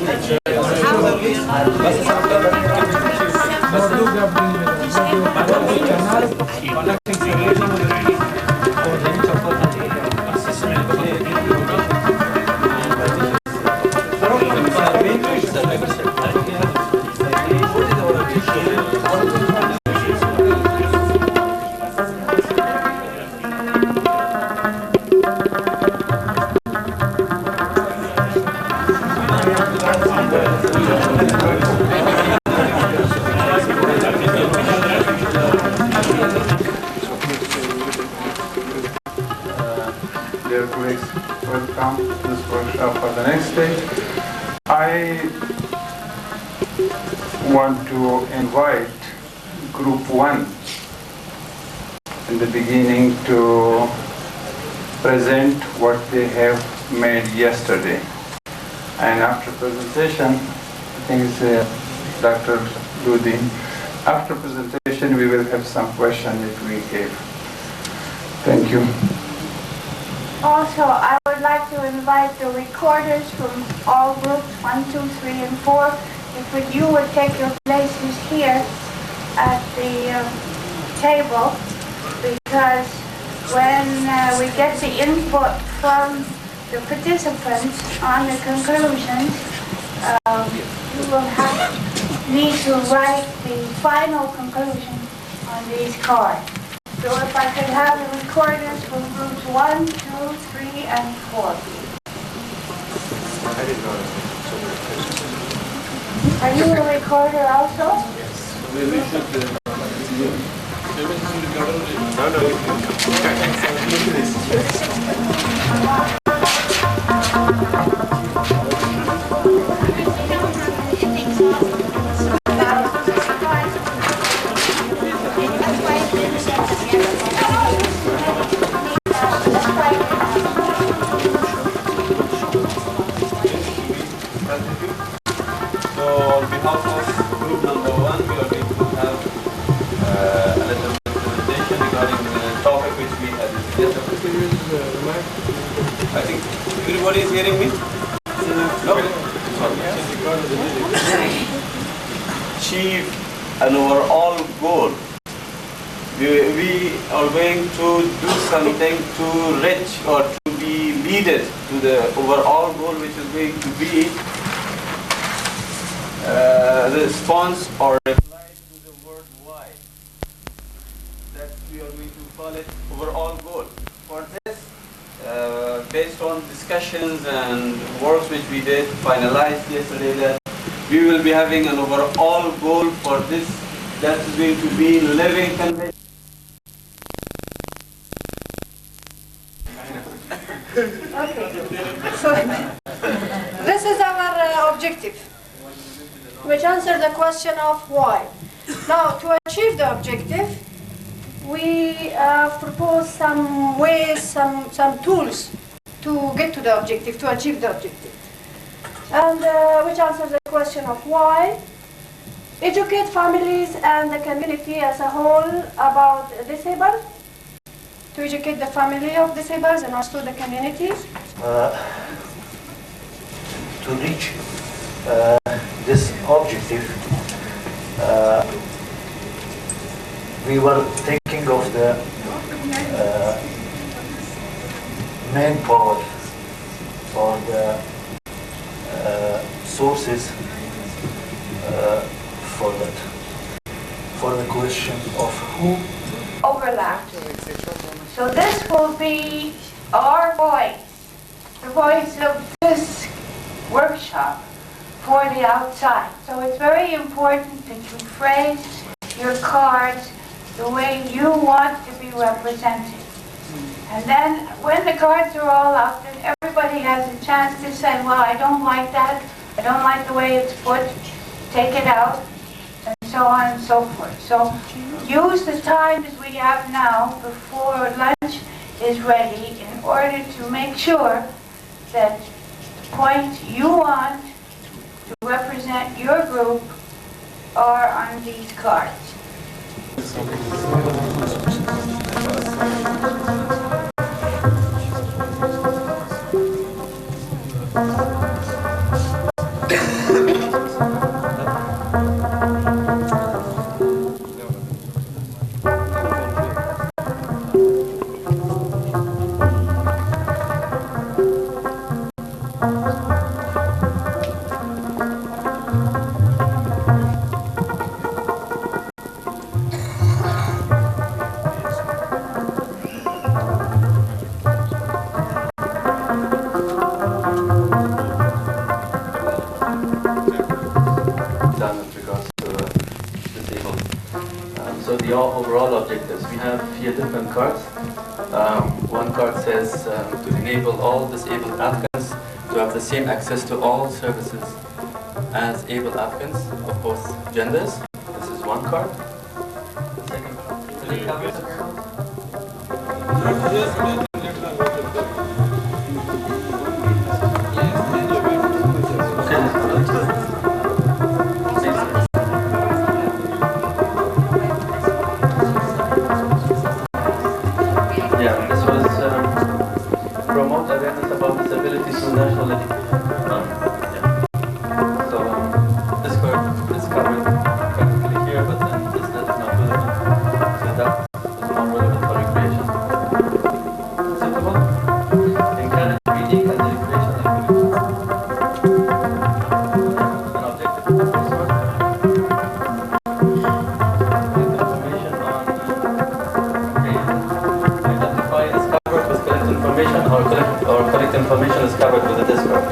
Dear colleagues, welcome to this workshop for the next stage. I want to invite Group 1 in the beginning to present what they have made yesterday. And after presentation, I think it's Dr. Dudi. After presentation, we will have some questions if we have. Thank you. Also, I would like to invite the recorders from all groups, 1, 2, 3, and 4, if you would take your places here at the table, because when we get the input from the participants on the conclusions, you will need to write the final conclusion on these cards. So if I could have the recorders from groups 1, 2, 3, and 4. Are you a recorder also? So on behalf of group number 1, we are going to have a little presentation regarding the topic which we had discussed. I think everybody is hearing me? No? Achieve an overall goal. We are going to do something to reach or to be leaded to the overall goal, which is going to be the response or reply to the word why. That we are going to call it overall goal. For this, based on discussions and works which we did, finalized yesterday, that we will be having an overall goal for this, that is going to be living convention. Okay. So this is our objective, which answers the question of why. Now, to achieve the objective, we propose some ways, some tools to get to the objective, to achieve the objective. And which answers the question of why. Educate families and the community as a whole about disabled, to educate the family of disabled and also the community. To reach this objective, we were thinking of the manpower or the sources for the question of who overlapped. So this will be our voice, the voice of this workshop for the outside. So it's very important that you phrase your cards the way you want to be represented. And then when the cards are all up, then everybody has a chance to say, well, I don't like that, I don't like the way it's put, take it out, and so on and so forth. So use the time that we have now before lunch is ready in order to make sure that the points you want to represent your group are on these cards. So the overall objectives, we have here different cards. One card says to enable all disabled Afghans to have the same access to all services as able Afghans of both genders. This is one card. So this curve is covered practically here, but then this is not relevant. So that is not relevant for recreation. Acceptable? Encourage reading and the recreation activities. An objective resource. Information on identify is covered with correct information or correct information is covered with a discard.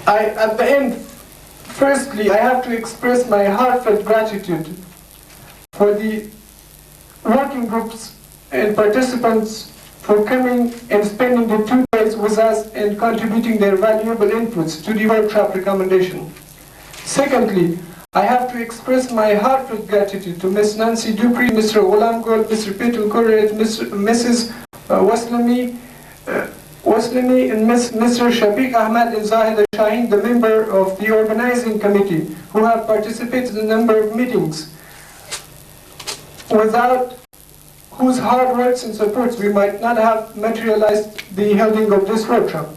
At the end, firstly, I have to express my heartfelt gratitude for the working groups and participants for coming and spending the 2 days with us and contributing their valuable inputs to the workshop recommendation. Secondly, I have to express my heartfelt gratitude to Ms. Nancy Dupree, Mr. Ghulam Gol, Mr. Petul Kurret, Mrs. Waslami and Mr. Shafiq Ahmad and Zahid Al-Shaheen, the member of the organizing committee, who have participated in a number of meetings, without whose hard works and supports we might not have materialized the holding of this workshop.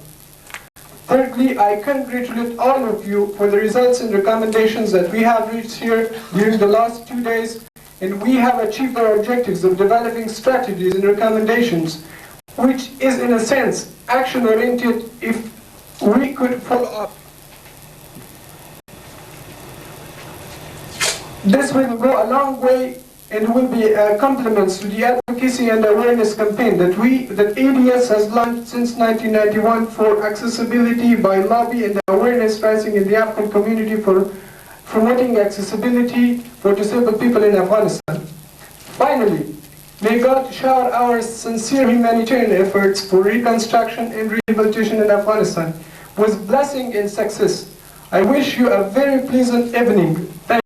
Thirdly, I congratulate all of you for the results and recommendations that we have reached here during the last 2 days, and we have achieved our objectives of developing strategies and recommendations, which is in a sense action-oriented if we could follow up. This will go a long way and will be complements to the advocacy and awareness campaign that ADS has launched since 1991 for accessibility by lobby and awareness raising in the Afghan community for promoting accessibility for disabled people in Afghanistan. Finally, may God shower our sincere humanitarian efforts for reconstruction and rehabilitation in Afghanistan with blessing and success. I wish you a very pleasant evening. Thank you.